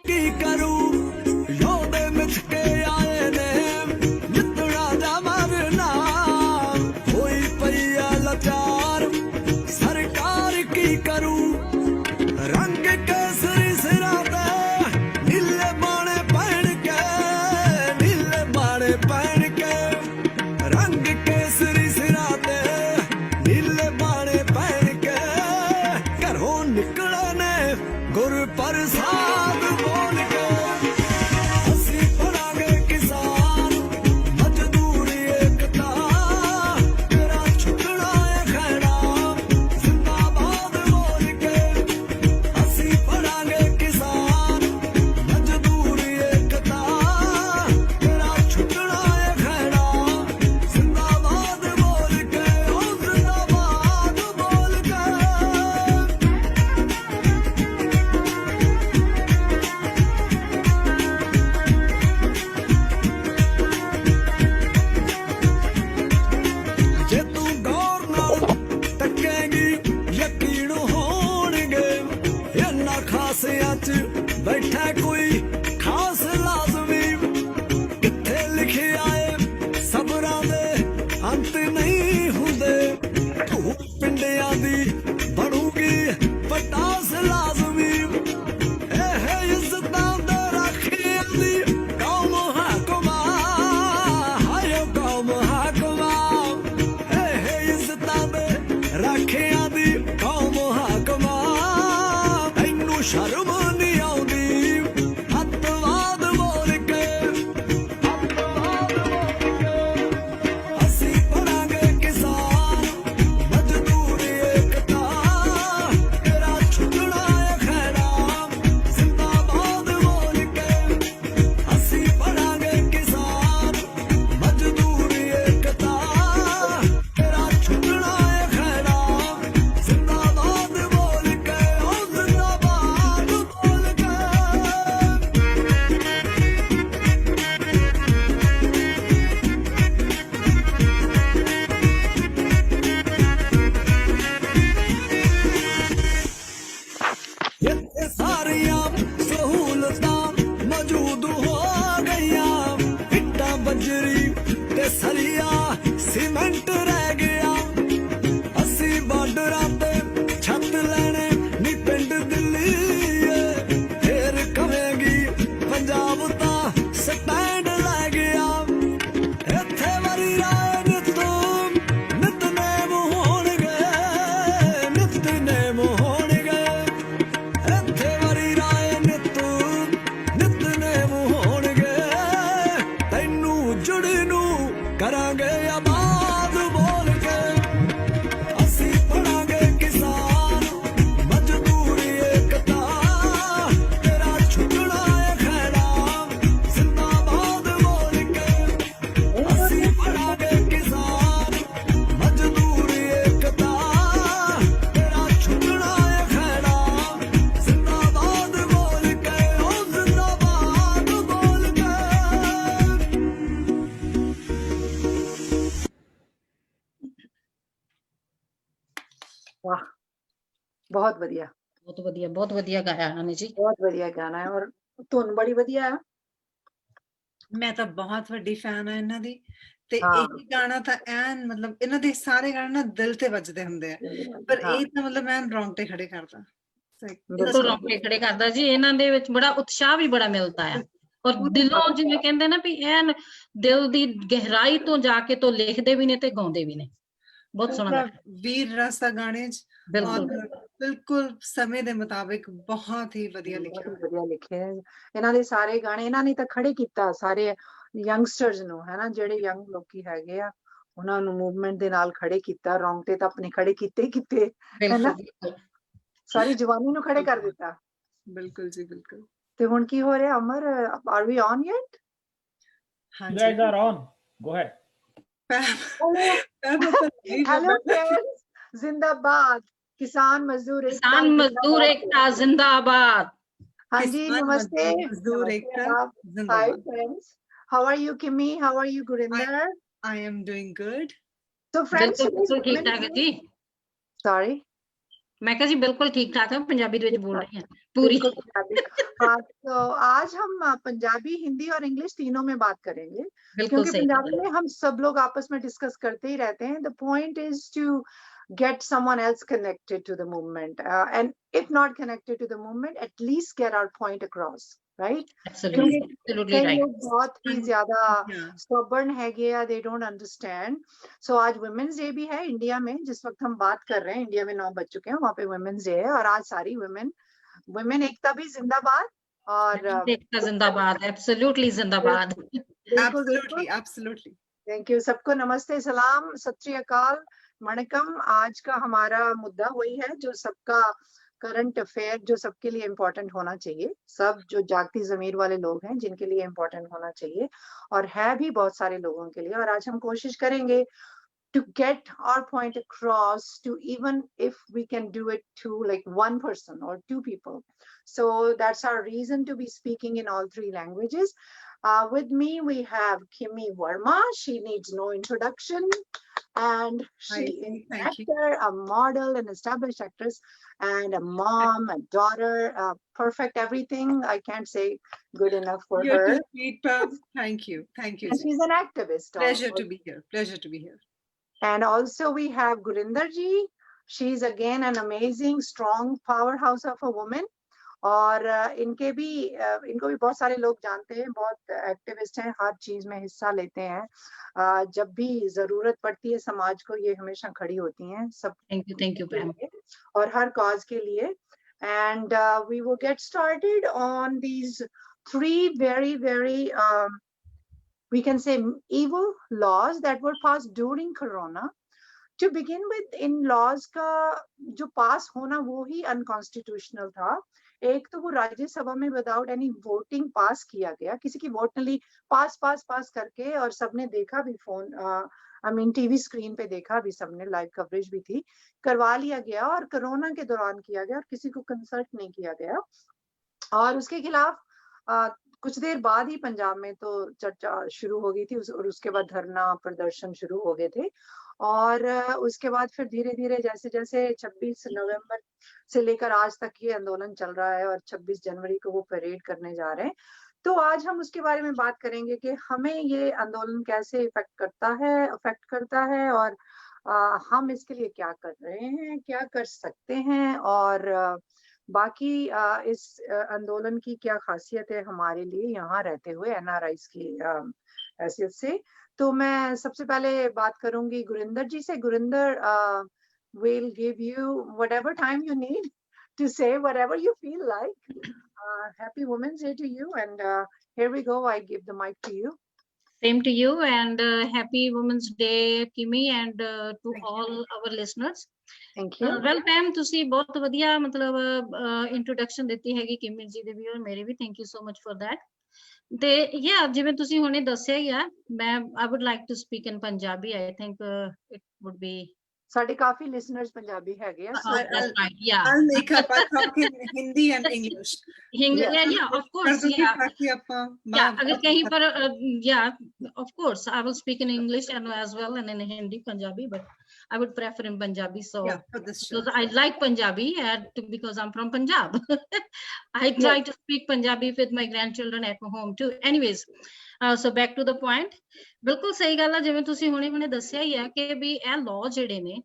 की करूं योदे मिथ के आए ने जितना जा मरना कोई पैया लाचार सरकार की करूं रंग केसरी सिरा ते नीले बाणे पहन के रंग केसरी सिरा ते नीले बाणे पहन के घरों निकले ने गुर प्रसाद बोल के ਅਸੀਂ ਪੜਾਂਗੇ ਕਿਸਾਨ ਮਜ਼ਦੂਰੀ ਏਕਤਾ ਤੇਰਾ ਛੁੱਟਣਾ ਏ ਖਹਿੜਾ ਜ਼ਿੰਦਾਬਾਦ ਬੋਲ ਕੇ ਅਸੀਂ ਪੜਾਂਗੇ ਕਿਸਾਨ ਮਜ਼ਦੂਰੀ ਏਕਤਾ ਤੇਰਾ ਛੁੱਟਣਾ ਏ ਖਹਿੜਾ ਜ਼ਿੰਦਾਬਾਦ ਬੋਲ ਕੇ ਉਹ ਜ਼ਿੰਦਾਬਾਦ ਬੋਲ ਕੇ ਜੇ ਤੂੰ ਗੌਰ ਨਾਲ ਤੱਕੇਂਗੀ ਯਕੀਨ ਹੋਣਗੇ ਇਹਨਾਂ ਖਾਸਿਆਂ 'ਚ ਬੈਠਾ ਕੋਈ ਖਾਸ ਲਾਜ਼ਮੀ ਕਿੱਥੇ ਲਿਖਿਆ ਏ ਸਬਰਾਂ ਦੇ ਅੰਤ ਨਹੀਂ ਹੁੰਦੇ ਧੂੜ ਪਿੰਡਿਆਂ ਦੀ ਬਣੂਗੀ ਪਟਾਸ ਲਾਜ਼ਮੀ ਇਹ ਇੱਜ਼ਤਾਂ ਦੇ ਰਾਖਿਆਂ ਦੀ ਕੌਮ ਹਾਕਮਾ ਹਾਇਓ ਕੌਮ ਹਾਕਮਾ ਇਹ ਇੱਜ਼ਤਾਂ ਦੇ ਰਾਖਿਆਂ ਦੀ ਕੌਮ ਹਾਕਮਾ ਤੈਨੂੰ ਸ਼ਰਮ ਨਹੀਂ ਆਉਂਦੀ ਅੱਤਵਾਦ ਬੋਲ ਕੇ ਅਸੀਂ ਪੜਾਂਗੇ ਕਿਸਾਨ ਮਜ਼ਦੂਰੀ ਏਕਤਾ ਤੇਰਾ ਛੁੱਟਣਾ ਏ ਖਹਿੜਾ ਜ਼ਿੰਦਾਬਾਦ ਬੋਲ ਕੇ ਅਸੀਂ ਪੜਾਂਗੇ ਕਿਸਾਨ ਮਜ਼ਦੂਰੀ ਏਕਤਾ ਤੇਰਾ ਛੁੱਟਣਾ ਏ ਖਹਿੜਾ ਜ਼ਿੰਦਾਬਾਦ ਬੋਲ ਕੇ ਉਹ ਜ਼ਿੰਦਾਬਾਦ ਬੋਲ ਕੇ ਇੱਥੇ ਸਾਰੀਆਂ ਸਹੂਲਤਾਂ ਮੌਜੂਦ ਹੋ ਗਈਆਂ ਇੱਟਾਂ ਬਜਰੀ ਤੇ ਸਰੀਆ ਸੀਮੈਂਟ ਰਹਿ ਗਿਆ ਅਸੀਂ ਬਾਰਡਰਾਂ ਤੇ ਛੱਤ ਲੈਣੇ ਨੀ ਪਿੰਡ ਦਿੱਲੀ ਏ ਫੇਰ ਕਵੇਂਗੀ ਪੰਜਾਬ ਤਾਂ ਸਟੈਂਡ ਲੈ ਗਿਆ ਇੱਥੇ ਵਰੀ ਰਾਏ ਨਿਤਨੇਮ ਹੋਣਗੇ ਨਿਤਨੇਮ ਹੋਣਗੇ ਇੱਥੇ ਵਰੀ ਰਾਏ ਨਿਤਨੇਮ ਹੋਣਗੇ ਤੈਨੂੰ ਜੁੜੀ ਨੂੰ ਕਰਾਂਗੇ ਆਬਾਦ ਬੋਲ ਕੇ ਅਸੀਂ ਪੜਾਂਗੇ ਕਿਸਾਨ ਮਜ਼ਦੂਰੀ ਏਕਤਾ ਤੇਰਾ ਛੁੱਟਣਾ ਏ ਖਹਿੜਾ ਜ਼ਿੰਦਾਬਾਦ ਬੋਲ ਕੇ ਅਸੀਂ ਪੜਾਂਗੇ ਕਿਸਾਨ ਮਜ਼ਦੂਰੀ ਏਕਤਾ ਤੇਰਾ ਛੁੱਟਣਾ ਏ ਖਹਿੜਾ ਜ਼ਿੰਦਾਬਾਦ ਬੋਲ ਕੇ ਉਹ ਜ਼ਿੰਦਾਬਾਦ ਬੋਲ ਕੇ वाह बहुत बढ़िया ਬਹੁਤ ਵਧੀਆ ਗਾਇਆ ਇਹਨਾਂ ਨੇ ਜੀ। बहुत बढ़िया गाना है और धुन बड़ी बढ़िया है ਮੈਂ ਤਾਂ ਬਹੁਤ ਵੱਡੀ ਫੈਨ ਆ ਇਹਨਾਂ ਦੀ ਤੇ ਹਾਂ। ਇਹ ਗਾਣਾ ਤਾਂ ਐਨ ਮਤਲਬ ਇਹਨਾਂ ਦੇ ਸਾਰੇ ਗਾਣੇ ਨਾ ਦਿਲ ਤੇ ਵੱਜਦੇ ਹੁੰਦੇ ਆ ਪਰ ਹਾਂ। ਇਹ ਤਾਂ ਮਤਲਬ ਐਨ ਰੌਂਗਟੇ ਖੜੇ ਕਰਦਾ ਬਿਲਕੁਲ ਰੌਂਗਟੇ ਖੜੇ ਕਰਦਾ ਜੀ। ਇਹਨਾਂ ਦੇ ਵਿੱਚ ਬੜਾ ਉਤਸ਼ਾਹ ਵੀ ਬੜਾ ਮਿਲਦਾ ਆ ਔਰ ਦਿਲੋਂ ਜਿਵੇਂ ਕਹਿੰਦੇ ਨਾ ਵੀ ਐਨ ਦਿਲ ਦੀ ਗਹਿਰਾਈ ਤੋਂ ਜਾ ਕੇ ਤੋਂ ਲਿਖਦੇ ਵੀ ਨੇ ਤੇ ਗਾਉਂਦੇ ਵੀ ਨੇ। ਬਹੁਤ ਸੋਹਣਾ ਗਾਇਆ। ਵੀਰ ਰਸ ਦਾ ਗਾਣੇ ਚ ਬਿਲਕੁਲ ਔਰ ਬਿਲਕੁਲ ਸਮੇਂ ਦੇ ਮੁਤਾਬਿਕ ਬਹੁਤ ਹੀ ਵਧੀਆ ਲਿਖਿਆ ਬਹੁਤ ਵਧੀਆ ਲਿਖੇ ਹੈ। ਇਹਨਾਂ ਦੇ ਸਾਰੇ ਗਾਣੇ ਇਹਨਾਂ ਨੇ ਤਾਂ ਖੜੇ ਕੀਤਾ ਸਾਰੇ ਯੰਗਸਟਰਸ ਨੂੰ ਹੈ ਨਾ ਜਿਹੜੇ ਯੰਗ ਲੋਕੀ ਹੈਗੇ ਆ ਉਹਨਾਂ ਨੂੰ ਮੂਵਮੈਂਟ ਦੇ ਨਾਲ ਖੜੇ ਕੀਤਾ ਰੌਂਗਟੇ ਤਾਂ ਆਪਣੇ ਖੜੇ ਕੀਤੇ ਹੀ ਕੀਤੇ ਹੈ ਨਾ ਬਿਲਕੁਲ ਸਾਰੀ ਜਵਾਨੀ ਨੂੰ ਖੜੇ ਕਰ ਦਿੱਤਾ। ਬਿਲਕੁਲ ਜੀ ਬਿਲਕੁਲ ਤੇ ਹੁਣ ਕੀ ਹੋ ਰਿਹਾ ਅਮਰ ਆਰ ਵੀ ਔਨ ਯੈਟ ਹਾਂਜੀ You guys are on. Go ahead. Hello friends जिंदाबाद किसान मजदूर एकता जिंदाबाद। हाँ जी नमस्ते मजदूर एकता Hi friends, how are you Kimmy? How are you Gurinder? I am doing good. So friends, बिल्कुल ठीक ठाक है जी। sorry मैं कहा जी बिल्कुल ठीक ठाक है, पंजाबी ਦੇ ਵਿੱਚ बोल रही हैं पूरी। बिल्कुल पंजाबी। हाँ, तो आज हम पंजाबी, हिंदी और इंग्लिश तीनों में बात करेंगे, बिल्कुल क्योंकि सही पंजाबी कहा। में हम सब लोग आपस में डिस्कस करते ही रहते हैं। The point is to get someone else connected to the movement, and if not connected to the movement, at least get our point across, right? Absolutely, क्योंकि absolutely कई right. लोग बहुत ही ज्यादा Yeah. stubborn है गया, they don't understand. So आज women's day भी है इंडिया में, जिस वक्त हम बात कर रहे हैं इंडिया में 9 बज चुके हैं, वहाँ पे वुमेन्स डे है, और आज सारी वुमेन एकता भी जिंदाबाद। और एकता जिंदाबाद, एब्सोल्युटली जिंदाबाद। बिल्कुल बिल्कुल, Absolutely, absolutely. Thank you. सबको नमस्ते, सलाम, सत श्री अकाल, वणकम। आज का हमारा मुद्दा वही है जो सबका करंट अफेयर, जो सबके लिए इम्पोर्टेंट होना चाहिए, सब जो जागती जमीर वाले लोग हैं जिनके लिए इम्पोर्टेंट होना चाहिए, और है भी बहुत सारे लोगों के लिए। और आज हम कोशिश करेंगे to get our point across, to even if we can do it to like one person or two people. So that's our reason to be speaking in all 3 languages. With me we have Kimi Verma. She needs no introduction, and she Hi, is an thank you. actor, a model, an established actress, and a mom, a daughter, perfect everything. I can't say good enough for You're her. too sweet, Pam. Thank you. Thank you. And she's an activist. Pleasure also. to be here. Pleasure to be here. And also we have Gurinder ji. She's again an amazing, strong powerhouse of a woman. और इनके भी इनको भी बहुत सारे लोग जानते हैं, बहुत एक्टिविस्ट हैं, हर चीज में हिस्सा लेते हैं। जब भी जरूरत पड़ती है समाज को, ये हमेशा खड़ी होती हैं सब थैंक यू मैम। और हर कॉज के लिए। And we will get started on these 3 very we can say evil laws that were passed during corona. To begin with, in laws का जो पास होना वो ही अनकॉन्स्टिट्यूशनल था। एक तो वो राज्यसभा में विदाउट एनी वोटिंग पास किया गया, किसी की वोट नहीं, पास करके, और सबने देखा भी, phone I mean TV screen पे देखा भी, सबने लाइव कवरेज भी थी, करवा लिया गया, और कोरोना के दौरान किया गया, और किसी को कंसल्ट नहीं किया गया। और उसके खिलाफ कुछ देर बाद ही पंजाब में तो चर्चा शुरू हो गई थी, और उसके बाद धरना प्रदर्शन शुरू हो गए थे। और उसके बाद फिर धीरे धीरे जैसे जैसे 26 नवंबर से लेकर आज तक ये आंदोलन चल रहा है, और 26 जनवरी को वो परेड करने जा रहे हैं। तो आज हम उसके बारे में बात करेंगे कि हमें ये आंदोलन कैसे अफेक्ट करता है, और हम इसके लिए क्या कर रहे हैं, क्या कर सकते हैं, और बाकी इस आंदोलन की क्या खासियत है हमारे लिए यहाँ रहते हुए एनआरआईज की हैसियत से। तो मैं सबसे पहले बात करूंगी गुरिंदर जी से। Gurinder, we'll give you whatever time you need to say whatever you feel like. Happy Women's Day to you, and here we go. I give the mic to you. Same to you, and happy Women's Day, Kimi, and to all our listeners. Thank you. Well, Pam, ਤੁਸੀਂ ਬਹੁਤ ਵਧੀਆ ਮਤਲਬ introduction ਦਿੱਤੀ ਹੈਗੀ ਕਿਮੀ ਜੀ ਦੇ ਵੀ, ਔਰ ਮੇਰੇ ਵੀ, thank you so much for that. ਤੇ ਯਾ ਜਿਵੇਂ ਤੁਸੀਂ ਹੁਣੇ ਦੱਸਿਆ ਹੀ ਆ, ਮੈਂ I would like to speak in Punjabi. I think it would be ਸਾਡੇ ਕਾਫੀ listeners ਪੰਜਾਬੀ ਹੈਗੇ ਆ। that's right, yeah. I'll make up. I'll talk in Hindi and English. Yeah, of course, yeah. ताकि आपका Yeah, अगर कहीं पर yeah, of course, I will speak in English and as well, and in Hindi, Punjabi, but I would prefer in Punjabi. So yeah, for this show. because I like Punjabi, because I'm from Punjab. I try to speak Punjabi with my grandchildren at home too. Anyways, so back to the point. ਬਿਲਕੁਲ ਸਹੀ ਗੱਲ ਆ, ਜਿਵੇਂ ਤੁਸੀਂ ਹੁਣੇ ਦੱਸਿਆ ਹੀ ਆ ਕਿ ਵੀ ਇਹ ਲਾਅ ਜਿਹੜੇ ਨੇ,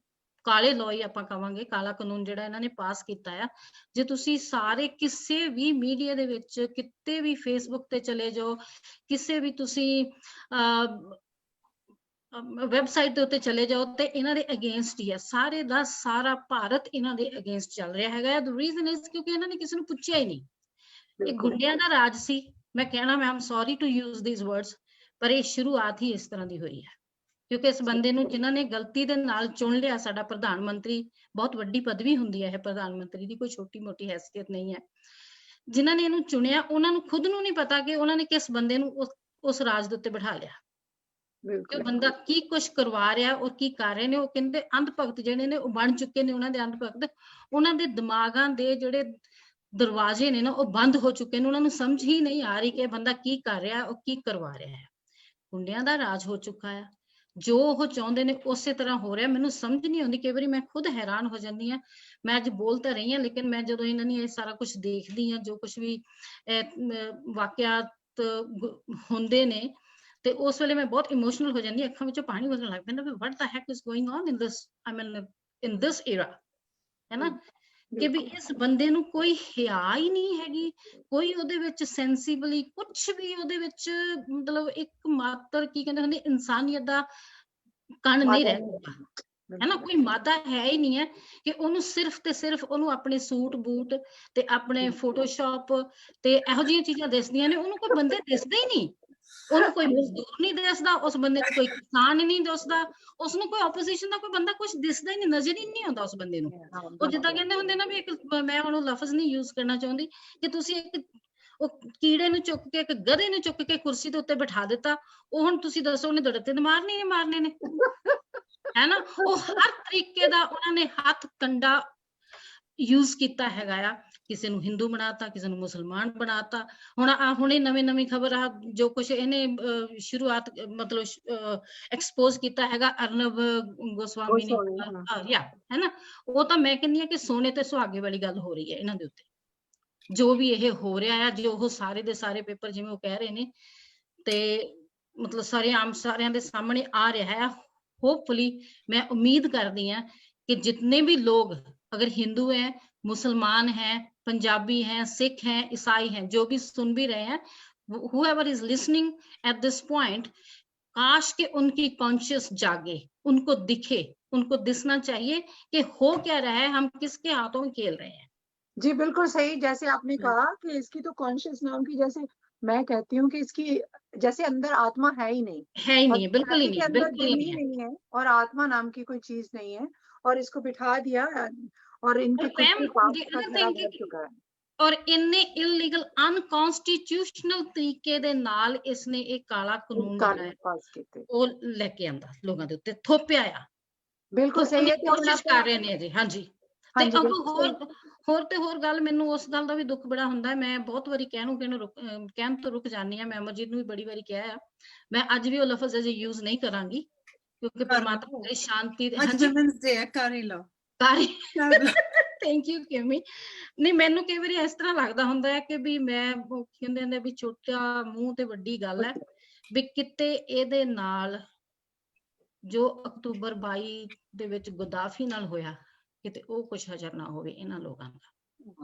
ਕਾਲੇ ਲਾਅ ਹੀ ਆਪਾਂ ਕਵਾਂਗੇ, ਕਾਲਾ ਕਾਨੂੰਨ ਜਿਹੜਾ ਇਹਨਾਂ ਨੇ ਪਾਸ ਕੀਤਾ ਆ। ਜੇ ਤੁਸੀਂ ਸਾਰੇ ਕਿਸੇ ਵੀ ਮੀਡੀਆ ਦੇ ਵਿੱਚ, ਕਿਤੇ ਵੀ ਫੇਸਬੁੱਕ ਤੇ ਚਲੇ ਜਾਓ, ਕਿਸੇ ਵੀ ਤੁਸੀਂ ਵੈਬਸਾਈਟ ਦੇ ਉੱਤੇ ਚਲੇ ਜਾਓ, ਤੇ ਇਹਨਾਂ ਦੇ ਅਗੇਂਸਟ ਹੀ ਆ, ਸਾਰੇ ਦਾ ਸਾਰਾ ਭਾਰਤ ਇਹਨਾਂ ਦੇ ਅਗੇਂਸਟ ਚੱਲ ਰਿਹਾ ਹੈਗਾ। ਦ ਰੀਜ਼ਨ ਇਜ਼ ਕਿਉਂਕਿ ਇਹਨਾਂ ਨੇ ਕਿਸੇ ਨੂੰ ਪੁੱਛਿਆ ਹੀ ਨਹੀਂ। ਇਹ ਗੁੰਡਿਆਂ ਦਾ ਰਾਜ ਸੀ। ਮੈਂ ਕਹਿਣਾ, ਮੈਂ am sorry to use these words, ਪਰ ਇਹ ਸ਼ੁਰੂਆਤ ਹੀ ਇਸ ਤਰ੍ਹਾਂ ਦੀ ਹੋਈ ਹੈ, ਕਿਉਂਕਿ ਇਸ ਬੰਦੇ ਨੂੰ ਜਿਨ੍ਹਾਂ ਨੇ ਗਲਤੀ ਦੇ ਨਾਲ ਚੁਣ ਲਿਆ, ਸਾਡਾ ਪ੍ਰਧਾਨ ਮੰਤਰੀ, ਬਹੁਤ ਵੱਡੀ ਪਦਵੀ ਹੁੰਦੀ ਹੈ ਇਹ ਪ੍ਰਧਾਨ ਮੰਤਰੀ ਦੀ, ਕੋਈ ਛੋਟੀ ਮੋਟੀ ਹੈਸੀਅਤ ਨਹੀਂ ਹੈ। ਜਿਨ੍ਹਾਂ ਨੇ ਇਹਨੂੰ ਚੁਣਿਆ, ਉਹਨਾਂ ਨੂੰ ਖੁਦ ਨੂੰ ਨਹੀਂ ਪਤਾ ਕਿ ਉਹਨਾਂ ਨੇ ਕਿਸ ਬੰਦੇ ਨੂੰ ਉਸ ਰਾਜ ਦੇ ਉੱਤੇ ਬਿਠਾ ਲਿਆ, ਕਿ ਉਹ ਬੰਦਾ ਕੀ ਕੁਛ ਕਰਵਾ ਰਿਹਾ ਔਰ ਕੀ ਕਰ ਰਹੇ ਨੇ। ਉਹ ਕਹਿੰਦੇ ਅੰਧ ਭਗਤ ਜਿਹੜੇ ਨੇ ਉਹ ਬਣ ਚੁੱਕੇ ਨੇ, ਉਹਨਾਂ ਦੇ ਅੰਧ ਭਗਤ, ਉਹਨਾਂ ਦੇ ਦਿਮਾਗਾਂ ਦੇ ਜਿਹੜੇ ਦਰਵਾਜ਼ੇ ਨੇ ਨਾ, ਉਹ ਬੰਦ ਹੋ ਚੁੱਕੇ ਨੇ। ਉਹਨਾਂ ਨੂੰ ਸਮਝ ਹੀ ਨਹੀਂ ਆ ਰਹੀ ਕਿ ਇਹ ਬੰਦਾ ਕੀ ਕਰ ਰਿਹਾ, ਉਹ ਕੀ ਕਰਵਾ ਰਿਹਾ ਹੈ। ਗੁੰਡਿਆਂ ਦਾ ਰਾਜ ਹੋ ਚੁੱਕਾ ਹੈ। ਜੋ ਉਹ ਚਾਹੁੰਦੇ ਨੇ ਉਸੇ ਤਰ੍ਹਾਂ ਹੋ ਰਿਹਾ। ਮੈਨੂੰ ਸਮਝ ਨਹੀਂ ਆਉਂਦੀ, ਕਈ ਵਾਰੀ ਮੈਂ ਖੁਦ ਹੈਰਾਨ ਹੋ ਜਾਂਦੀ ਹਾਂ। ਮੈਂ ਅੱਜ ਬੋਲ ਤਾਂ ਰਹੀ ਹਾਂ, ਲੇਕਿਨ ਮੈਂ ਜਦੋਂ ਇਹਨਾਂ ਨੇ ਇਹ ਸਾਰਾ ਕੁਝ ਦੇਖਦੀ ਹਾਂ, ਜੋ ਕੁਝ ਵੀ ਵਾਕਿਆਤ ਹੁੰਦੇ ਨੇ, ਤੇ ਉਸ ਵੇਲੇ ਮੈਂ ਬਹੁਤ ਇਮੋਸ਼ਨਲ ਹੋ ਜਾਂਦੀ ਹਾਂ, ਅੱਖਾਂ ਵਿੱਚੋਂ ਪਾਣੀ ਵਗਣ ਲੱਗ ਪੈਂਦਾ ਵੀ what the heck is going on in this, I mean in this era, ਹੈ ਨਾ, ਕਿ ਵੀ ਇਸ ਬੰਦੇ ਨੂੰ ਕੋਈ ਹਿਆ ਹੀ ਨਹੀਂ ਹੈਗੀ, ਕੋਈ ਉਹਦੇ ਵਿੱਚ ਸੈਂਸੀਬਲੀ ਕੁਛ ਵੀ ਉਹਦੇ ਵਿੱਚ, ਮਤਲਬ ਇੱਕ ਮਾਤਰ ਕੀ ਕਹਿੰਦੇ ਹੁੰਦੇ ਇਨਸਾਨੀਅਤ ਦਾ ਕਣ ਨਹੀਂ ਰਹਿ ਗਿਆ, ਹੈ ਨਾ, ਕੋਈ ਮਾਦਾ ਹੈ ਹੀ ਨਹੀਂ ਹੈ ਕਿ ਉਹਨੂੰ ਸਿਰਫ ਤੇ ਸਿਰਫ ਉਹਨੂੰ ਆਪਣੇ ਸੂਟ ਬੂਟ ਤੇ ਆਪਣੇ ਫੋਟੋਸ਼ਾਪ ਤੇ ਇਹੋ ਜਿਹੀਆਂ ਚੀਜ਼ਾਂ ਦਿਸਦੀਆਂ ਨੇ, ਉਹਨੂੰ ਕੋਈ ਬੰਦੇ ਦਿਸਦੇ ਹੀ ਨਹੀਂ, ਉਹਨੂੰ ਕੋਈ ਮਜ਼ਦੂਰ ਨਹੀਂ ਦਿਸਦਾ, ਉਸ ਬੰਦੇ ਨੂੰ ਕੋਈ ਕਿਸਾਨ ਨਹੀਂ ਦਿਸਦਾ, ਉਸਨੂੰ ਕੋਈ ਆਪੋਜੀਸ਼ਨ ਦਾ ਕੋਈ ਬੰਦਾ ਕੁਝ ਦਿਸਦਾ ਹੀ ਨਹੀਂ, ਨਜ਼ਰ ਹੀ ਨਹੀਂ ਆਉਂਦਾ ਉਸ ਬੰਦੇ ਨੂੰ। ਉਹ ਜਿੱਦਾਂ ਕਹਿੰਦੇ ਹੁੰਦੇ ਨਾ ਵੀ ਇੱਕ, ਮੈਂ ਹੁਣ ਉਹ ਲਫ਼ਜ਼ ਨਹੀਂ ਯੂਜ਼ ਕਰਨਾ ਚਾਹੁੰਦੀ, ਕਿ ਤੁਸੀਂ ਇੱਕ ਉਹ ਕੀੜੇ ਨੂੰ ਚੁੱਕ ਕੇ, ਇੱਕ ਗਧੇ ਨੂੰ ਚੁੱਕ ਕੇ ਕੁਰਸੀ ਦੇ ਉੱਤੇ ਬਿਠਾ ਦਿੱਤਾ, ਉਹ ਹੁਣ ਤੁਸੀਂ ਦੱਸੋ ਉਹਨੇ ਦੜਤੇ ਤੇ ਮਾਰਨੇ ਨੇ, ਹੈ ਨਾ। ਉਹ ਹਰ ਤਰੀਕੇ ਦਾ ਉਹਨਾਂ ਨੇ ਹੱਥ ਕੰਡਾ ਯੂਜ਼ ਕੀਤਾ ਹੈਗਾ ਆ, ਕਿਸੇ ਨੂੰ ਹਿੰਦੂ ਬਣਾਤਾ, ਕਿਸੇ ਨੂੰ ਮੁਸਲਮਾਨ ਬਣਾਤਾ। ਹੁਣੇ ਨਵੀਂ ਖਬਰ ਆ, ਜੋ ਕੁਝ ਇਹਨੇ ਸ਼ੁਰੂਆਤ ਮਤਲਬ ਐਕਸਪੋਜ਼ ਕੀਤਾ ਹੈਗਾ ਅਰਨਬ ਗੋਸਵਾਮੀ ਨੇ, ਹੈ ਨਾ, ਉਹ ਤਾਂ ਮੈਂ ਕਹਿੰਦੀ ਹਾਂ ਕਿ ਸੋਨੇ ਤੇ ਸੁਹਾਗੇ ਵਾਲੀ ਗੱਲ ਹੋ ਰਹੀ ਹੈ ਇਹਨਾਂ ਦੇ ਉੱਤੇ, ਜੋ ਵੀ ਇਹ ਹੋ ਰਿਹਾ ਆ, ਜੋ ਉਹ ਸਾਰੇ ਦੇ ਸਾਰੇ ਪੇਪਰ ਜਿਵੇਂ ਉਹ ਕਹਿ ਰਹੇ ਨੇ, ਤੇ ਮਤਲਬ ਸਾਰਿਆਂ ਦੇ ਸਾਹਮਣੇ ਆ ਰਿਹਾ ਹੈ। ਹੋਪਫੁਲੀ मैं उम्मीद करती हूँ कि जितने भी लोग अगर हिंदू हैं, मुसलमान हैं, पंजाबी हैं, सिख हैं, ईसाई हैं, जो भी सुन भी रहे हैं, whoever is listening at this point, काश के उनकी कॉन्शियस जागे, उनको दिखे, उनको दिसना चाहिए कि हो क्या रहा है, हम किसके हाथों में खेल रहे हैं। जी बिल्कुल सही, जैसे आपने कहा कि इसकी तो कॉन्शियस नाम की, जैसे मैं कहती हूँ कि इसकी जैसे अंदर आत्मा है ही नहीं, बिल्कुल ही नहीं, बिल्कुल ही नहीं है, और आत्मा नाम की कोई चीज नहीं है, और इसको बिठा दिया और इनके चुका है, और इन्ने इलीगल अनकॉन्स्टिट्यूशनल तरीके दे नाल इसने एक काला कानून पास कीते, ਉਹ ਲੈ ਕੇ ਆਂਦਾ ਲੋਕਾਂ ਦੇ ਉੱਤੇ, ਥੋਪਿਆ ਆ। ਬਿਲਕੁਲ ਸਹੀ ਹੈ, ਕੋਸ਼ਿਸ਼ ਕਰ ਰਹੇ ਨੇ ਜੀ। ਹਾਂਜੀ, ਤੇ ਹੋਰ ਤੇ ਹੋਰ ਗੱਲ, ਮੈਨੂੰ ਉਸ ਗੱਲ ਦਾ ਵੀ ਦੁੱਖ ਬੜਾ ਹੁੰਦਾ। ਮੈਂ ਬਹੁਤ ਵਾਰੀ ਕਹਿਣ ਤੋਂ ਰੁਕ ਜਾਂਦੀ ਹਾਂ। ਮੈਂ ਅਮਰਜੀਤ ਨੂੰ ਵੀ ਬੜੀ ਵਾਰੀ ਕਿਹਾ ਆ, ਮੈਂ ਅੱਜ ਵੀ ਉਹ ਲਫ਼ਜ਼ ਅਜੇ ਯੂਜ਼ ਨਹੀਂ ਕਰਾਂਗੀ, ਕਿਉਂਕਿ ਪਰਮਾਤਮਾ ਦੀ ਸ਼ਾਂਤੀ। ਥੈਂਕ ਯੂ ਕਿਮੀ। ਨਹੀਂ, ਮੈਨੂੰ ਕਈ ਵਾਰੀ ਇਸ ਤਰ੍ਹਾਂ ਲੱਗਦਾ ਹੁੰਦਾ ਹੈ ਕਿ ਵੀ ਮੈਂ ਕਹਿੰਦੇ ਵੀ ਛੋਟਾ ਮੂੰਹ ਤੇ ਵੱਡੀ ਗੱਲ ਹੈ, ਵੀ ਕਿਤੇ ਇਹਦੇ ਨਾਲ ਜੋ ਅਕਤੂਬਰ 22 ਦੇ ਵਿੱਚ ਗਦਾਫੀ ਨਾਲ ਹੋਇਆ, ਕਿਤੇ ਉਹ ਕੁਛ ਹਜ਼ਰ ਨਾ ਹੋਵੇ ਇਹਨਾਂ ਲੋਕਾਂ ਦਾ।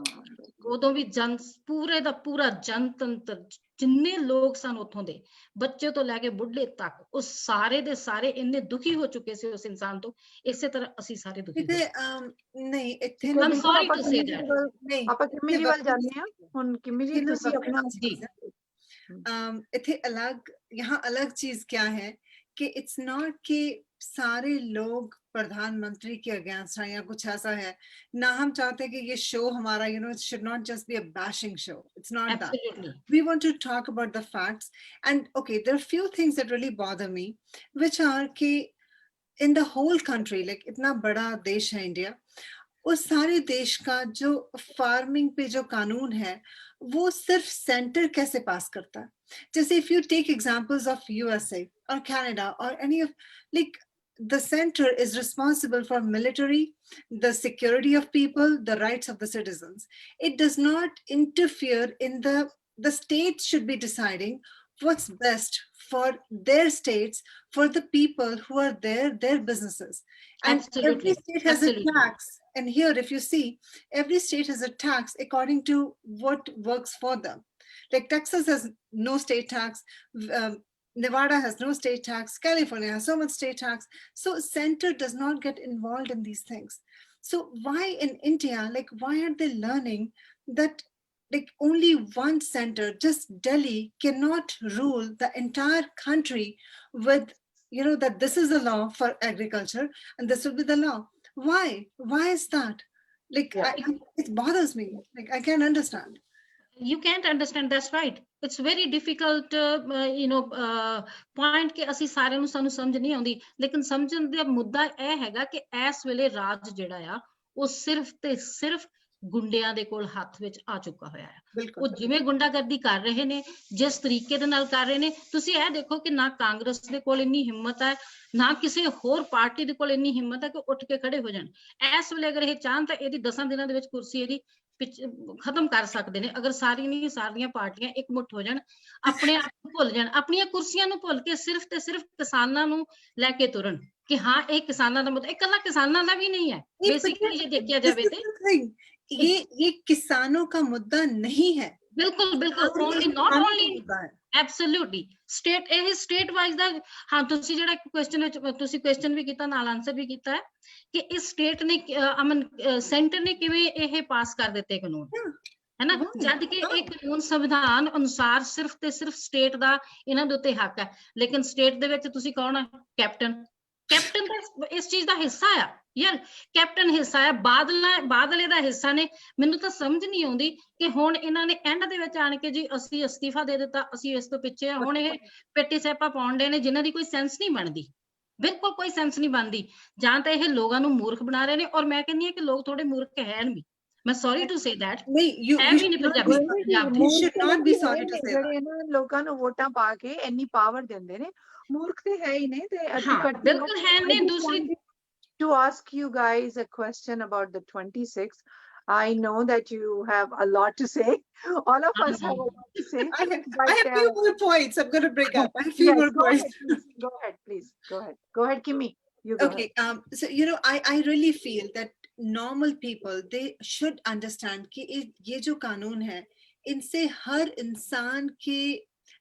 ਉਦੋਂ ਵੀ ਪੂਰੇ ਦਾ ਪੂਰਾ ਜਨਤੰਤਰ, ਜਿੰਨੇ ਲੋਕ ਸਨ ਉੱਥੋਂ ਦੇ, ਬੱਚੇ ਤੋਂ ਲੈ ਕੇ ਬੁੱਢੇ ਤੱਕ, ਉਹ ਸਾਰੇ ਦੇ ਸਾਰੇ ਇੰਨੇ ਦੁਖੀ ਹੋ ਚੁੱਕੇ ਸੀ ਉਸ ਇਨਸਾਨ ਤੋਂ। ਇਸੇ ਤਰ੍ਹਾਂ ਅਸੀਂ ਸਾਰੇ ਦੁਖੀ ਨਹੀਂ, ਇੱਥੇ ਆਪਾਂ ਕਿੰਮੀ ਜੀ ਵੱਲ ਜਾਂਦੇ ਹਾਂ ਹੁਣ। ਕਿੰਮੀ ਜੀ ਤੁਸੀਂ ਆਪਣਾ ਇੱਥੇ यहाँ अलग चीज क्या है कि इट्स नॉट कि सारे लोग प्रधानमंत्री के अगेंस्ट हैं या कुछ ऐसा है ना। हम चाहते हैं कि ये शो हमारा, you know, it should not just be a bashing show. It's not that. We want to talk about the facts. And okay, there are few things that really bother me, which are कि in the whole country, like इतना बड़ा देश है India, उस सारे देश का जो फार्मिंग पे जो कानून है वो सिर्फ सेंटर कैसे पास करता है। जैसे if you take examples of USA or Canada or any of, like the center is responsible for military, the security of people, the rights of the citizens. It does not interfere in the states should be deciding what's best for their states, for the people who are there, their businesses. And every state has a tax. And here, if you see, every state has a tax according to what works for them. Like Texas has no state tax, Nevada has no state tax, California has so much state tax. So center does not get involved in these things. So why in India, like why are they learning that like only one center, just Delhi, cannot rule the entire country with, you know, that this is the law for agriculture and this will be the law. Why is that? Like it bothers me. Like I can't understand. You can't understand, that's right. It's very difficult, you know, point ਕਿ ਅਸੀਂ ਸਾਰਿਆਂ ਨੂੰ ਸਾਨੂੰ ਸਮਝ ਨਹੀਂ ਆਉਂਦੀ, ਲੇਕਿਨ ਸਮਝਣ ਦਾ ਮੁੱਦਾ ਇਹ ਹੈਗਾ ਕਿ ਇਸ ਵੇਲੇ ਰਾਜ ਜਿਹੜਾ ਆ ਉਹ ਸਿਰਫ ਤੇ ਸਿਰਫ ਗੁੰਡਿਆਂ ਦੇ ਕੋਲ ਹੱਥ ਵਿੱਚ ਆ ਚੁੱਕਾ ਹੋਇਆ ਹੈ। बिल्कुल ਉਹ ਜਿਵੇਂ ਗੁੰਡਾਗਰਦੀ ਕਰ ਰਹੇ ਨੇ, ਜਿਸ ਤਰੀਕੇ ਦੇ ਨਾਲ ਕਰ ਰਹੇ ਨੇ, ਤੁਸੀਂ ਇਹ ਦੇਖੋ ਕਿ ਨਾ ਕਾਂਗਰਸ ਦੇ ਕੋਲ ਇੰਨੀ ਹਿੰਮਤ ਹੈ, ਨਾ ਕਿਸੇ ਹੋਰ ਪਾਰਟੀ ਦੇ ਕੋਲ ਇੰਨੀ ਹਿੰਮਤ ਹੈ ਕਿ ਉੱਠ ਕੇ ਖੜੇ ਹੋ ਜਾਣ। ਇਸ ਵੇਲੇ ਅਗਰ ਇਹ ਚਾਹਣ ਤਾਂ ਇਹਦੀ 10 ਦਿਨਾਂ ਦੇ ਵਿੱਚ ਕੁਰਸੀ ਇਹਦੀ ਖਤਮ ਕਰ ਸਕਦੇ ਨੇ, ਅਗਰ ਸਾਰੀਆਂ ਪਾਰਟੀਆਂ ਇਕਮੁੱਠ ਹੋ ਜਾਣ, ਆਪਣੇ ਆਪ ਨੂੰ ਭੁੱਲ ਜਾਣ, ਆਪਣੀਆਂ ਕੁਰਸੀਆਂ ਨੂੰ ਭੁੱਲ ਕੇ ਸਿਰਫ ਤੇ ਸਿਰਫ ਕਿਸਾਨਾਂ ਨੂੰ ਲੈ ਕੇ ਤੁਰਨ ਕਿ ਹਾਂ ਇਹ ਕਿਸਾਨਾਂ ਦਾ ਮੁੱਦਾ, ਇਕੱਲਾ ਕਿਸਾਨਾਂ ਦਾ ਵੀ ਨਹੀਂ ਹੈ। नहीं, but ਬੇਸਿਕਲੀ ਜੇ ਦੇਖਿਆ this ਜਾਵੇ is ਤੇ the thing, ये किसानों का मुद्दा नहीं है, ਬਿਲਕੁਲ बिल्कुल ये ਓਨਲੀ ਨਾਟ किसानों का ਓਨਲੀ मुद्दा है। ਐਬਸੋਲੂਟਲੀ ਸਟੇਟ, ਇਹ ਸਟੇਟ ਵਾਈਜ਼ ਦਾ। ਹਾਂ, ਤੁਸੀਂ ਜਿਹੜਾ ਕੁਐਸਚਨ ਵਿੱਚ ਤੁਸੀਂ ਕੁਐਸਚਨ ਵੀ ਕੀਤਾ ਨਾਲ ਆਨਸਰ ਵੀ ਕੀਤਾ ਹੈ ਕਿ ਇਸ ਸਟੇਟ ਨੇ ਅਮਨ ਸੈਂਟਰ ਨੇ ਕਿਵੇਂ ਇਹ ਪਾਸ ਕਰ ਦਿੱਤੇ ਕਾਨੂੰਨ, ਹੈ ਨਾ, ਜਦ ਕਿ ਇਹ ਕਾਨੂੰਨ ਸੰਵਿਧਾਨ ਅਨੁਸਾਰ ਸਿਰਫ ਤੇ ਸਿਰਫ ਸਟੇਟ ਦਾ ਇਹਨਾਂ ਦੇ ਉੱਤੇ ਹੱਕ ਹੈ। ਲੇਕਿਨ ਸਟੇਟ ਦੇ ਵਿੱਚ ਤੁਸੀਂ ਕੌਣ ਹੈ? ਕੈਪਟਨ ਤਾਂ ਇਸ ਚੀਜ਼ ਦਾ ਹਿੱਸਾ ਆ ਯਾਰ, ਕੈਪਟਨ ਹਿੱਸਾ ਹੈ, ਬਾਦਲੇ ਦਾ ਹਿੱਸਾ ਨੇ। ਮੈਨੂੰ ਤਾਂ ਸਮਝ ਨਹੀਂ ਆਉਂਦੀ ਕਿ ਹੁਣ ਇਹਨਾਂ ਨੇ ਐਂਡ ਦੇ ਵਿੱਚ ਆਣ ਕੇ ਜੀ ਅਸੀਂ ਅਸਤੀਫਾ ਦੇ ਦਿੱਤਾ, ਅਸੀਂ ਇਸ ਤੋਂ ਪਿੱਛੇ ਆ, ਹੁਣ ਇਹ ਪੇਟੀ ਸੈਪਾ ਪਾਉਣ ਦੇ ਨੇ ਜਿਨ੍ਹਾਂ ਦੀ ਕੋਈ ਸੈਂਸ ਨਹੀਂ ਬਣਦੀ, ਬਿਲਕੁਲ ਕੋਈ ਸੈਂਸ ਨਹੀਂ ਬਣਦੀ। ਜਾਂ ਤਾਂ ਇਹ ਲੋਕਾਂ ਨੂੰ ਮੂਰਖ ਬਣਾ ਰਹੇ ਨੇ, ਔਰ ਮੈਂ ਕਹਿੰਦੀ ਹਾਂ ਕਿ ਲੋਕ ਥੋੜੇ ਮੂਰਖ ਹਨ ਵੀ। ਮੈਂ ਸੌਰੀ ਟੂ ਸੇ ਦੈਟ, नहीं, you ਹੈ ਵੀ ਨਹੀਂ should not Punjabi be- Punjab you ਦੇ। should not be sorry to say that. ਜਿਹੜੇ ਇਹਨਾਂ ਲੋਕਾਂ ਨੂੰ ਵੋਟਾਂ ਪਾ ਕੇ ਇੰਨੀ ਪਾਵਰ ਦਿੰਦੇ ਨੇ, ਮੂਰਖ ਤੇ ਹੈ ਹੀ ਨੇ। ਤੇ ਹਾਂ ਬਿਲਕੁਲ ਹੈ ਨੇ। ਦੂਸਰੀ to ask you guys a question about the 26th. I know that you have a lot to say. All of us have a lot to say. I have few more points I'm going to bring up. I have few Yes, more go points. ahead, please. Go ahead, please. Go ahead, Kimmy. You go Okay, ahead. so I really feel that normal people, they should understand कि ये जो कानून है, इनसे हर इंसान के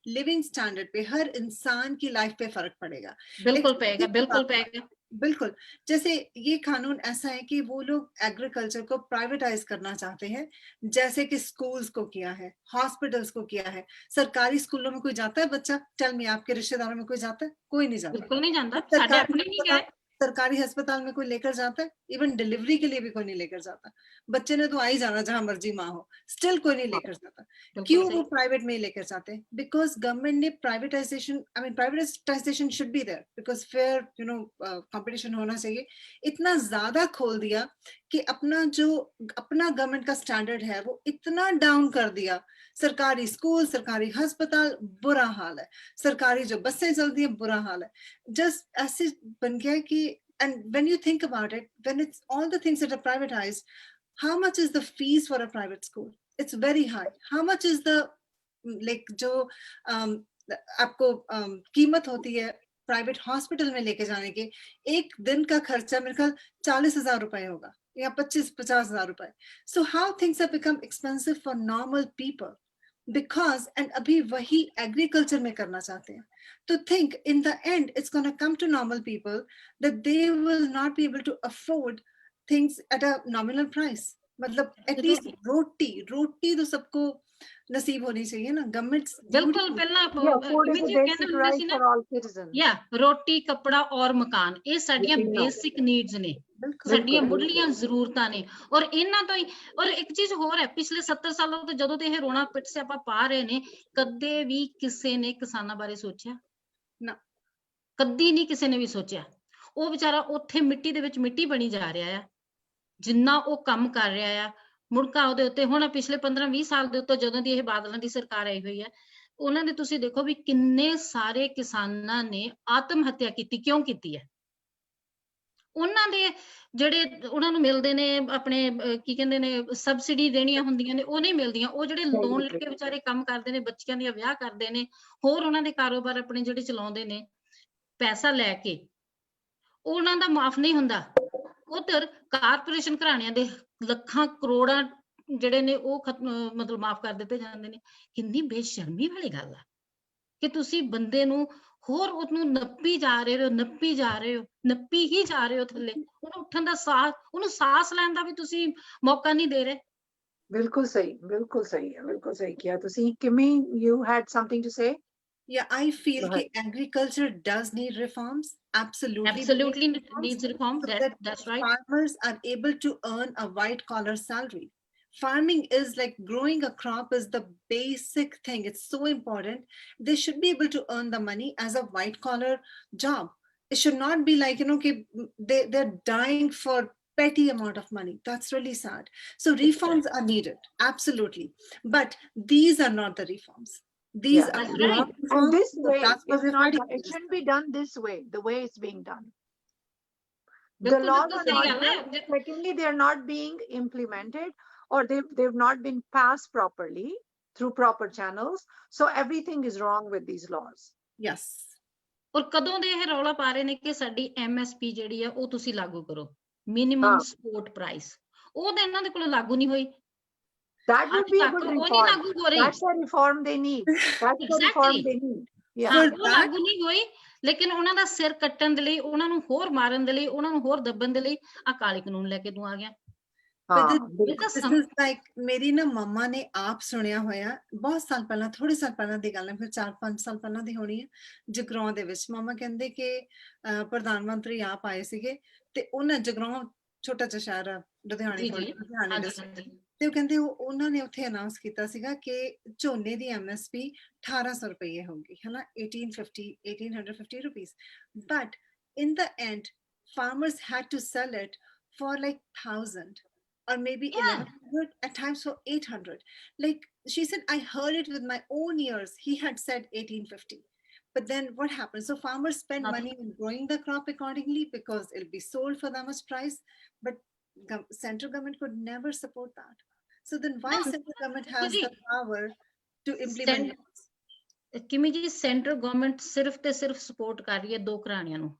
living standard पे, हर इंसान की लाइफ पे फर्क पड़ेगा। ਬਿਲਕੁਲ Like, ਪਏਗਾ, बिल्कुल पएगा। बिल्कुल, जैसे ये कानून ऐसा है कि वो लोग एग्रीकल्चर को प्राइवेटाइज करना चाहते हैं, जैसे कि स्कूल्स को किया है, हॉस्पिटल्स को किया है। सरकारी स्कूलों में कोई जाता है बच्चा? टेल मी, आपके रिश्तेदारों में कोई जाता है? कोई नहीं जाता। ਬਿਲकुल ਨਹੀਂ ਜਾਂਦਾ, ਸਾਡੇ ਆਪਣੇ ਨਹੀਂ ਗਏ। सरकारी अस्पताल में कोई लेकर जाता है? इवन डिलीवरी के लिए भी कोई नहीं लेकर जाता। बच्चे ने तो आ ही जाना जहां मर्जी माँ हो, स्टिल कोई नहीं लेकर जाता। क्यों वो प्राइवेट में लेकर जाते हैं? बिकॉज गवर्नमेंट ने privatisation, privatisation should be there, because fair competition होना चाहिए। इतना ज्यादा खोल दिया कि अपना गवर्नमेंट का स्टैंडर्ड है वो इतना डाउन कर दिया। सरकारी स्कूल, सरकारी अस्पताल, बुरा हाल है। सरकारी जो बसें चलती है, बुरा हाल है। जस्ट ऐसे बन गया कि, and when you think about it, when it's all the things that are privatized, how much is the fees for a private school? It's very high. How much is the like जो आपको कीमत होती है private hospital में लेके जाने के? एक दिन का खर्चा मेरे ख्याल 40,000 रुपए होगा या 25-50,000 रुपए। So how things have become expensive for normal people because, and अभी वही एग्रीकल्चर में करना चाहते हैं। तो think in the end it's going to come to normal people that they will not be able to afford things at a nominal price. मतलब at least रोटी तो सबको नसीब होनी चाहिए ना। गवर्नमेंट बिल्कुल ਪਹਿਲਾਂ Yeah, food is a ਕਹਿੰਦੇ basic ਹੁੰਦੇ right ਸੀ for ਨਾ, all citizens. ਯਾ ਰੋਟੀ, ਕੱਪੜਾ ਔਰ ਮਕਾਨ, ਇਹ ਸਾਡੀਆਂ ਬਿਲਕੁਲ। ਬੇਸਿਕ ਨੀਡਸ ਨੇ, ਸਾਡੀਆਂ ਮੁੱਢਲੀਆਂ ਜ਼ਰੂਰਤਾਂ ਨੇ। ਔਰ ਇਹਨਾਂ ਤੋਂ ਹੀ, ਔਰ ਇੱਕ ਚੀਜ਼ ਹੋਰ ਹੈ, ਪਿਛਲੇ 70 ਸਾਲਾਂ ਤੋਂ ਜਦੋਂ ਤੇ ਇਹ ਰੋਣਾ ਪਿੱਟ ਸਿਆਪਾ ਪਾ ਰਹੇ ਨੇ, ਕਦੇ ਵੀ ਕਿਸੇ ਨੇ ਕਿਸਾਨਾਂ ਬਾਰੇ ਸੋਚਿਆ ਨਾ, ਕਦੀ ਨਹੀਂ ਕਿਸੇ ਨੇ ਵੀ ਸੋਚਿਆ। ਉਹ ਵਿਚਾਰਾ ਉੱਥੇ ਮਿੱਟੀ ਦੇ ਵਿੱਚ ਮਿੱਟੀ ਬਣੀ ਜਾ ਰਿਹਾ ਆ, ਜਿੰਨਾ ਉਹ ਕੰਮ ਕਰ ਰਿਹਾ ਆ। ਮੁੜਕਾ ਉਹਦੇ ਉੱਤੇ ਹੁਣ ਪਿਛਲੇ 15-20 ਸਾਲ ਦੇ ਉੱਤੇ ਜਦੋਂ ਦੀ ਇਹ ਬਾਦਲਾਂ ਦੀ ਸਰਕਾਰ ਆਈ ਹੋਈ ਹੈ, ਉਹਨਾਂ ਨੇ ਤੁਸੀਂ ਦੇਖੋ ਵੀ ਕਿੰਨੇ ਸਾਰੇ ਕਿਸਾਨਾਂ ਨੇ ਆਤਮ ਹੱਤਿਆ ਕੀਤੀ। ਕਿਉਂ ਕੀਤੀ ਹੈ? ਉਹਨਾਂ ਦੇ ਜਿਹੜੇ ਉਹਨਾਂ ਨੂੰ ਮਿਲਦੇ ਨੇ ਆਪਣੇ ਕੀ ਕਹਿੰਦੇ ਨੇ ਸਬਸਿਡੀ ਦੇਣੀਆਂ ਹੁੰਦੀਆਂ ਨੇ, ਉਹ ਨਹੀਂ ਮਿਲਦੀਆਂ। ਉਹ ਜਿਹੜੇ ਲੋਨ ਲੈ ਕੇ ਵਿਚਾਰੇ ਕੰਮ ਕਰਦੇ ਨੇ, ਬੱਚਿਆਂ ਦੇ ਵਿਆਹ ਕਰਦੇ ਨੇ, ਹੋਰ ਉਹਨਾਂ ਦੇ ਕਾਰੋਬਾਰ ਆਪਣੇ ਜਿਹੜੇ ਚਲਾਉਂਦੇ ਨੇ ਪੈਸਾ ਲੈ ਕੇ, ਉਹਨਾਂ ਦਾ ਮਾਫ ਨਹੀਂ ਹੁੰਦਾ। ਉਧਰ ਕਾਰਪੋਰੇਸ਼ਨ ਘਰਾਣਿਆਂ ਦੇ ਲੱਖਾਂ ਕਰੋੜਾਂ ਜਿਹੜੇ ਨੇ ਉਹ ਮਤਲਬ ਮਾਫ ਕਰ ਦਿੱਤੇ ਜਾਂਦੇ ਨੇ। ਕਿੰਨੀ ਬੇਸ਼ਰਮੀ ਵਾਲੀ ਗੱਲ ਆ ਕਿ ਤੁਸੀਂ ਬੰਦੇ ਨੂੰ ਹੋਰ ਉਹਨੂੰ ਨੱਪੀ ਜਾ ਰਹੇ ਹੋ, ਨੱਪੀ ਹੀ ਜਾ ਰਹੇ ਹੋ ਥੱਲੇ। ਉਹਨੂੰ ਉੱਠਣ ਦਾ ਉਹਨੂੰ ਸਾਹ ਲੈਣ ਦਾ ਵੀ ਤੁਸੀਂ ਮੌਕਾ ਨਹੀਂ ਦੇ ਰਹੇ। ਬਿਲਕੁਲ ਸਹੀ ਕਿਹਾ ਤੁਸੀਂ। ਕਿਮੀ, you had something to say? Yeah, I feel that agriculture does need reforms. Absolutely needs reform. So That's right. Farmers are able to earn a white collar salary. Farming is like growing a crop is the basic thing. It's so important. They should be able to earn the money as a white collar job. It should not be like, they're dying for petty amount of money. That's really sad. So reforms are needed, absolutely. But these are not the reforms. These Yeah. are That's wrong right. And reforms. this The way plasma is not fighting done. It against shouldn't be done this way, the way it's being done. The ਬਿਲਕੁਲ laws ਬਿਲਕੁਲ are ਸਹੀ not ਗੱਲ done. ਹੈ Secondly, they are not being implemented, or they've not been passed properly through proper channels. So everything is wrong with these laws. Yes. ਔਰ ਕਦੋਂ ਦੇ ਇਹ ਰੌਲਾ ਪਾ ਰਹੇ ਨੇ ਕਿ ਸਾਡੀ MSP ਜਿਹੜੀ ਆ ਉਹ ਤੁਸੀਂ ਲਾਗੂ ਕਰੋ, ਮਿਨੀਮਮ ਸਪੋਰਟ ਪ੍ਰਾਈਸ, ਉਹ ਤਾਂ ਇਹਨਾਂ ਦੇ ਕੋਲ ਲਾਗੂ ਨਹੀਂ ਹੋਈ। That would ਅੱਜ be a ਤੱਕ good ਉਹ ਨਹੀਂ reform. ਲਾਗੂ ਹੋ ਰਹੀ। That's the reform they need. That's the reform Exactly. they need. Yeah. ਹਾਂ, For ਉਹ that- ਲਾਗੂ ਨਹੀਂ ਹੋਈ, ਲੇਕਿਨ ਉਹਨਾਂ ਦਾ ਸਿਰ ਕੱਟਣ ਦੇ ਲਈ, ਉਹਨਾਂ ਨੂੰ ਹੋਰ ਮਾਰਨ ਦੇ ਲਈ, ਉਹਨਾਂ ਨੂੰ ਹੋਰ ਦੱਬਣ ਦੇ ਲਈ ਆ ਕਾਲੇ ਕਾਨੂੰਨ ਲੈ ਕੇ ਤੂੰ ਆ ਗਿਆ। But हाँ, बिल्कुल। this is like ਮੇਰੀ ਨਾ ਮੰਮਾ ਨੇ ਆਪ ਸੁਣਿਆ ਹੋਇਆ ਬਹੁਤ ਸਾਲ ਪਹਿਲਾਂ, ਥੋੜੇ ਸਾਲ ਪਹਿਲਾਂ ਦੀ ਗੱਲ ਹੈ, ਫਿਰ 4-5 ਸਾਲ ਪਹਿਲਾਂ ਦੀ ਹੋਣੀ ਹੈ। ਜਗਰਾਉਂ ਦੇ ਵਿੱਚ ਮੰਮਾ ਕਹਿੰਦੇ ਕਿ ਪ੍ਰਧਾਨ ਮੰਤਰੀ ਆਪ ਆਏ ਸੀਗੇ ਤੇ ਉਹਨਾਂ ਜਗਰਾਉਂ ਛੋਟਾ ਜਿਹਾ ਸ਼ਹਿਰ ਆ, ਲੁਧਿਆਣੇ ਜੀ ਤੋਂ, ਜੀ ਲੁਧਿਆਣੇ ਹਾਂਜੀ district, ਹਾਂਜੀ ਤੇ ਉਹ ਕਹਿੰਦੇ ਉਹਨਾਂ ਨੇ ਉੱਥੇ ਅਨਾਉਂਸ ਕੀਤਾ ਸੀਗਾ ਕਿ ਝੋਨੇ ਦੀ MSP 1800 ਰੁਪਏ ਹੋਊਗੀ, ਹੈ ਨਾ, 1850 rupees. But in the end, farmers had to sell it for like 1000 or maybe Yeah. 1100, at times for 800. Like she said, I heard it with my own ears. He had said 1850. But then what happens? So farmers spend Nothing. money in growing the crop accordingly because it'll be sold for that much price. But central government could never support that. So then why No, central government has Ji, the power to implement laws? ਕਿਮੀ ਜੀ, central government ਸਿਰਫ ਤੇ ਸਿਰਫ support ਕਰ ਰਹੀ ਹੈ ਦੋ ਘਰਾਣਿਆਂ ਨੂੰ,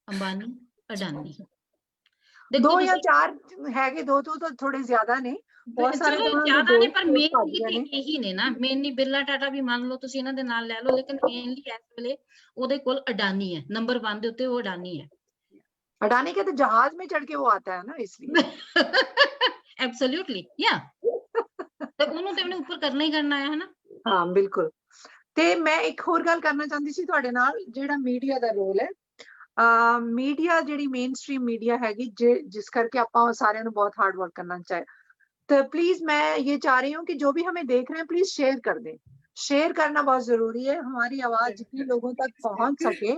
ਅੰਬਾਨੀ, ਅਡਾਨੀ। दो या चार हैगे, दो तो थोड़े ज्यादा ने, बहुत सारे ਚਲੋ तो उन्होंने ਜ਼ਿਆਦਾ ਨੇ, दो ਪਰ ही ਮੇਨਲੀ ਭਾਜੀਆਂ ਤੇ ਨੇ। ਇਹੀ ਨੇ ਨਾ, ਮੇਨਲੀ ਬਿਰਲਾ ਟਾਟਾ ਵੀ ਮੰਨ ਲਓ ਤੁਸੀਂ, ਇਹਨਾਂ ਦੇ ਨਾਲ ਲੈ ਲਓ, ਲੇਕਿਨ ਮੇਨਲੀ ਇਸ ਵੇਲੇ ਉਹਦੇ ਕੋਲ ਅਡਾਨੀ ਹੈ, ਨੰਬਰ 1 ਦੇ ਉੱਤੇ ਉਹ ਅਡਾਨੀ ਹੈ। अडानी के तो जहाज में चढ़ के वो आता है ना, इसलिए। ਐਬਸੋਲੂਟਲੀ ਯਾ, ਤੇ ਉਹਨੂੰ ਤੇ ਉਹਨੇ ਉੱਪਰ ਕਰਨਾ ਹੀ ਕਰਨਾ ਹੈ ਨਾ। ਹਾਂ ਬਿਲਕੁਲ। ਤੇ ਮੈਂ ਇੱਕ ਹੋਰ ਗੱਲ ਕਰਨਾ ਚਾਹੁੰਦੀ ਸੀ ਤੁਹਾਡੇ ਨਾਲ, ਜਿਹੜਾ ਮੀਡੀਆ ਦਾ ਰੋਲ ਹੈ। ਮੀਡੀਆ ਜਿਹੜੀ ਮੇਨ ਸਟ੍ਰੀਮ ਮੀਡੀਆ ਹੈਗੀ, ਜਿਸ ਕਰਕੇ ਆਪਾਂ ਸਾਰਿਆਂ ਨੂੰ बहुत हार्ड वर्क करना चाहिए। तो प्लीज मैं ये चाह रही हूँ कि जो भी हमें देख रहे हैं प्लीज शेयर कर दें। शेयर करना बहुत जरूरी है, हमारी आवाज जितनी लोगों तक पहुंच सके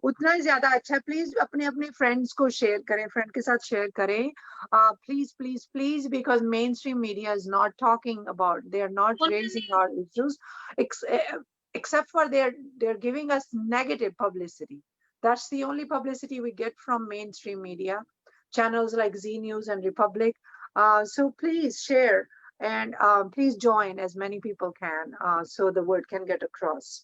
उतना ही ज्यादा अच्छा है। प्लीज अपने अपने फ्रेंड्स को शेयर करें, फ्रेंड के साथ शेयर करें, please please please, because main stream media is not talking about, they are not raising our issues except for they're giving us negative publicity. That's the only publicity we get from mainstream media channels like Z News and Republic. So please share and please join as many people can, so the word can get across.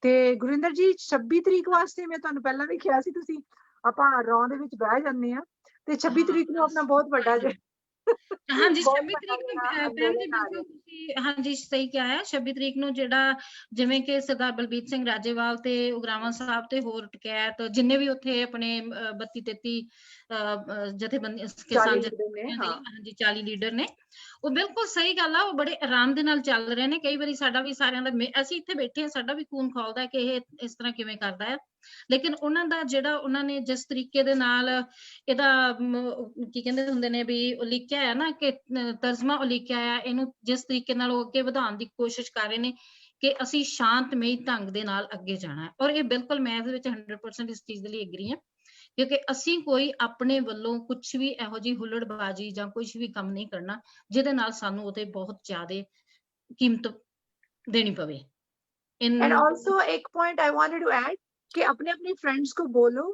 ਤੇ ਗੁਰਿੰਦਰ ਜੀ 26 ਤਰੀਕ ਵਾਸਤੇ ਮੈਂ ਤੁਹਾਨੂੰ ਪਹਿਲਾਂ ਵੀ ਕਿਹਾ ਸੀ, ਤੁਸੀਂ ਆਪਾਂ ਰੌਂ ਦੇ ਵਿੱਚ ਬਹਿ ਜਾਂਦੇ ਆ, ਤੇ 26 ਤਰੀਕ ਨੂੰ ਆਪਣਾ ਬਹੁਤ ਵੱਡਾ ਹਾਂਜੀ 26 ਤਰੀਕ ਨੂੰ ਭੈਣ ਜੀ ਬਿਲਕੁਲ ਤੁਸੀਂ ਹਾਂਜੀ ਸਹੀ ਕਿਹਾ ਹੈ। 26 ਤਰੀਕ ਨੂੰ ਜਿਹੜਾ ਜਿਵੇਂ ਕਿ ਸਰਦਾਰ ਬਲਬੀਰ ਸਿੰਘ ਰਾਜੇਵਾਲ ਤੇ ਉਗਰਾਵਾਂ ਸਾਹਿਬ ਤੇ ਹੋਰ ਟਕੈਤ ਜਿੰਨੇ ਵੀ ਉੱਥੇ ਆਪਣੇ 32-33 ਜਥੇਬੰਦੀ ਕਿਸਾਨ ਹਾਂਜੀ 40 ਲੀਡਰ ਨੇ, ਉਹ ਬਿਲਕੁਲ ਸਹੀ ਗੱਲ ਆ, ਉਹ ਬੜੇ ਆਰਾਮ ਦੇ ਨਾਲ ਚੱਲ ਰਹੇ ਨੇ। ਕਈ ਵਾਰੀ ਸਾਡਾ ਵੀ ਸਾਰਿਆਂ ਦਾ, ਅਸੀਂ ਇੱਥੇ ਬੈਠੇ ਹਾਂ, ਸਾਡਾ ਵੀ ਖੂਨ ਖੌਲਦਾ ਕਿ ਇਹ ਇਸ ਤਰ੍ਹਾਂ ਕਿਵੇਂ ਕਰਦਾ ਹੈ, ਲੇਕਿਨ ਉਹਨਾਂ ਦਾ ਜਿਹੜਾ ਉਹਨਾਂ ਨੇ ਜਿਸ ਤਰੀਕੇ ਦੇ ਨਾਲ ਇਹਦਾ ਕੀ ਕਹਿੰਦੇ ਹੁੰਦੇ ਨੇ ਵੀ ਲਿਖਿਆ ਹੈ ਨਾ, ਕਿ ਤਰਜਮਾ ਲਿਖਿਆ ਆ, ਇਹਨੂੰ ਜਿਸ ਤਰੀਕੇ ਨਾਲ ਉਹ ਅੱਗੇ ਵਧਾਉਣ ਦੀ ਕੋਸ਼ਿਸ਼ ਕਰ ਰਹੇ ਨੇ ਕਿ ਅਸੀਂ ਸ਼ਾਂਤਮਈ ਢੰਗ ਦੇ ਨਾਲ ਅੱਗੇ ਜਾਣਾ ਹੈ। ਔਰ ਇਹ ਬਿਲਕੁਲ ਮੈਂ ਇਹਦੇ ਵਿੱਚ 100% ਇਸ ਚੀਜ਼ ਦੇ ਲਈ ਐਗਰੀ ਹਾਂ, ਕਿਉਂਕਿ ਅਸੀਂ ਕੋਈ ਆਪਣੇ ਵੱਲੋਂ ਕੁਝ ਵੀ ਇਹੋ ਜਿਹੀ ਹੁੱਲੜਬਾਜ਼ੀ ਜਾਂ ਕੁਝ ਵੀ ਕੰਮ ਨਹੀਂ ਕਰਨਾ ਜਿਹਦੇ ਨਾਲ ਸਾਨੂੰ ਉਹਦੇ ਬਹੁਤ ਜ਼ਿਆਦਾ ਕੀਮਤ ਦੇਣੀ ਪਵੇ। And also एक point I wanted to add कि अपने अपने फ्रेंड्स को बोलो,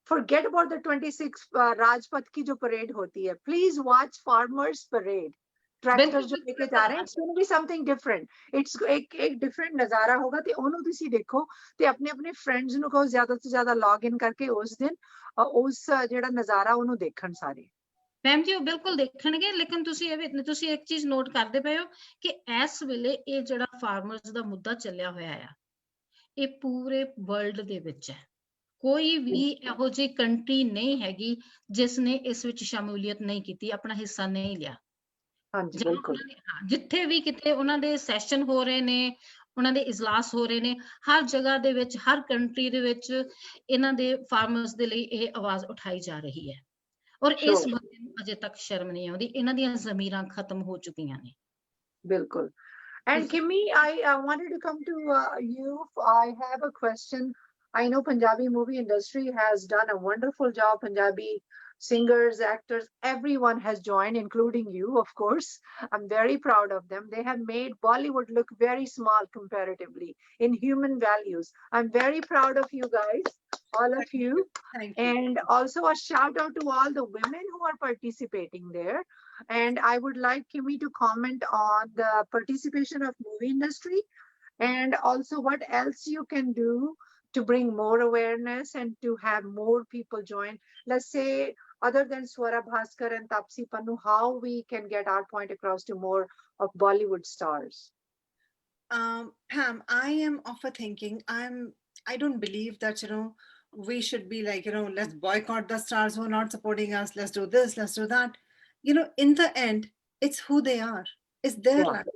forget about the 26 राजपथ की जो परेड होती है, please watch farmers parade, tractor जो लेके जा रहे हैं, it's going to be something different, it's एक different नजारा होगा, ਤੇ ਉਹਨੂੰ ਤੁਸੀਂ ਦੇਖੋ ਤੇ ਆਪਣੇ ਆਪਣੇ ਫਰੈਂਡਸ ਨੂੰ ਕਹੋ ਜ਼ਿਆਦਾ ਤੋਂ ਜ਼ਿਆਦਾ ਲੌਗ ਇਨ ਕਰਕੇ ਉਸ ਦਿਨ ਉਸ ਜਿਹੜਾ ਨਜ਼ਾਰਾ ਉਹਨੂੰ ਦੇਖਣ ਸਾਰੇ। ਮੈਮ ਜੀ ਉਹ ਬਿਲਕੁਲ ਦੇਖਣਗੇ, ਲੇਕਿਨ ਤੁਸੀਂ ਇਹ ਵੀ ਤੁਸੀਂ ਇੱਕ ਚੀਜ਼ ਨੋਟ ਕਰਦੇ ਪਏ ਹੋ ਕਿ ਇਸ ਵੇਲੇ ਇਹ ਜਿਹੜਾ ਫਾਰਮਰਸ ਦਾ ਮੁੱਦਾ ਚੱਲਿਆ ਹੋਇਆ ਆ, ਇਹ ਪੂਰੇ ਵਰਲਡ ਦੇ ਵਿੱਚ ਹੈ। ਕੋਈ ਵੀ ਇਹੋ ਜਿਹੀ ਕੰਟਰੀ ਨਹੀਂ ਹੈਗੀ ਜਿਸ ਨੇ ਇਸ ਵਿੱਚ ਸ਼ਮੂਲੀਅਤ ਨਹੀਂ ਕੀਤੀ, ਆਪਣਾ ਹਿੱਸਾ ਨਹੀਂ ਲਿਆ। ਹਾਂਜੀ ਬਿਲਕੁਲ, ਜਿੱਥੇ ਵੀ ਕਿਤੇ ਉਹਨਾਂ ਦੇ ਸੈਸ਼ਨ ਹੋ ਰਹੇ ਨੇ, ਉਹਨਾਂ ਦੇ ਇਜਲਾਸ ਹੋ ਰਹੇ ਨੇ, ਹਰ ਜਗ੍ਹਾ ਦੇ ਵਿੱਚ, ਹਰ ਕੰਟਰੀ ਦੇ ਵਿੱਚ ਇਹਨਾਂ ਦੇ ਫਾਰਮਰਸ ਦੇ ਲਈ ਇਹ ਆਵਾਜ਼ ਉਠਾਈ ਜਾ ਰਹੀ ਹੈ। ਔਰ ਇਸ ਬੰਦੇ ਨੂੰ ਅਜੇ ਤੱਕ ਸ਼ਰਮ ਨਹੀਂ ਆਉਂਦੀ, ਇਹਨਾਂ ਦੀਆਂ ਜ਼ਮੀਰਾਂ ਖਤਮ ਹੋ ਚੁੱਕੀਆਂ ਨੇ। ਬਿਲਕੁਲ। And Kimmy, I wanted to come to you. I have a question. I know Punjabi movie industry has done a wonderful job. Punjabi singers, actors, everyone has joined, including you, of course. I'm very proud of them. They have made Bollywood look very small comparatively in human values. I'm very proud of you guys, all of you. Thank you. And also a shout out to all the women who are participating there. And I would like Kimmy to comment on the participation of movie industry, and also what else you can do to bring more awareness and to have more people join. Let's say, other than Swara Bhaskar and Tapsi Pannu, how we can get our point across to more of Bollywood stars. Pam, I am of a thinking, I don't believe that, we should be like, let's boycott the stars who are not supporting us. Let's do this, let's do that. In the end, it's who they are. It's their Yeah. life.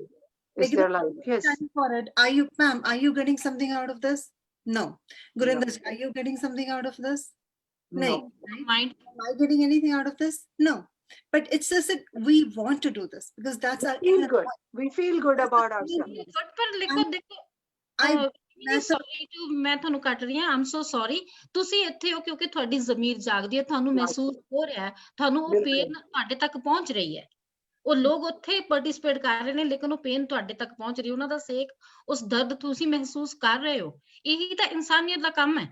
It's Like, their life, yes. Stand for it. Pam, are you getting something out of this? No. Gurinder, are you getting something out of this? No. Right? Mind Am I getting anything out of this? No. But it's just that we want to do this because that's our Feel inner good. voice. We feel good about Feel ourselves. Good ਪਰ ਲਿਖੋ ਦੇਖੋ I- sorry to ਮੈਂ ਤੁਹਾਨੂੰ ਕੱਟ ਰਹੀ ਹਾਂ ਆਮ so sorry ਤੁਸੀਂ ਇੱਥੇ ਹੋ ਕਿਉਂਕਿ ਤੁਹਾਡੀ ਜ਼ਮੀਰ ਜਾਗਦੀ ਹੈ ਤੁਹਾਨੂੰ ਮਹਿਸੂਸ ਹੋ ਰਿਹਾ ਹੈ ਤੁਹਾਨੂੰ ਉਹ ਬਿਲਕੁਲ। ਪੇਨ ਤੁਹਾਡੇ ਤੱਕ ਪਹੁੰਚ ਰਹੀ ਹੈ ਉਹ ਲੋਕ ਉੱਥੇ ਪਾਰਟਿਸਿਪੇਟ ਕਰ ਰਹੇ ਨੇ ਲੇਕਿਨ ਉਹ ਪੇਨ ਤੁਹਾਡੇ ਤੱਕ ਪਹੁੰਚ ਰਹੀ ਉਹਨਾਂ ਦਾ ਸੇਕ ਉਸ ਦਰਦ ਤੁਸੀਂ ਮਹਿਸੂਸ ਕਰ ਰਹੇ ਹੋ ਇਹੀ ਤਾਂ ਇਨਸਾਨੀਅਤ ਦਾ ਕੰਮ ਹੈ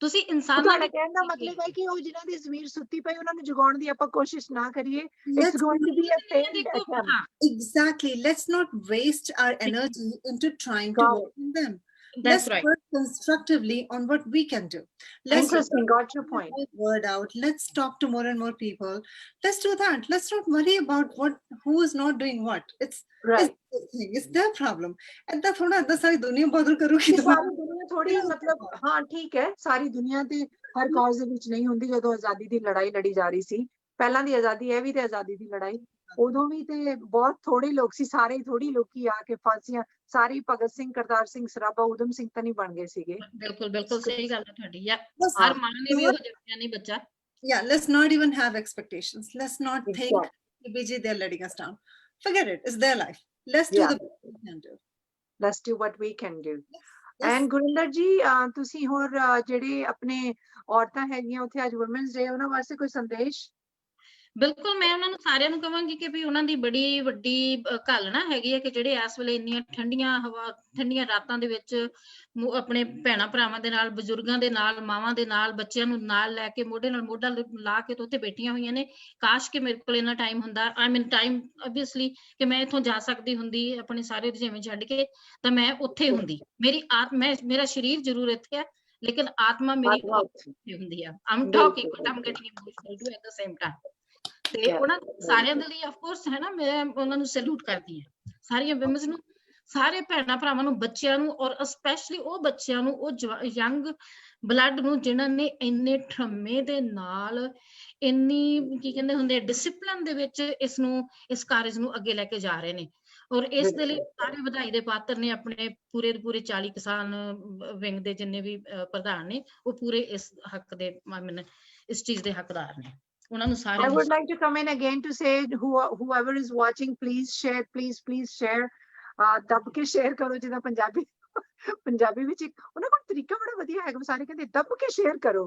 ਤੁਸੀਂ ਇਨਸਾਨਾਂ ਤੁਹਾਡਾ ਦੀ ਕਹਿਣ ਦਾ ਮਤਲਬ ਹੈ ਕਿ ਉਹ ਜਿਨ੍ਹਾਂ ਦੀ ਜ਼ਮੀਰ ਸੁੱਤੀ ਪਈ ਉਹਨਾਂ ਨੂੰ ਜਗਾਉਣ ਦੀ ਆਪਾਂ ਕੋਸ਼ਿਸ਼ ਨਾ ਕਰੀਏ। Let's It's going to be a failed ਦੇਖੋ attempt. ਹਾਂ Exactly. Let's not waste our energy into trying to Got work on them. that's Let's right work constructively on what we can do. Let's Interesting, got your point. get the word out. Let's talk to more and more people. Let's do that. Let's not worry about who is not doing what. It's Right. their thing. It's their problem. And that's थोड़ा अंदर सारी दुनिया bother करूँगी ਇਹ तो ਸਾਰੀ ਦੁਨੀਆ ਥੋੜੀ ਮਤਲਬ ਹਾਂ ਠੀਕ ਹੈ ਸਾਰੀ ਦੁਨੀਆ ਤੇ ਹਰ ਕਾਜ਼ ਦੇ ਵਿੱਚ ਨਹੀਂ ਹੁੰਦੀ। ਜਦੋਂ ਆਜ਼ਾਦੀ ਦੀ ਲੜਾਈ ਲੜੀ ਜਾ ਰਹੀ ਸੀ ਪਹਿਲਾਂ ਦੀ ਆਜ਼ਾਦੀ ਇਹ ਵੀ ਤੇ ਆਜ਼ਾਦੀ ਦੀ ਲੜਾਈ ਉਦੋਂ ਵੀ ਤੇ ਬਹੁਤ ਥੋੜੇ ਲੋਕ ਸੀ ਸਾਰੇ ਥੋੜੀ ਲੋਕੀ ਆ ਕੇ ਫਾਂਸੀਆਂ ਸਾਰੀ ਭਗਤ ਸਿੰਘ ਕਰਤਾਰ ਸਿੰਘ ਸਰਾਭਾ ਊਧਮ ਸਿੰਘ ਤਾਂ ਨਹੀਂ ਬਣ ਗਏ ਸੀਗੇ। ਬਿਲਕੁਲ ਬਿਲਕੁਲ ਸਹੀ ਗੱਲ ਹੈ ਤੁਹਾਡੀ ਯਾ Let's- ਹਰ ਮਾਂ ਨੇ ਵੀ ਉਹ ਜਿਹਾ ਨਹੀਂ ਬੱਚਾ yeah, let's not even have expectations. Let's not think Exactly. BG they're letting us down. Forget it. It's their life. Let's do Yeah. the best we can do. Let's do what we can do. Yes. And Gurinder ਜੀ ਤੁਸੀਂ ਹੋਰ ਜਿਹੜੇ ਆਪਣੇ ਔਰਤਾਂ ਹੈਗੀਆਂ ਉੱਥੇ ਅੱਜ women's ਡੇ ਉਹਨਾਂ ਵਾਸਤੇ ਕੋਈ ਸੰਦੇਸ਼? ਬਿਲਕੁਲ ਮੈਂ ਉਹਨਾਂ ਨੂੰ ਸਾਰਿਆਂ ਨੂੰ ਕਹਾਂਗੀ ਕਿ ਵੀ ਉਹਨਾਂ ਦੀ ਬੜੀ ਵੱਡੀ ਘਾਲਣਾ ਹੈਗੀ ਹੈ ਕਿ ਜਿਹੜੇ ਇਸ ਵੇਲੇ ਇੰਨੀਆਂ ਠੰਡੀਆਂ ਰਾਤਾਂ ਦੇ ਵਿੱਚ ਆਪਣੇ ਭੈਣਾਂ ਭਰਾਵਾਂ ਦੇ ਨਾਲ ਬਜ਼ੁਰਗਾਂ ਦੇ ਨਾਲ ਮਾਵਾਂ ਦੇ ਨਾਲ ਬੱਚਿਆਂ ਨੂੰ ਨਾਲ ਲੈ ਕੇ ਮੋਢੇ ਨਾਲ ਮੋਢਾ ਲਾ ਕੇ ਤੇ ਉੱਥੇ ਬੈਠੀਆਂ ਹੋਈਆਂ ਨੇ। ਕਾਸ਼ ਕਿ ਮੇਰੇ ਕੋਲ ਇੰਨਾ ਟਾਈਮ ਹੁੰਦਾ ਆਈ ਮੀਨ ਟਾਈਮ ਓਬਵੀਅਸਲੀ ਕਿ ਮੈਂ ਇੱਥੋਂ ਜਾ ਸਕਦੀ ਹੁੰਦੀ ਆਪਣੇ ਸਾਰੇ ਰੁਝੇਵੇਂ ਛੱਡ ਕੇ ਤਾਂ ਮੈਂ ਉੱਥੇ ਹੁੰਦੀ। ਮੇਰਾ ਸਰੀਰ ਜ਼ਰੂਰ ਇੱਥੇ ਹੈ ਲੇਕਿਨ ਆਤਮਾ ਮੇਰੀ ਉੱਥੇ ਹੁੰਦੀ ਆ। I'm talking but I'm getting emotional too at the same time. ਤੇ ਉਹਨਾਂ ਸਾਰਿਆਂ ਦੇ ਲਈ ਆਫ ਕੋਰਸ ਹੈ ਨਾ ਮੈਂ ਉਹਨਾਂ ਨੂੰ ਸੈਲੂਟ ਕਰਦੀ ਹਾਂ ਸਾਰੀਆਂ ਵਿਮਨਸ ਨੂੰ ਸਾਰੇ ਭੈਣਾਂ ਭਰਾਵਾਂ ਨੂੰ ਬੱਚਿਆਂ ਨੂੰ ਔਰ ਸਪੈਸ਼ਲੀ ਉਹ ਬੱਚਿਆਂ ਨੂੰ ਉਹ ਯੰਗ ਬਲੱਡ ਨੂੰ ਜਿਨ੍ਹਾਂ ਨੇ ਇੰਨੇ ਠਰਮੇ ਦੇ ਨਾਲ ਇੰਨੀ ਕੀ ਕਹਿੰਦੇ ਹੁੰਦੇ ਡਿਸਿਪਲਿਨ ਦੇ ਵਿੱਚ ਇਸ ਕਾਰਜ ਨੂੰ ਅੱਗੇ ਲੈ ਕੇ ਜਾ ਰਹੇ ਨੇ ਔਰ ਇਸ ਦੇ ਲਈ ਸਾਰੇ ਵਧਾਈ ਦੇ ਪਾਤਰ ਨੇ ਆਪਣੇ ਪੂਰੇ 40 ਕਿਸਾਨ ਵਿੰਗ ਦੇ ਜਿੰਨੇ ਵੀ ਪ੍ਰਧਾਨ ਨੇ ਉਹ ਪੂਰੇ ਇਸ ਹੱਕ ਦੇ ਇਸ ਚੀਜ਼ ਦੇ ਹੱਕਦਾਰ ਨੇ। I would like to come in again to say whoever is watching, please share, please share. ਦੱਬ ਕੇ ਸ਼ੇਅਰ ਕਰੋ ਜਿੱਦਾਂ ਪੰਜਾਬੀ ਵਿੱਚ ਉਹਨਾਂ ਕੋਲ ਤਰੀਕਾ ਬੜਾ ਵਧੀਆ ਹੈਗਾ ਸਾਰੇ ਕਹਿੰਦੇ ਦੱਬ ਕੇ ਸ਼ੇਅਰ ਕਰੋ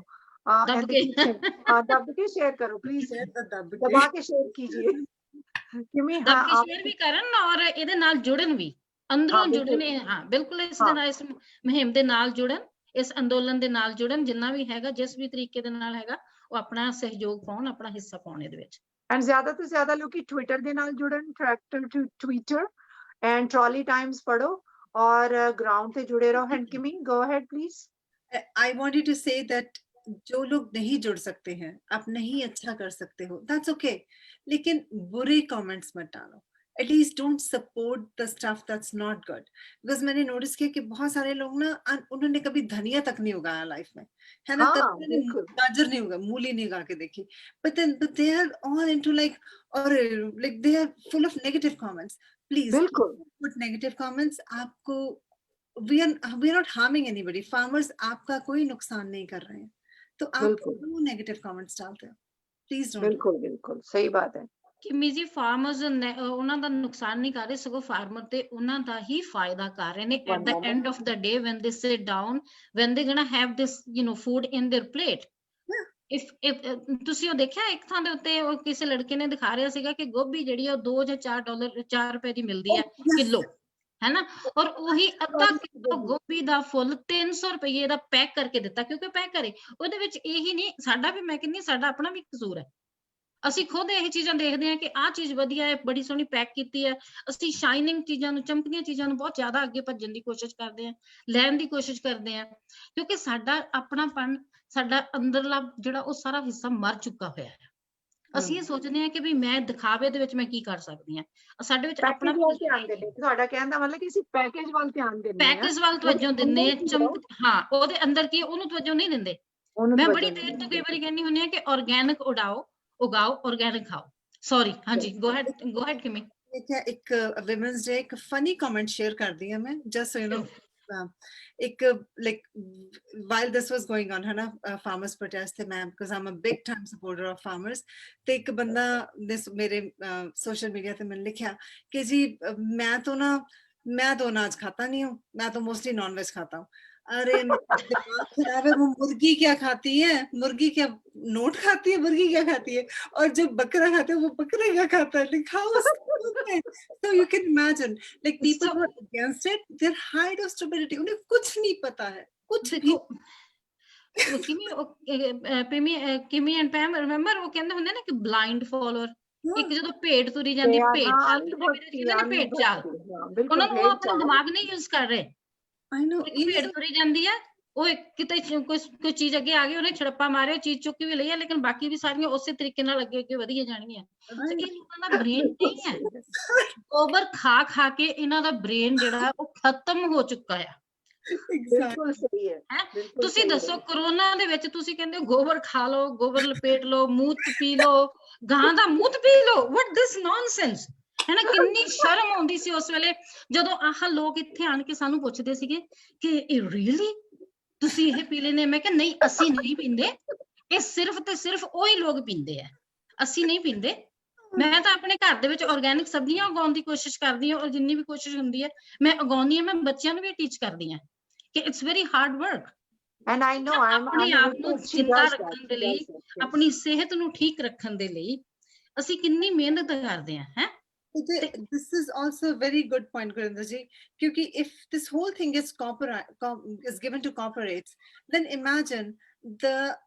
ਦੱਬ ਕੇ ਸ਼ੇਅਰ ਕਰੋ ਪਲੀਜ਼ ਦਬਾ ਕੇ ਸ਼ੇਅਰ ਕੀजिए ਕਿਵੇਂ ਹਾਂ ਸ਼ੇਅਰ ਵੀ ਕਰਨ ਔਰ ਇਹਦੇ ਨਾਲ ਜੁੜਨ ਵੀ ਅੰਦਰੋਂ ਜੁੜਨ ਹਾਂ ਬਿਲਕੁਲ ਇਸ ਦੇ ਨਾਲ ਇਸ ਮੁਹਿੰਮ ਦੇ ਨਾਲ ਜੁੜਨ ਇਸ ਅੰਦੋਲਨ ਦੇ ਨਾਲ ਜੁੜਨ ਜਿੰਨਾ ਵੀ ਹੈਗਾ ਜਿਸ ਵੀ ਤਰੀਕੇ ਦੇ ਨਾਲ ਹੈਗਾ ਉਹ ਆਪਣਾ ਸਹਿਯੋਗ ਪਾਉਣ ਆਪਣਾ ਹਿੱਸਾ ਪਾਉਣ ਇਹਦੇ ਵਿੱਚ। ਐਂਡ ਜ਼ਿਆਦਾ ਤੋਂ ਜ਼ਿਆਦਾ ਲੋਕੀ ਟਵਿੱਟਰ ਦੇ ਨਾਲ ਜੁੜਨ ਟਵਿੱਟਰ ਐਂਡ ਟਰਾਲੀ ਟਾਈਮਸ ਪੜੋ ਔਰ ਗਰਾਊਂਡ ਤੇ ਜੁੜੇ ਰਹੋ। And Kimmi go ahead please. I wanted to say that जो लोग नहीं जुड़ सकते हैं आप नहीं अच्छा कर सकते हो that's okay लेकिन बुरे कमेंट्स मत डालो at least don't support the stuff that's not good because मैंने नोटिस किया कि बहुत सारे लोग ना उन्होंने कभी धनिया तक नहीं उगाया लाइफ में है ना गाजर नहीं उगा मूली नहीं उगा के देखी but they are all into like they are full of negative comments. Please put negative comments. आपको we are not harming anybody. Farmers आपका कोई नुकसान नहीं कर रहे हैं तो आप क्यों नेगेटिव कमेंट्स डालते हो? Please don't. बिल्कुल सही बात है ਕਿ ਮੀਜੀ ਫਾਰਮਰਸ ਉਹਨਾਂ ਦਾ ਨੁਕਸਾਨ ਨਹੀਂ ਕਰ ਰਹੇ ਸਗੋਂ ਫਾਰਮਰ ਤੇ ਉਹਨਾਂ ਦਾ ਹੀ ਫਾਇਦਾ ਕਰ ਰਹੇ ਨੇ at the end of the day when they sit down when they gonna have this food in their plate ਤੁਸੀਂ ਉਹ ਦੇਖਿਆ ਇੱਕ ਥਾਂ ਦੇ ਉੱਤੇ ਉਹ ਕਿਸੇ ਲੜਕੇ ਨੇ ਦਿਖਾ ਰਿਹਾ ਸੀਗਾ ਕਿ ਗੋਭੀ ਜਿਹੜੀ ਆ ਉਹ 2 ਜਾਂ 4 ਡਾਲਰ 4 ਰੁਪਏ ਦੀ ਮਿਲਦੀ ਹੈ ਕਿਲੋ, ਹੈਨਾ, ਔਰ ਉਹੀ ਅੱਧਾ ਕਿਲੋ ਗੋਭੀ ਦਾ ਫੁੱਲ 300 ਰੁਪਏ ਦਾ ਪੈਕ ਕਰਕੇ ਦਿੱਤਾ, ਕਿਉਂਕਿ ਪੈਕ ਕਰੇ ਉਹਦੇ ਵਿੱਚ ਇਹੀ ਨਹੀਂ, ਸਾਡਾ ਵੀ, ਮੈਂ ਕਹਿੰਦੀ ਸਾਡਾ ਆਪਣਾ ਵੀ ਕਸੂਰ ਹੈ। ਅਸੀਂ ਖੁਦ ਇਹ ਚੀਜ਼ਾਂ ਦੇਖਦੇ ਹਾਂ ਕਿ ਆਹ ਚੀਜ਼ ਵਧੀਆ ਹੈ, ਬੜੀ ਸੋਹਣੀ ਪੈਕ ਕੀਤੀ ਹੈ, ਅਸੀਂ ਸ਼ਾਈਨਿੰਗ ਚੀਜ਼ਾਂ ਨੂੰ, ਚਮਕਦੀਆਂ ਚੀਜ਼ਾਂ ਨੂੰ ਬਹੁਤ ਜ਼ਿਆਦਾ ਅੱਗੇ ਭੱਜਣ ਦੀ ਕੋਸ਼ਿਸ਼ ਕਰਦੇ ਹਾਂ, ਲੈਣ ਦੀ ਕੋਸ਼ਿਸ਼ ਕਰਦੇ ਹਾਂ, ਕਿਉਂਕਿ ਸਾਡਾ ਆਪਣਾਪਨ, ਸਾਡਾ ਅੰਦਰਲਾ ਜਿਹੜਾ ਉਹ ਸਾਰਾ ਹਿੱਸਾ ਮਰ ਚੁੱਕਾ ਹੋਇਆ ਹੈ। ਅਸੀਂ ਇਹ ਸੋਚਦੇ ਹਾਂ ਕਿ ਵੀ ਮੈਂ ਦਿਖਾਵੇ ਦੇ ਵਿੱਚ ਮੈਂ ਕੀ ਕਰ ਸਕਦੀ ਹਾਂ, ਸਾਡੇ ਵਿੱਚ ਆਪਣਾ ਪੈਕੇਜ ਵੱਲ ਧਿਆਨ ਦਿੰਦੇ, ਤੁਹਾਡਾ ਕਹਿਣ ਦਾ ਮਤਲਬ ਕਿ ਅਸੀਂ ਪੈਕੇਜ ਵੱਲ ਧਿਆਨ ਦਿੰਦੇ ਹਾਂ, ਪੈਕੇਜ ਵੱਲ ਤਵੱਜੋ ਦਿੰਦੇ ਆ, ਹਾਂ ਉਹਦੇ ਅੰਦਰ ਕੀ ਉਹਨੂੰ ਤਵੱਜੋ ਨਹੀਂ ਦਿੰਦੇ। ਮੈਂ ਬੜੀ ਦੇਰ ਤੋਂ ਕਈ ਵਾਰੀ ਕਹਿੰਦੀ ਹੁੰਦੀ ਹਾਂ ਕਿ ਆਰਗੈਨਿਕ ਉਗਾਓ, ਆਰਗੈਨਿਕ ਖਾਓ। ਸੌਰੀ, ਹਾਂਜੀ, ਗੋ ਹੈਡ ਕਿਮੀ। ਇੱਕ ਵਿਮਨਸ ਡੇ ਇੱਕ ਫਨੀ ਕਮੈਂਟ ਸ਼ੇਅਰ ਕਰਦੀ ਹਾਂ ਮੈਂ, ਜਸਟ ਯੂ ਨੋ, ਇੱਕ like while this was going on है ना, farmers protest थे, मैं because I'm a big time supporter of farmers, ਤੇ ਇੱਕ ਬੰਦਾ ਮੇਰੇ social media ਤੇ मैंने लिखा कि जी मैं तो अनाज खाता नहीं हूँ, मैं तो मोस्टली नॉन वेज खाता हूँ। अरे दिमाग खराब है, वो मुर्गी क्या खाती है, मुर्गी क्या नोट खाती है, मुर्गी क्या खाती है, और जो बकरा खाते हैं वो बकरे क्या खाता है, like how is so you can imagine like people who are against it, their height of stupidity, उन्हें कुछ नहीं पता है, कुछ भी। ਕਿਮੀ ਐਂਡ ਪੈਮ ਰਿਮੈਂਬਰ ਉਹ ਕਹਿੰਦੇ ਹੁੰਦੇ ਨਾ ਕਿ ਬਲਾਈਂਡ ਫਾਲੋਅਰ, ਇੱਕ ਜਦੋਂ ਭੇਡ ਤੁਰੀ ਜਾਂਦੀ, ਭੇਡ ਚਾਲ, ਭੇਡ ਚਾਲ, ਉਹਨਾਂ ਨੂੰ ਆਪਣਾ ਦਿਮਾਗ ਨਹੀਂ ਯੂਜ਼ ਕਰ ਰਹੇ। I know, ਭੇਡ ਤੁਰੀ ਜਾਂਦੀ ਹੈ, ਉਹ ਕਿਤੇ ਕੋਈ ਚੀਜ਼ ਅੱਗੇ ਆ ਗਈ, ਉਹਨੇ ਛੜੱਪਾ ਮਾਰਿਆ, ਚੀਜ਼ ਚੁੱਕੀ ਵੀ ਲਈ ਹੈ, ਲੇਕਿਨ ਬਾਕੀ ਵੀ ਸਾਰੀਆਂ ਉਸੇ ਤਰੀਕੇ ਨਾਲ ਅੱਗੇ ਵਧੀਆਂ ਜਾਣਗੀਆਂ। ਇਹ ਲੋਕਾਂ ਦਾ ਬ੍ਰੇਨ ਨਹੀਂ ਹੈ, ਓਵਰ ਖਾ ਕੇ ਇਹਨਾਂ ਦਾ ਬ੍ਰੇਨ ਜਿਹੜਾ ਉਹ ਖਤਮ ਹੋ ਚੁੱਕਾ ਆ। ਬਿਲਕੁਲ ਸਹੀ ਹੈ। ਤੁਸੀਂ ਦੱਸੋ, ਕਰੋਨਾ ਦੇ ਵਿੱਚ ਤੁਸੀਂ ਕਹਿੰਦੇ ਗੋਬਰ ਖਾ ਲਓ, ਗੋਬਰ ਲਪੇਟ ਲਓ, ਮੂਤ ਪੀ ਲਓ, ਗਾਂ ਦਾ ਮੂਤ ਪੀ ਲਓ, ਵਾਟ ਦਿਸ ਨੌਨਸੈਂਸ ਹੈ ਨਾ। ਕਿੰਨੀ ਸ਼ਰਮ ਆਉਂਦੀ ਸੀ ਉਸ ਵੇਲੇ ਜਦੋਂ ਆਹ ਲੋਕ ਇੱਥੇ ਆਣ ਕੇ ਸਾਨੂੰ ਪੁੱਛਦੇ ਸੀਗੇ ਕਿ ਇਹ ਰੀਅਲੀ ਤੁਸੀਂ ਇਹ ਪੀ ਲੈਂਦੇ। ਮੈਂ ਕਿਹਾ ਨਹੀਂ, ਅਸੀਂ ਨਹੀਂ ਪੀਂਦੇ, ਇਹ ਸਿਰਫ ਤੇ ਸਿਰਫ ਉਹੀ ਲੋਕ ਪੀਂਦੇ ਆ, ਅਸੀਂ ਨਹੀਂ ਪੀਂਦੇ। ਮੈਂ ਤਾਂ ਆਪਣੇ ਘਰ ਦੇ ਵਿੱਚ ਆਰਗੈਨਿਕ ਸਬਜ਼ੀਆਂ ਉਗਾਉਣ ਦੀ ਕੋਸ਼ਿਸ਼ ਕਰਦੀ ਹਾਂ, ਔਰ ਜਿੰਨੀ ਵੀ ਕੋਸ਼ਿਸ਼ ਹੁੰਦੀ ਹੈ ਮੈਂ ਉਗਾਉਂਦੀ ਹਾਂ। ਮੈਂ ਬੱਚਿਆਂ ਨੂੰ ਵੀ ਟੀਚ ਕਰਦੀ ਹਾਂ ਕਿ it's very hard work. And I know ਆਪਣੇ ਆਪ ਨੂੰ ਜਿੰਦਾ ਰੱਖਣ ਦੇ ਲਈ, ਆਪਣੀ ਸਿਹਤ ਨੂੰ ਠੀਕ ਰੱਖਣ ਦੇ ਲਈ ਅਸੀਂ ਕਿੰਨੀ ਮਿਹਨਤ ਕਰਦੇ ਹਾਂ, ਹੈ। This is also a very good point, Gurinder ji, because if this whole thing is given to corporates, then imagine the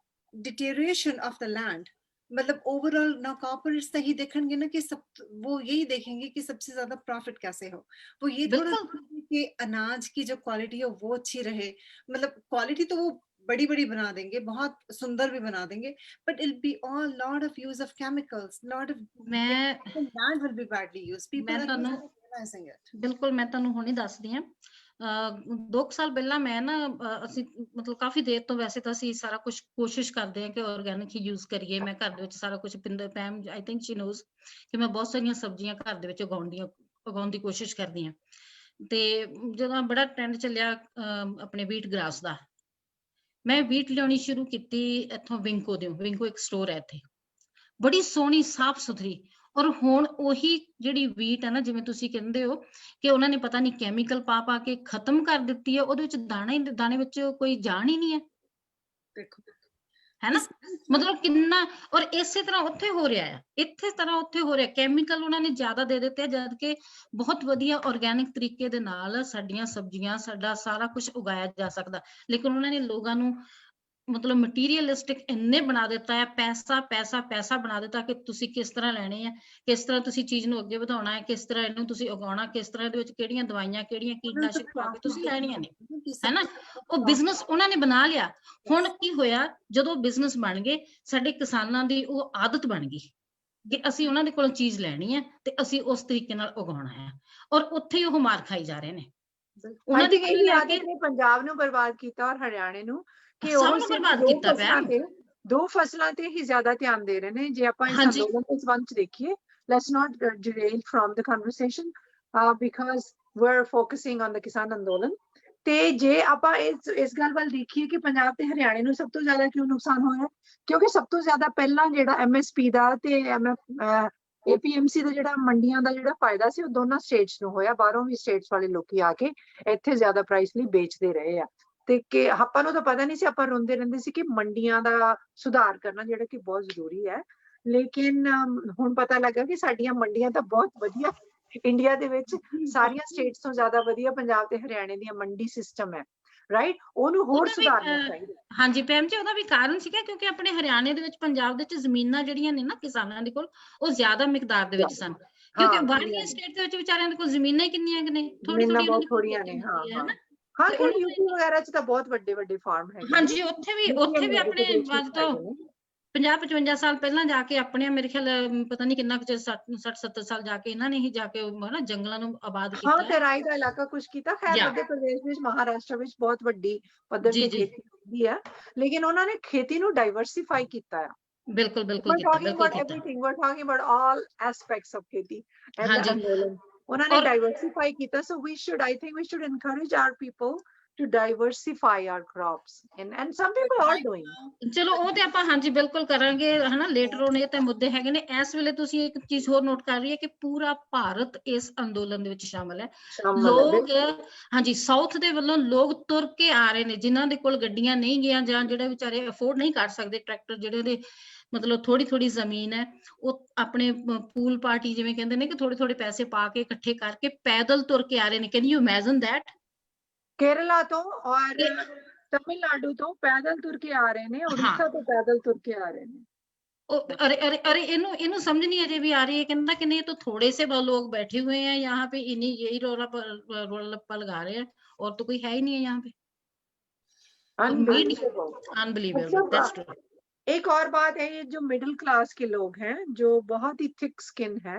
deterioration of the land. मतलब ओवरऑल ना कॉर्पोरेट्स तो ही देखेंगे ना कि वो यही देखेंगे कि सबसे ज्यादा प्रॉफिट कैसे हो, वो ये थोड़ा कि अनाज की जो क्वालिटी है वो अच्छी रहे। मतलब क्वालिटी तो वो बड़ी बड़ी बना देंगे, बहुत सुंदर भी बना देंगे, but it'll be all lot of use of chemicals, lot of land will be badly used. People are not realizing it. ਬਿਲਕੁਲ, ਮੈਂ ਤੁਹਾਨੂੰ ਹੁਣੇ ਦੱਸਦੀ ਹਾਂ। 2 ਸਾਲ ਪਹਿਲਾਂ ਮੈਂ ਨਾ, ਅਸੀਂ ਮਤਲਬ ਕਾਫੀ ਦੇਰ ਤੋਂ ਵੈਸੇ ਤਾਂ ਅਸੀਂ ਸਾਰਾ ਕੁਝ ਕੋਸ਼ਿਸ਼ ਕਰਦੇ ਹਾਂ ਕਿ ਆਰਗੈਨਿਕ ਹੀ ਯੂਜ਼ ਕਰੀਏ। ਮੈਂ ਘਰ ਦੇ ਵਿੱਚ ਸਾਰਾ ਕੁਝ Pinder ਪੈਮ I think Shri knows ਕਿ ਮੈਂ ਬਹੁਤ ਸਾਰੀਆਂ ਸਬਜ਼ੀਆਂ ਘਰ ਦੇ ਵਿੱਚ ਉਗਾਉਣ ਦੀ ਕੋਸ਼ਿਸ਼ ਕਰਦੀ ਹਾਂ। ਤੇ ਜਦੋਂ ਬੜਾ ਟ੍ਰੈਂਡ ਚੱਲਿਆ ਆਪਣੇ ਵੀਟ ਗ੍ਰਾਸ ਦਾ, ਮੈਂ ਵੀਟ ਲਿਆਉਣੀ ਸ਼ੁਰੂ ਕੀਤੀ ਇੱਥੋਂ ਵਿੰਕੋ ਦੇ। ਵਿੰਕੋ ਇੱਕ ਸਟੋਰ ਹੈ ਇੱਥੇ, ਬੜੀ ਸੋਹਣੀ ਸਾਫ਼ ਸੁਥਰੀ। ਔਰ ਹੁਣ ਉਹੀ ਜਿਹੜੀ ਵੀਟ ਹੈ ਨਾ, ਜਿਵੇਂ ਤੁਸੀਂ ਕਹਿੰਦੇ ਹੋ ਕਿ ਉਹਨਾਂ ਨੇ ਪਤਾ ਨਹੀਂ ਕੈਮੀਕਲ ਪਾ ਕੇ ਖਤਮ ਕਰ ਦਿੱਤੀ ਹੈ, ਉਹਦੇ ਵਿੱਚ ਦਾਣੇ ਵਿੱਚ ਕੋਈ ਜਾਨ ਹੀ ਨਹੀਂ ਹੈ, ਹੈ ਨਾ। ਮਤਲਬ ਕਿੰਨਾ, ਔਰ ਇਸੇ ਤਰ੍ਹਾਂ ਉੱਥੇ ਹੋ ਰਿਹਾ ਹੈ, ਇੱਥੇ ਤਰ੍ਹਾਂ ਉੱਥੇ ਹੋ ਰਿਹਾ। ਕੈਮੀਕਲ ਉਹਨਾਂ ਨੇ ਜ਼ਿਆਦਾ ਦੇ ਦਿੱਤੇ, ਜਦ ਕਿ ਬਹੁਤ ਵਧੀਆ ਆਰਗੈਨਿਕ ਤਰੀਕੇ ਦੇ ਨਾਲ ਸਾਡੀਆਂ ਸਬਜ਼ੀਆਂ, ਸਾਡਾ ਸਾਰਾ ਕੁਝ ਉਗਾਇਆ ਜਾ ਸਕਦਾ। ਲੇਕਿਨ ਉਹਨਾਂ ਨੇ ਲੋਕਾਂ ਨੂੰ ਮਤਲਬ ਮਟੀਰੀਅਲਿਸਟਿਕ ਇੰਨੇ ਬਣਾ ਦਿੱਤਾ ਹੈ, ਪੈਸਾ ਪੈਸਾ ਪੈਸਾ ਬਣਾ ਦਿੱਤਾ ਕਿ ਤੁਸੀਂ ਕਿਸ ਤਰ੍ਹਾਂ ਲੈਣੇ ਆ, ਕਿਸ ਤਰ੍ਹਾਂ ਤੁਸੀਂ ਚੀਜ਼ ਨੂੰ ਅੱਗੇ ਵਧਾਉਣਾ ਹੈ, ਕਿਸ ਤਰ੍ਹਾਂ ਇਹਨੂੰ ਤੁਸੀਂ ਉਗਾਉਣਾ, ਕਿਸ ਤਰ੍ਹਾਂ ਇਹਦੇ ਵਿੱਚ ਕਿਹੜੀਆਂ ਦਵਾਈਆਂ, ਕਿਹੜੀਆਂ ਕੀਟਨਾਸ਼ਕ ਪਾ ਕੇ ਤੁਸੀਂ ਲੈਣੀਆਂ ਨੇ, ਹੈ ਨਾ। ਉਹ ਬਿਜ਼ਨਸ ਉਹਨਾਂ ਨੇ ਬਣਾ ਲਿਆ। ਹੁਣ ਕੀ ਹੋਇਆ, ਜਦੋਂ ਬਿਜ਼ਨਸ ਬਣ ਗਏ, ਸਾਡੇ ਕਿਸਾਨਾਂ ਦੀ ਉਹ ਆਦਤ ਬਣ ਗਈ ਕਿ ਅਸੀਂ ਉਹਨਾਂ ਦੇ ਕੋਲੋਂ ਚੀਜ਼ ਲੈਣੀ ਹੈ ਤੇ ਅਸੀਂ ਉਸ ਤਰੀਕੇ ਨਾਲ ਉਗਾਉਣਾ ਹੈ, ਔਰ ਉੱਥੇ ਹੀ ਉਹ ਮਾਰ ਖਾਈ ਜਾ ਰਹੇ ਨੇ। ਉਹਨਾਂ ਦੀ ਆਦਤ ਨੇ ਪੰਜਾਬ ਨੂੰ ਬਰਬਾਦ ਕੀਤਾ ਔਰ ਹਰਿਆਣੇ ਨੂੰ, ਕਿ ਉਹ ਬਰਬਾਦ ਕੀਤਾ ਪਿਆ। 2 ਫਸਲਾਂ ਤੇ ਹੀ ਜ਼ਿਆਦਾ ਧਿਆਨ ਦੇ ਰਹੇ ਨੇ। ਜੇ ਆਪਾਂ ਇਸ ਅੰਦੋਲਨ ਦੇ ਸੰਬੰਧ ਚ ਦੇਖੀਏ, let's not derail from the conversation because we're focusing on the ਕਿਸਾਨ ਅੰਦੋਲਨ। ਤੇ ਜੇ ਆਪਾਂ ਇਸ ਗੱਲ ਵੱਲ ਦੇਖੀਏ ਕਿ ਪੰਜਾਬ ਤੇ ਹਰਿਆਣੇ ਨੂੰ ਸਭ ਤੋਂ ਜ਼ਿਆਦਾ ਕਿਉਂ ਨੁਕਸਾਨ ਹੋਇਆ, ਕਿਉਂਕਿ ਸਭ ਤੋਂ ਜ਼ਿਆਦਾ ਪਹਿਲਾਂ ਜਿਹੜਾ MSP ਦਾ ਤੇ APMC ਦਾ ਜਿਹੜਾ ਮੰਡੀਆਂ ਦਾ ਜਿਹੜਾ ਫਾਇਦਾ ਸੀ, ਉਹ ਦੋਨਾਂ ਸਟੇਟਸ ਨੂੰ ਹੋਇਆ। ਬਾਹਰੋਂ ਵੀ ਸਟੇਟਸ ਵਾਲੇ ਲੋਕੀ ਆ ਕੇ ਇੱਥੇ ਜ਼ਿਆਦਾ ਪ੍ਰਾਈਸ ਲਈ ਵੇਚਦੇ ਰਹੇ ਆ। ਤੇ ਕਿ ਆਪਾਂ ਨੂੰ ਤਾਂ ਪਤਾ ਨਹੀਂ ਸੀ, ਆਪਾਂ ਰੋਂਦੇ ਰਹਿੰਦੇ ਸੀ ਕਿ ਮੰਡੀਆਂ ਦਾ ਸੁਧਾਰ ਕਰਨਾ ਜਿਹੜਾ ਕਿ ਬਹੁਤ ਜ਼ਰੂਰੀ ਹੈ, ਲੇਕਿਨ ਹੁਣ ਪਤਾ ਲੱਗਾ ਕਿ ਸਾਡੀਆਂ ਮੰਡੀਆਂ ਤਾਂ ਬਹੁਤ ਵਧੀਆ, ਇੰਡੀਆ ਦੇ ਵਿੱਚ ਸਾਰੀਆਂ ਸਟੇਟਸ ਤੋਂ ਜ਼ਿਆਦਾ ਵਧੀਆ ਪੰਜਾਬ ਤੇ ਹਰਿਆਣੇ ਦੀਆਂ ਮੰਡੀ ਸਿਸਟਮ ਹੈ, ਰਾਈਟ, ਉਹਨੂੰ ਹੋਰ ਉਹਦਾ ਵੀ, ਸੁਧਾਰਨਾ ਚਾਹੀਦਾ। ਹਾਂਜੀ ਭੈਣ ਜੀ, ਉਹਦਾ ਵੀ ਕਾਰਨ ਸੀਗਾ ਕਿਉਂਕਿ ਆਪਣੇ ਹਰਿਆਣੇ ਦੇ ਵਿੱਚ, ਪੰਜਾਬ ਦੇ ਵਿੱਚ ਜ਼ਮੀਨਾਂ ਜਿਹੜੀਆਂ ਨੇ ਨਾ ਕਿਸਾਨਾਂ ਦੇ ਕੋਲ, ਉਹ ਜ਼ਿਆਦਾ ਮਿਕਦਾਰ ਦੇ ਵਿੱਚ ਸਨ, ਕਿਉਂਕਿ ਬਾਹਰਲੀਆਂ ਸਟੇਟ ਦੇ ਵਿੱਚ ਵਿਚਾਰਿਆਂ ਦੇ ਕੋਲ ਜ਼ਮੀਨਾਂ ਹੀ ਕਿੰਨੀਆਂ ਨੇ, ਥੋੜੀ ਜ਼ਮੀਨਾਂ ਥੋੜੀ ਬਹੁਤ ਥੋੜੀਆਂ ਨੇ। ਹਾਂ ਹਾਂ ਹਾਂ, ਤੇ ਕਿ ਉਹਨਾਂ ਯੂਪੀ ਵਗੈਰਾ ਚ ਤਾਂ ਬਹੁਤ ਵੱਡੇ ਵੱਡੇ ਫਾਰਮ ਹੈਗੇ ਨੇ। ਹਾਂਜੀ, ਉੱਥੇ ਵੀ ਆਪਣੇ ਅੱਜ ਤੋਂ 50-55 ਸਾਲ ਪਹਿਲਾਂ ਜਾ ਕੇ ਆਪਣੇ, ਮੇਰੇ ਖਿਆਲ ਪਤਾ ਨਹੀਂ ਕਿੰਨਾ ਕੁ 60-70 ਸਾਲ ਜਾ ਕੇ ਇਹਨਾਂ ਨੇ ਹੀ ਜਾ ਕੇ ਨਾ ਜੰਗਲਾਂ ਨੂੰ ਆਬਾਦ ਕੀਤਾ ਹਾਂ, ਹੈ। ਤਰਾਈ ਦਾ ਇਲਾਕਾ ਕੁਝ ਕੀਤਾ। ਖੈਰ Yeah. ਮੱਧ ਪ੍ਰਦੇਸ਼ ਵਿੱਚ, ਮਹਾਰਾਸ਼ਟਰ ਵਿੱਚ ਬਹੁਤ ਵੱਡੀ ਪੱਧਰ ਜੀ ਤੇ ਜੀ, ਖੇਤੀ ਹੁੰਦੀ ਹੈ, ਲੇਕਿਨ ਉਹਨਾਂ ਨੇ ਖੇਤੀ ਨੂੰ ਡਾਈਵਰਸਿਫਾਈ ਕੀਤਾ ਹੈ। ਬਿਲਕੁਲ ਬਿਲਕੁਲ We're ਕੀਤਾ, talking ਬਿਲਕੁਲ about ਕੀਤਾ। everything. We're talking about all aspects of kheti and the ਹਾਂਜੀ, ਅੰਦੋਲਨ। ਉਹਨਾਂ ਨੇ ਔਰ diversify ਕੀਤਾ, so we should, I think we should encourage our people to diversify our crops, and some people are doing. ਚਲੋ ਉਹ ਤੇ ਆਪਾਂ ਹਾਂਜੀ ਬਿਲਕੁਲ ਕਰਾਂਗੇ ਹਨਾ, ਲੇਟਰ ਔਨ ਇਹ ਤਾਂ ਮੁੱਦੇ ਹੈਗੇ ਨੇ। ਇਸ ਵੇਲੇ ਤੁਸੀਂ ਇੱਕ ਚੀਜ਼ ਹੋਰ ਨੋਟ ਕਰ ਰਹੀ ਹੈ ਕਿ ਪੂਰਾ ਭਾਰਤ ਇਸ ਅੰਦੋਲਨ ਦੇ ਵਿੱਚ ਸ਼ਾਮਲ ਹੈ। ਲੋਕ ਹਾਂਜੀ, ਸਾਊਥ ਦੇ ਵੱਲੋਂ ਲੋਕ ਤੁਰ ਕੇ ਆ ਰਹੇ ਨੇ, ਜਿਨ੍ਹਾਂ ਦੇ ਕੋਲ ਗੱਡੀਆਂ ਨਹੀਂ ਗਈਆਂ ਜਾਂ ਜਿਹੜੇ ਵਿਚਾਰੇ ਅਫੋਰਡ ਨਹੀਂ ਕਰ ਸਕਦੇ ਟਰੈਕਟਰ, ਜਿਹੜੇ ਦੇ ਮਤਲਬ ਥੋੜੀ ਥੋੜੀ ਜ਼ਮੀਨ ਹੈ, ਉਹ ਆਪਣੇ ਪੂਲ ਪਾਰਟੀ ਜਿਵੇਂ ਕਹਿੰਦੇ ਨੇ ਕਿ ਥੋੜੇ ਥੋੜੇ ਪੈਸੇ ਪਾ ਕੇ ਇਕੱਠੇ ਕਰਕੇ ਪੈਦਲ ਤੁਰ ਕੇ ਆ ਰਹੇ ਨੇ। Can you imagine that? Kerala ਤੋਂ ਔਰ ਤਮਿਲਨਾਡੂ ਤੋਂ ਪੈਦਲ ਤੁਰ ਕੇ ਆ ਰਹੇ ਨੇ, ਉੜੀਸਾ ਤੋਂ ਪੈਦਲ ਤੁਰ ਕੇ ਆ ਰਹੇ ਨੇ। अरे अरे अरे, इन्हों समझ नहीं अजय भी आ रही है, कहना कि नहीं, तो थोड़े से लोग बैठे हुए हैं यहाँ पे, इन्हीं यही रोला लगा रहे हैं, और तो कोई है ही नहीं है यहाँ पे। Unbelievable, that's true. एक और बात है, ये जो मिडिल क्लास के लोग हैं, जो बहुत ही थिक स्किन है,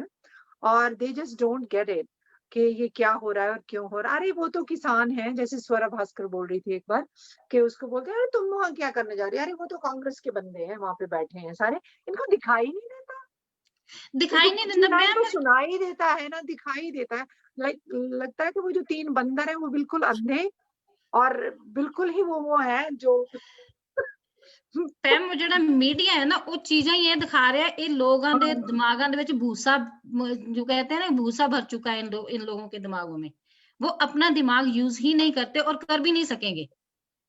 और they just don't get it कि ये क्या हो रहा है और क्यों हो रहा है। अरे वो तो किसान है, जैसे स्वरा भास्कर बोल रही थी एक बार कि उसको बोलते हैं अरे तुम वहां क्या करने जा रही है, अरे वो तो कांग्रेस के बंदे हैं, वहां पे बैठे हैं सारे, इनको दिखाई नहीं देता, दिखाई नहीं देता तो सुनाई देता है ना, दिखाई देता है। लाइक लगता है कि वो जो 3 बंदर है वो बिल्कुल अंधे और बिल्कुल ही वो है जो ਪੈਮ ਜਿਹੜਾ ਮੀਡੀਆ ਹੈ ਨਾ, ਉਹ ਚੀਜ਼ਾਂ ਹੀ ਇਹ ਦਿਖਾ ਰਿਹਾ, ਇਹ ਲੋਕਾਂ ਦੇ ਦਿਮਾਗਾਂ ਦੇ ਵਿੱਚ भूसा, जो कहते हैं ना, भूसा भर चुका है इन लोगों के दिमागों में। वो अपना दिमाग यूज ही नहीं करते और कर भी नहीं सकेंगे।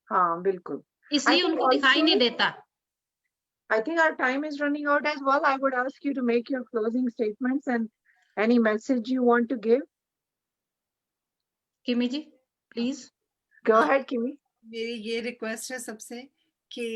हाँ बिल्कुल, इसलिए उनको दिखाई नहीं देता। I think our time is running out as well. I would ask you to make your closing statements and any message you want to give. किमी जी, please. Go ahead, Kimi. मेरी ये रिक्वेस्ट है सबसे कि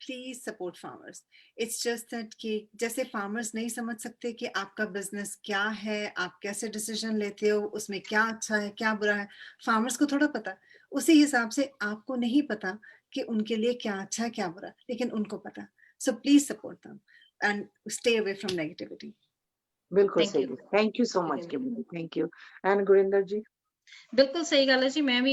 please support farmers. It's just that कि जैसे farmers नहीं समझ सकते कि आपका बिजनेस क्या है, आप कैसे डिसीजन लेते हो, उसमें क्या अच्छा है क्या बुरा है, फार्मर्स को थोड़ा पता। उसी हिसाब से आपको नहीं पता कि उनके लिए क्या अच्छा है क्या बुरा, लेकिन उनको पता। So please support them and stay away from negativity. बिल्कुल सही। थैंक यू सो मच किमी, थैंक यू। एंड गुरिंदर जी? ਬਿਲਕੁਲ ਸਹੀ ਗੱਲ ਹੈ ਜੀ। ਮੈਂ ਵੀ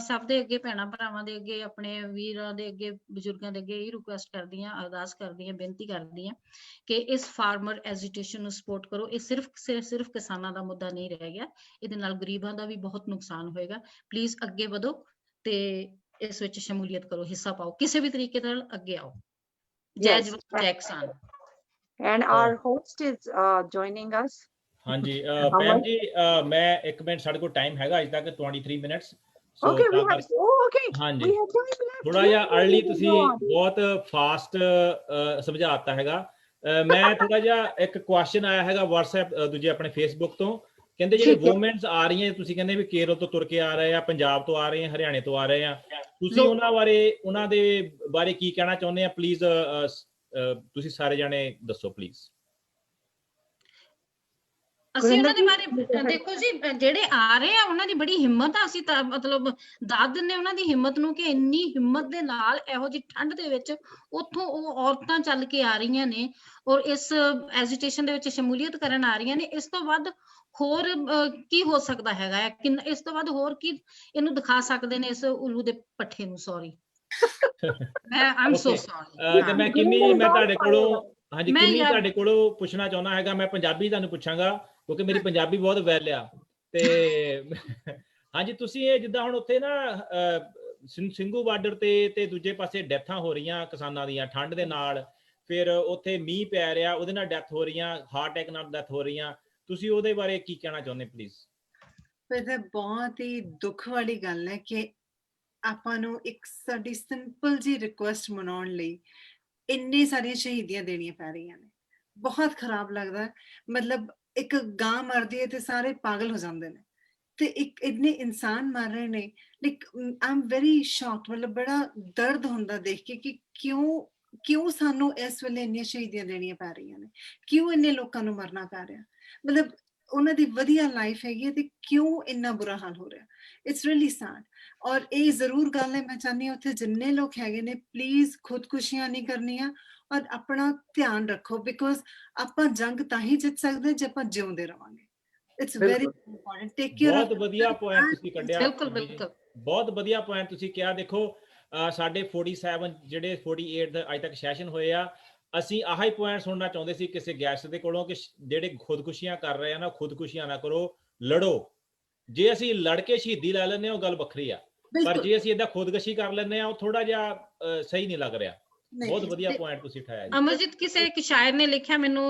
ਸਭ ਦੇ ਅੱਗੇ, ਭੈਣਾਂ ਭਰਾਵਾਂ ਦੇ ਅੱਗੇ, ਆਪਣੇ ਵੀਰਾਂ ਦੇ ਅੱਗੇ, ਬਜ਼ੁਰਗਾਂ ਦੇ ਅੱਗੇ ਇਹ ਰਿਕੁਐਸਟ ਕਰਦੀ ਹਾਂ, ਅਰਦਾਸ ਕਰਦੀ ਹਾਂ, ਬੇਨਤੀ ਕਰਦੀ ਹਾਂ ਕਿ ਇਸ ਫਾਰਮਰ ਐਜੀਟੇਸ਼ਨ ਨੂੰ ਸਪੋਰਟ ਕਰੋ। ਇਹ ਸਿਰਫ ਕਿਸਾਨਾਂ ਦਾ ਮੁੱਦਾ ਨਹੀਂ ਰਹਿ ਗਿਆ, ਇਹਦੇ ਨਾਲ ਗਰੀਬਾਂ ਦਾ ਵੀ ਬਹੁਤ ਨੁਕਸਾਨ ਹੋਏਗਾ। ਪਲੀਜ਼ ਅੱਗੇ ਵਧੋ ਤੇ ਇਸ ਵਿੱਚ ਸ਼ਮੂਲੀਅਤ ਕਰੋ, ਹਿੱਸਾ ਪਾਓ, ਕਿਸੇ ਵੀ ਤਰੀਕੇ ਨਾਲ ਅੱਗੇ ਆਓ। ਜੈ ਜਵਾਨ ਜੈ ਕਿਸਾਨ। And our host is joining us. ਹਾਂਜੀ ਭੈਣ ਜੀ, ਮੈਂ 1 ਮਿੰਟ, ਸਾਡੇ ਕੋਲ ਟਾਈਮ ਹੈਗਾ ਅਜੇ ਤੱਕ 23 minutes. Okay, we have, okay, ਹਾਂਜੀ, we have time left. ਥੋੜਾ ਜਿਹਾ अर्ਲੀ ਤੁਸੀਂ ਬਹੁਤ ਫਾਸਟ ਸਮਝਾਤਾ ਹੈਗਾ। ਮੈਂ ਥੋੜਾ ਜਿਹਾ, ਇੱਕ ਕੁਐਸਚਨ ਆਇਆ ਹੈਗਾ WhatsApp ਦੂਜੇ ਆਪਣੇ Facebook ਤੋਂ, ਕਹਿੰਦੇ ਜਿਹੜੇ ਵੂਮਨਸ ਆ ਰਹੀਆਂ, ਤੁਸੀਂ ਕਹਿੰਦੇ ਵੀ ਕੇਰਲ ਤੋਂ ਤੁਰ ਕੇ ਆ ਰਹੇ ਆ, ਪੰਜਾਬ ਤੋਂ ਆ ਰਹੇ ਆ, ਹਰਿਆਣੇ ਤੋਂ ਆ ਰਹੇ ਆ, ਤੁਸੀਂ ਉਹਨਾਂ ਦੇ ਬਾਰੇ ਕੀ ਕਹਿਣਾ ਚਾਹੁੰਦੇ ਆ? ਪਲੀਜ਼ ਤੁਸੀਂ ਸਾਰੇ ਜਾਣੇ ਦੱਸੋ ਪਲੀਜ਼। ਅਸੀਂ ਉਹਨਾਂ ਦੇ ਬਾਰੇ ਦੇਖੋ ਜੀ, ਜਿਹੜੇ ਆ ਰਹੇ ਆ ਉਹਨਾਂ ਦੀ ਬੜੀ ਹਿੰਮਤ ਆ। ਅਸੀਂ ਤਾਂ ਮਤਲਬ ਦਾਦ ਦਿੰਦੇ ਉਹਨਾਂ ਦੀ ਹਿੰਮਤ ਨੂੰ ਕਿ ਇੰਨੀ ਹਿੰਮਤ ਦੇ ਨਾਲ ਇਹੋ ਜਿਹੀ ਠੰਡ ਦੇ ਵਿੱਚ ਉੱਥੋਂ ਉਹ ਔਰਤਾਂ ਚੱਲ ਕੇ ਆ ਰਹੀਆਂ ਨੇ ਔਰ ਇਸ ਐਜੀਟੇਸ਼ਨ ਦੇ ਵਿੱਚ ਸ਼ਮੂਲੀਅਤ ਕਰਨ ਆ ਰਹੀਆਂ ਨੇ। ਇਸ ਤੋਂ ਵੱਧ ਹੋਰ ਕੀ ਹੋ ਸਕਦਾ ਹੈਗਾ? ਇਸ ਤੋਂ ਵੱਧ ਹੋਰ ਕੀ ਇਹਨੂੰ ਦਿਖਾ ਸਕਦੇ ਨੇ ਇਸ ਉੱਲੂ ਦੇ ਪੱਠੇ ਨੂੰ? ਸੌਰੀ, ਆਮ ਸੋ ਸੌਰੀ। ਤੇ ਮੈਂ ਕਿੰਨੀ, ਮੈਂ ਤੁਹਾਡੇ ਕੋਲੋਂ, ਹਾਂਜੀ ਕਿੰਨੀ ਤੁਹਾਡੇ ਕੋਲੋਂ ਪੁੱਛਣਾ ਚਾਹੁੰਦਾ ਹੈਗਾ। ਮੈਂ ਪੰਜਾਬੀ ਤੁਹਾਨੂੰ ਪੁੱਛਾਂਗਾ ਕਿਉਂਕਿ ਮੇਰੀ ਪੰਜਾਬੀ ਬਹੁਤ ਵੈਲ ਆ। ਤੇ ਹਾਂਜੀ, ਤੁਸੀਂ ਇਹ ਜਿੱਦਾਂ ਹੁਣ ਉੱਥੇ ਨਾ ਸਿੰਘੂ ਬਾਰਡਰ ਤੇ ਦੂਜੇ ਪਾਸੇ ਡੈਥਾਂ ਹੋ ਰਹੀਆਂ ਕਿਸਾਨਾਂ ਦੀਆਂ ਠੰਡ ਦੇ ਨਾਲ, ਫਿਰ ਉੱਥੇ ਮੀਂਹ ਪੈ ਰਿਹਾ, ਉਹਦੇ ਨਾਲ ਡੈਥ ਹੋ ਰਹੀਆਂ, ਹਾਰਟ ਅਟੈਕ ਨਾਲ ਡੈਥ ਹੋ ਰਹੀਆਂ, ਤੁਸੀਂ ਉਹਦੇ ਬਾਰੇ ਕੀ ਕਹਿਣਾ ਚਾਹੁੰਦੇ ਪਲੀਜ਼? ਪਰ ਇਹ ਬਹੁਤ ਹੀ ਦੁੱਖ ਵਾਲੀ ਗੱਲ ਹੈ ਕਿ ਆਪਾਂ ਨੂੰ ਇੱਕ ਸਾਡੀ ਸਿੰਪਲ ਜੀ ਰਿਕੁਐਸਟ ਮਨਾਉਣ ਲਈ ਇੰਨੇ ਸਾਰੀਆਂ ਸ਼ਹੀਦੀਆਂ ਦੇਣੀਆਂ ਪੈ ਰਹੀਆਂ ਨੇ। ਬਹੁਤ ਖਰਾਬ ਲੱਗਦਾ ਹੈ। ਮਤਲਬ ਇੱਕ ਗਾਂ ਮਰਦੀ ਹੈ ਤੇ ਸਾਰੇ ਪਾਗਲ ਹੋ ਜਾਂਦੇ ਨੇ, ਤੇ ਇੱਕ ਇੰਨੇ ਇਨਸਾਨ ਮਰ ਰਹੇ ਨੇ। Like I am very shocked, ਮਤਲਬ ਬੜਾ ਦਰਦ ਹੁੰਦਾ ਦੇਖ ਕੇ ਕਿ ਕਿਉਂ ਸਾਨੂੰ ਇਸ ਵੇਲੇ ਇੰਨੀਆਂ ਸ਼ਹੀਦੀਆਂ ਦੇਣੀਆਂ ਪੈ ਰਹੀਆਂ ਨੇ, ਕਿਉਂ ਇੰਨੇ ਲੋਕਾਂ ਨੂੰ ਮਰਨਾ ਪੈ ਰਿਹਾ। ਮਤਲਬ ਉਹਨਾਂ ਦੀ ਵਧੀਆ ਲਾਈਫ ਹੈਗੀ ਹੈ ਤੇ ਕਿਉਂ ਇੰਨਾ ਬੁਰਾ ਹਾਲ ਹੋ ਰਿਹਾ। It's really sad. ਔਰ ਇਹ ਜ਼ਰੂਰ ਗੱਲ ਹੈ, ਮੈਂ ਚਾਹੁੰਦੀ ਹਾਂ ਉੱਥੇ ਜਿੰਨੇ ਲੋਕ ਹੈਗੇ ਨੇ ਪਲੀਜ਼ ਖੁਦਕੁਸ਼ੀਆਂ ਨਹੀਂ ਕਰਨੀਆਂ ਔਰ ਆਪਣਾ ਧਿਆਨ ਰੱਖੋ, ਬਿਕੋਜ਼ ਆਪਾਂ ਜੰਗ ਤਾਂ ਹੀ ਜਿੱਤ ਸਕਦੇ ਜੇ ਆਪਾਂ ਜਿਉਂਦੇ ਰਵਾਂਗੇ। It's very important. Take care ਬਹੁਤ ਵਧੀਆ ਪੁਆਇੰਟ ਤੁਸੀਂ ਕੱਢਿਆ। ਬਿਲਕੁਲ ਬਿਲਕੁਲ ਬਹੁਤ ਵਧੀਆ ਪੁਆਇੰਟ ਤੁਸੀਂ ਕਿਹਾ। ਦੇਖੋ ਸਾਡੇ 47 ਜਿਹੜੇ 48 ਅੱਜ ਤੱਕ ਸੈਸ਼ਨ ਹੋਏ ਆ, ਅਸੀਂ ਆਹ ਹੀ ਪੁਆਇੰਟ ਸੁਣਨਾ ਚਾਹੁੰਦੇ ਸੀ ਕਿਸੇ ਗੈਸਟ ਦੇ ਕੋਲੋਂ ਕਿ ਜਿਹੜੇ ਖੁਦਕੁਸ਼ੀਆਂ ਕਰ ਰਹੇ ਆ ਨਾ, ਖੁਦਕੁਸ਼ੀਆਂ ਨਾ ਕਰੋ, ਲੜੋ। ਜੇ ਅਸੀਂ ਲੜ ਕੇ ਸ਼ਹੀਦੀ ਲੈ ਲੈਂਦੇ ਹਾਂ ਉਹ ਗੱਲ ਵੱਖਰੀ ਆ, ਪਰ ਜੇ ਅਸੀਂ ਏਦਾਂ ਖੁਦਕੁਸ਼ੀ ਕਰ ਲੈਂਦੇ ਆ ਉਹ ਥੋੜਾ ਜਿਹਾ ਸਹੀ ਨਹੀਂ ਲੱਗ ਰਿਹਾ। ਬਹੁਤ ਵਧੀਆ ਪੁਆਇੰਟ ਤੁਸੀਂ ਉਠਾਇਆ ਜੀ। अमरजीत किसी एक शायर ने लिखा, मैनू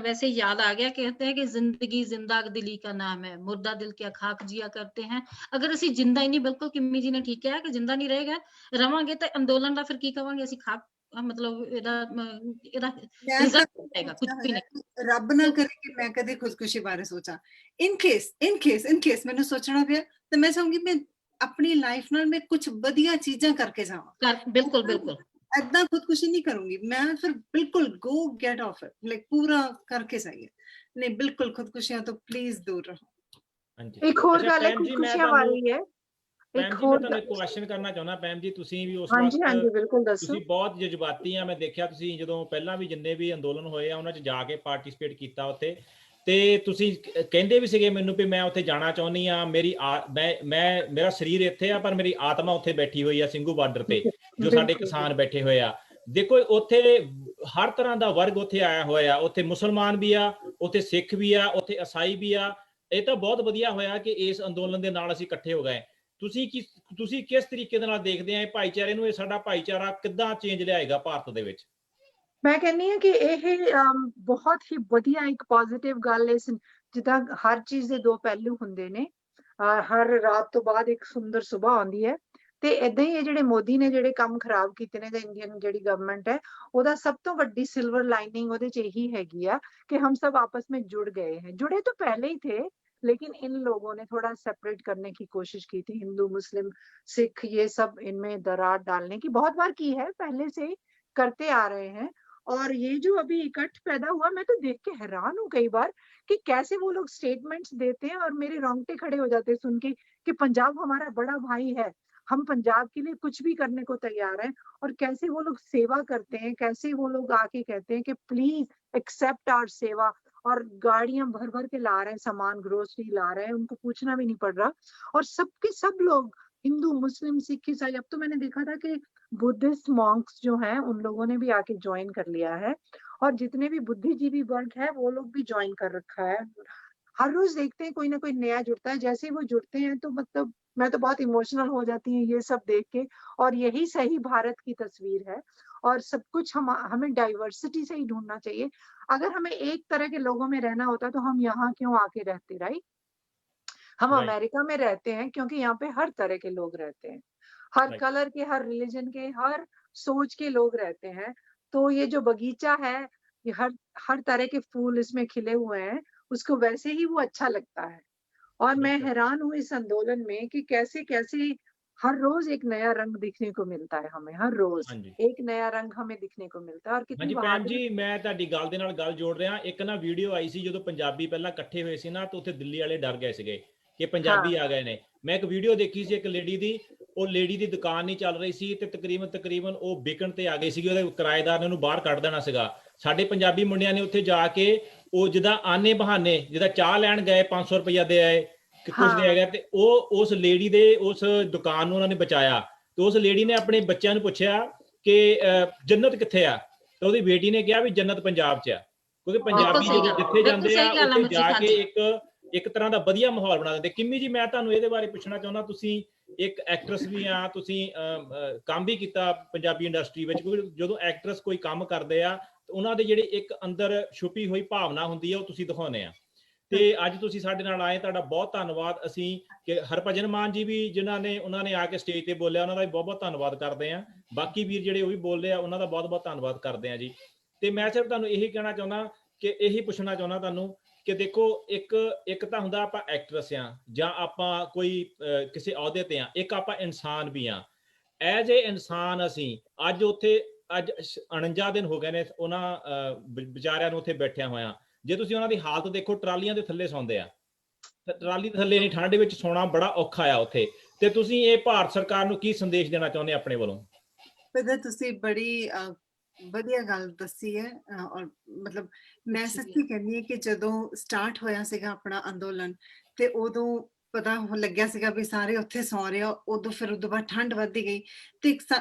वैसे याद आ गया, कहते हैं कि जिंदगी जिंदा दिली का नाम है, मुर्दा दिल क्या खाक जिया करते हैं। अगर ਅਸੀਂ जिंदा ही नहीं, बिल्कुल किम्मी जी ने ठीक किया कि जिंदा नहीं रहेगा रवांगे तो अंदोलन ਦਾ ਫਿਰ ਕੀ ਕਵਾਂਗੇ ਅਸੀਂ, ਖਾਕ ਮਤਲਬ ਇਹਦਾ ਰਿਜ਼ਲਟ ਆਏਗਾ ਕੁਝ ਵੀ ਨਹੀਂ। ਰੱਬ ਨਾ ਕਰੇ ਕਿ ਮੈਂ ਕਦੇ ਖੁਦਕੁਸ਼ੀ ਬਾਰੇ ਸੋਚਾਂ। ਇਨ ਕੇਸ ਮੈਨੂੰ ਸੋਚਣਾ ਪਿਆ ਤਾਂ ਮੈਂ ਚਾਹੂੰਗੀ ਮੈਂ ਆਪਣੀ ਲਾਈਫ ਨਾਲ ਮੈਂ ਕੁਝ ਵਧੀਆ ਚੀਜ਼ਾਂ ਕਰਕੇ ਜਾਵਾਂ। ਬਿਲਕੁਲ ਬਿਲकुल ਏਦਾਂ ਖੁਦਕੁਸ਼ੀ ਨਹੀਂ ਕਰੂੰਗੀ ਮੈਂ, ਫਿਰ ਬਿਲकुल go get off it, like पूरा करके चाहिए। नहीं बिल्कुल खुदकुशियां तो प्लीज दूर रहो। ਹਾਂਜੀ, ਇੱਕ ਹੋਰ ਗੱਲ ਹੈ ਭੈਣ ਜੀ, ਮੈਂ ਖੁਦਕੁਸ਼ੀਆਂ ਵਾਲੀ ਹੈ। ਭੈਣ ਇੱਕ ਜੀ ਮੈਂ ਹੋਰ ਤੁਹਾਨੂੰ ਇੱਕ ਕੁਐਸਚਨ ਕਰਨਾ ਚਾਹੁੰਦਾ। ਭੈਣ ਜੀ ਤੁਸੀਂ ਵੀ ਉਸ ਹਾਂਜੀ ਹਾਂਜੀ ਵਕਤ ਬਿਲਕੁਲ ਦੱਸੋ। ਤੁਸੀਂ ਬਹੁਤ ਜਜ਼ਬਾਤੀ ਆ। ਮੈਂ ਦੇਖਿਆ ਤੁਸੀਂ ਜਦੋਂ ਪਹਿਲਾਂ ਵੀ ਜਿੰਨੇ ਵੀ ਅੰਦੋਲਨ ਹੋਏ ਆ ਉਹਨਾਂ 'ਚ ਜਾ ਕੇ ਪਾਰਟਿਸਿਪੇਟ ਕੀਤਾ ਉੱਥੇ, ਤੇ ਤੁਸੀਂ ਕਹਿੰਦੇ ਵੀ ਸੀਗੇ ਮੈਨੂੰ ਵੀ ਮੈਂ ਉੱਥੇ ਜਾਣਾ ਚਾਹੁੰਦੀ ਆ, ਮੇਰਾ ਸਰੀਰ ਇੱਥੇ ਆ ਪਰ ਮੇਰੀ ਆਤਮਾ ਉੱਥੇ ਬੈਠੀ ਹੋਈ ਆ ਸਿੰਘੂ ਬਾਰਡਰ ਤੇ, ਜੋ ਸਾਡੇ ਕਿਸਾਨ ਬੈਠੇ ਹੋਏ ਆ। ਦੇਖੋ ਉੱਥੇ ਹਰ ਤਰ੍ਹਾਂ ਦਾ ਵਰਗ ਉੱਥੇ ਆਇਆ ਹੋਇਆ, ਉੱਥੇ ਮੁਸਲਮਾਨ ਵੀ ਆ, ਉੱਥੇ ਸਿੱਖ ਵੀ ਆ, ਉੱਥੇ ਈਸਾਈ ਵੀ ਆ। ਇਹ ਤਾਂ ਬਹੁਤ ਵਧੀਆ ਹੋਇਆ ਕਿ ਇਸ ਅੰਦੋਲਨ ਦੇ ਨਾਲ ਅਸੀਂ ਇਕੱਠੇ ਹੋ ਗਏ। ਤੁਸੀਂ ਕਿਸ ਤਰੀਕੇ ਦੇ ਨਾਲ ਦੇਖਦੇ ਆ ਇਹ ਭਾਈਚਾਰੇ ਨੂੰ? ਇਹ ਸਾਡਾ ਭਾਈਚਾਰਾ ਕਿੱਦਾਂ ਚੇਂਜ ਲਿਆਏਗਾ ਭਾਰਤ ਦੇ ਵਿੱਚ? ਮੈਂ ਕਹਿੰਦੀ ਹਾਂ ਕਿ ਇਹ ਬਹੁਤ ਹੀ ਵਧੀਆ ਇੱਕ ਪੋਜ਼ਿਟਿਵ ਗੱਲ ਹੈ। ਜਿੱਦਾਂ ਹਰ ਚੀਜ਼ ਦੇ ਦੋ ਪਹਿਲੂ ਹੁੰਦੇ ਨੇ, ਹਰ ਰਾਤ ਤੋਂ ਬਾਅਦ ਇੱਕ ਸੁੰਦਰ ਸੁਬਾਹ ਆਉਂਦੀ ਹੈ, ਤੇ ਏਦਾਂ ਹੀ ਇਹ ਜਿਹੜੇ ਮੋਦੀ ਨੇ ਜਿਹੜੇ ਕੰਮ ਖਰਾਬ ਕੀਤੇ ਨੇ, ਇੰਡੀਅਨ ਜਿਹੜੀ ਗਵਰਨਮੈਂਟ ਹੈ ਉਹਦਾ ਸਭ ਤੋਂ ਵੱਡੀ ਸਿਲਵਰ ਲਾਈਨਿੰਗ ਉਹਦੇ 'ਚ ਇਹੀ ਹੈਗੀ ਆ कि हम सब आपस में जुड़ गए हैं। जुड़े तो पहले ही थे, लेकिन इन लोगों ने थोड़ा सेपरेट करने की कोशिश की थी, हिंदू मुस्लिम सिख ये सब इनमें दरार डालने की बहुत बार की है, पहले से करते आ रहे हैं। और ये जो अभी इकट्ठ पैदा हुआ, मैं तो देख के हैरान हूँ कई बार कि कैसे वो लोग स्टेटमेंट्स देते हैं और मेरे रोंगटे खड़े हो जाते हैं सुन के कि पंजाब हमारा बड़ा भाई है, हम पंजाब के लिए कुछ भी करने को तैयार हैं। और कैसे वो लोग सेवा करते हैं, कैसे वो लोग आके कहते हैं कि प्लीज एक्सेप्ट आवर सेवा, और गाड़ियां भर भर के ला रहे हैं सामान, ग्रोसरी ला रहे हैं, उनको पूछना भी नहीं पड़ रहा। और सबके सब लोग, हिंदू मुस्लिम सिख ईसाई, अब तो मैंने देखा था कि बुद्धिस्ट मॉन्क्स जो हैं उन लोगों ने भी आके ज्वाइन कर लिया है, और जितने भी बुद्धिजीवी वर्ग है वो लोग भी ज्वाइन कर रखा है। हर रोज देखते हैं कोई ना कोई नया जुड़ता है, जैसे ही वो जुड़ते हैं तो मतलब मैं तो बहुत इमोशनल हो जाती हूँ ये सब देख के। और यही सही भारत की तस्वीर है, और सब कुछ हमें डाइवर्सिटी से ही ढूंढना चाहिए। अगर हमें एक तरह के लोगों में रहना होता तो हम यहाँ क्यों आके रहते, राइट? हम Right. अमेरिका में रहते हैं क्योंकि यहाँ पे हर तरह के लोग रहते हैं, हर Right. कलर के, हर रिलीजन के, हर सोच के लोग रहते हैं। तो ये जो बगीचा है, ये हर तरह के फूल इसमें खिले हुए हैं, उसको वैसे ही वो अच्छा लगता है। और मैं बिल्कुल। हैरान हूँ इस आंदोलन में कि कैसे कैसे हर रोज एक नया रंग दिखने को मिलता है हमें, हर रोज ਹਾਂਜੀ एक नया रंग हमें दिखने को मिलता है। और कितनी ਹਾਂਜੀ ਭੈਣ बहादुरी। ਜੀ, ਮੈਂ ਤੁਹਾਡੀ ਗੱਲ ਦੇ ਨਾਲ ਗੱਲ ਜੋੜ ਰਿਹਾ। ਇੱਕ ਨਾ ਵੀਡੀਓ ਆਈ ਸੀ ਜਦੋਂ ਪੰਜਾਬੀ ਪਹਿਲਾਂ ਇਕੱਠੇ ਹੋਏ ਸੀ ਨਾ, ਤਾਂ ਉੱਥੇ ਦਿੱਲੀ ਵਾਲੇ ਡਰ ਗਏ ਸੀਗੇ ਕਿ ਪੰਜਾਬੀ ਆ ਗਏ ਨੇ। ਮੈਂ ਇੱਕ ਵੀਡੀਓ ਦੇਖੀ ਸੀ ਇੱਕ ਲੇਡੀ ਦੀ, ਉਹ ਲੇਡੀ ਦੀ ਦੁਕਾਨ ਨਹੀਂ ਚੱਲ ਰਹੀ ਸੀ ਤੇ ਤਕਰੀਬਨ ਉਹ ਵਿਕਣ ਤੇ ਆ ਗਈ ਸੀਗੀ, ਉਹਦੇ ਕਿਰਾਏਦਾਰ ਨੇ ਉਹਨੂੰ ਬਾਹਰ ਕੱਢ ਦੇਣਾ ਸੀਗਾ। ਸਾਡੇ ਪੰਜਾਬੀ ਮੁੰਡਿਆਂ ਨੇ ਉੱਥੇ ਜਾ ਕੇ ਉਹ ਜਿੱਦਾਂ ਆਨੇ ਬਹਾਨੇ, ਜਿੱਦਾਂ ਚਾਹ ਲੈਣ ਗਏ 500 ਰੁਪਇਆ ਦੇ ਆਏ ਕਿ ਕੁਝ ਦੇ ਹੈਗਾ, ਤੇ ਉਹ ਉਸ ਲੇਡੀ ਦੇ ਉਸ ਦੁਕਾਨ ਨੂੰ ਉਹਨਾਂ ਨੇ ਬਚਾਇਆ। ਤੇ ਉਸ ਲੇਡੀ ਨੇ ਆਪਣੇ ਬੱਚਿਆਂ ਨੂੰ ਪੁੱਛਿਆ ਕਿ ਜੰਨਤ ਕਿੱਥੇ ਆ, ਤੇ ਉਹਦੀ ਬੇਟੀ ਨੇ ਕਿਹਾ ਵੀ ਜੰਨਤ ਪੰਜਾਬ 'ਚ ਆ, ਕਿਉਂਕਿ ਪੰਜਾਬੀ ਜਦੋਂ ਜਿੱਥੇ ਜਾਂਦੇ ਆ ਉੱਥੇ ਜਾ ਕੇ ਇੱਕ ਤਰ੍ਹਾਂ ਦਾ ਵਧੀਆ ਮਾਹੌਲ ਬਣਾ ਦਿੰਦੇ। ਕਿੰਮੀ ਜੀ, ਮੈਂ ਤੁਹਾਨੂੰ ਇਹਦੇ ਬਾਰੇ ਪੁੱਛਣਾ ਚਾਹੁੰਦਾ, ਤੁਸੀਂ ਇੱਕ ਐਕਟਰਸ ਵੀ ਆ, ਤੁਸੀਂ ਕੰਮ ਵੀ ਕੀਤਾ ਪੰਜਾਬੀ ਇੰਡਸਟਰੀ ਵਿੱਚ, ਕਿਉਂਕਿ ਜਦੋਂ ਐਕਟਰਸ ਕੋਈ ਕੰਮ ਕਰਦੇ ਆ ਉਹਨਾਂ ਦੇ ਜਿਹੜੇ ਇੱਕ ਅੰਦਰ ਛੁਪੀ ਹੋਈ ਭਾਵਨਾ ਹੁੰਦੀ ਆ ਉਹ ਤੁਸੀਂ ਦਿਖਾਉਂਦੇ ਆ। ਤੇ ਅੱਜ ਤੁਸੀਂ ਸਾਡੇ ਨਾਲ ਆਏ, ਤੁਹਾਡਾ ਬਹੁਤ ਧੰਨਵਾਦ। ਅਸੀਂ ਕਿ ਹਰਭਜਨ ਮਾਨ ਜੀ ਵੀ ਜਿਨ੍ਹਾਂ ਨੇ ਉਹਨਾਂ ਨੇ ਆ ਕੇ ਸਟੇਜ ਤੇ ਬੋਲਿਆ, ਉਹਨਾਂ ਦਾ ਵੀ ਬਹੁਤ ਬਹੁਤ ਧੰਨਵਾਦ ਕਰਦੇ ਆ। ਬਾਕੀ ਵੀਰ ਜਿਹੜੇ ਉਹ ਵੀ ਬੋਲਦੇ ਆ, ਉਹਨਾਂ ਦਾ ਬਹੁਤ ਬਹੁਤ ਧੰਨਵਾਦ ਕਰਦੇ ਆ ਜੀ। ਤੇ ਮੈਂ ਸਿਰਫ ਤੁਹਾਨੂੰ ਇਹੀ ਕਹਿਣਾ ਚਾਹੁੰਦਾ ਕਿ ਇਹੀ ਪੁੱਛਣਾ ਚਾਹੁੰਦਾ ਤੁਹਾਨੂੰ ਕਿ ਦੇਖੋ, ਇੱਕ ਤਾਂ ਹੁੰਦਾ ਆਪਾਂ ਐਕਟਰਸ ਆ ਜਾਂ ਆਪਾਂ ਕੋਈ ਕਿਸੇ ਅਹੁਦੇ ਤੇ ਆ, ਇੱਕ ਆਪਾਂ ਇਨਸਾਨ ਵੀ ਆ। ਐਜ ਏ ਇਨਸਾਨ ਅਸੀਂ ਅੱਜ ਉੱਥੇ ਅੱਜ 49 ਦਿਨ ਹੋ ਗਏ ਨੇ ਉਹਨਾਂ ਵਿਚਾਰਿਆਂ ਨੂੰ ਉੱਥੇ ਬੈਠਿਆ ਹੋਇਆ। ਜੇ ਤੁਸੀਂ ਉਹਨਾਂ ਦੀ ਹਾਲਤ ਦੇਖੋ, ਟਰਾਲੀਆਂ ਦੇ ਥੱਲੇ ਸੌਂਦੇ ਆ, ਟਰਾਲੀ ਦੇ ਥੱਲੇ ਨਹੀਂ, ਠੰਡ ਵਿੱਚ ਸੌਣਾ ਬੜਾ ਔਖਾ ਆ ਉੱਥੇ। ਤੇ ਤੁਸੀਂ ਇਹ ਭਾਰਤ ਸਰਕਾਰ ਨੂੰ ਕੀ ਸੰਦੇਸ਼ ਦੇਣਾ ਚਾਹੁੰਦੇ ਆਪਣੇ ਵੱਲੋਂ? ਪਤਾ ਤੁਸੀਂ ਬੜੀ ਵਧੀਆ ਗੱਲ ਦੱਸੀ ਹੈ। ਔਰ ਮਤਲਬ ਮੈਂ ਸੱਚੀ ਕਹਿੰਦੀ ਹਾਂ ਕਿ ਜਦੋਂ ਸਟਾਰਟ ਹੋਇਆ ਸੀਗਾ ਆਪਣਾ ਅੰਦੋਲਨ, ਤੇ ਉਦੋਂ ਪਤਾ ਲੱਗਿਆ ਸੀਗਾ ਵੀ ਸਾਰੇ ਉੱਥੇ ਸੌ ਰਹੇ ਆ, ਉਦੋਂ ਫਿਰ ਉਦੋਂ ਬਾਅਦ ਠੰਡ ਵੱਧਦੀ ਗਈ। ਤੇ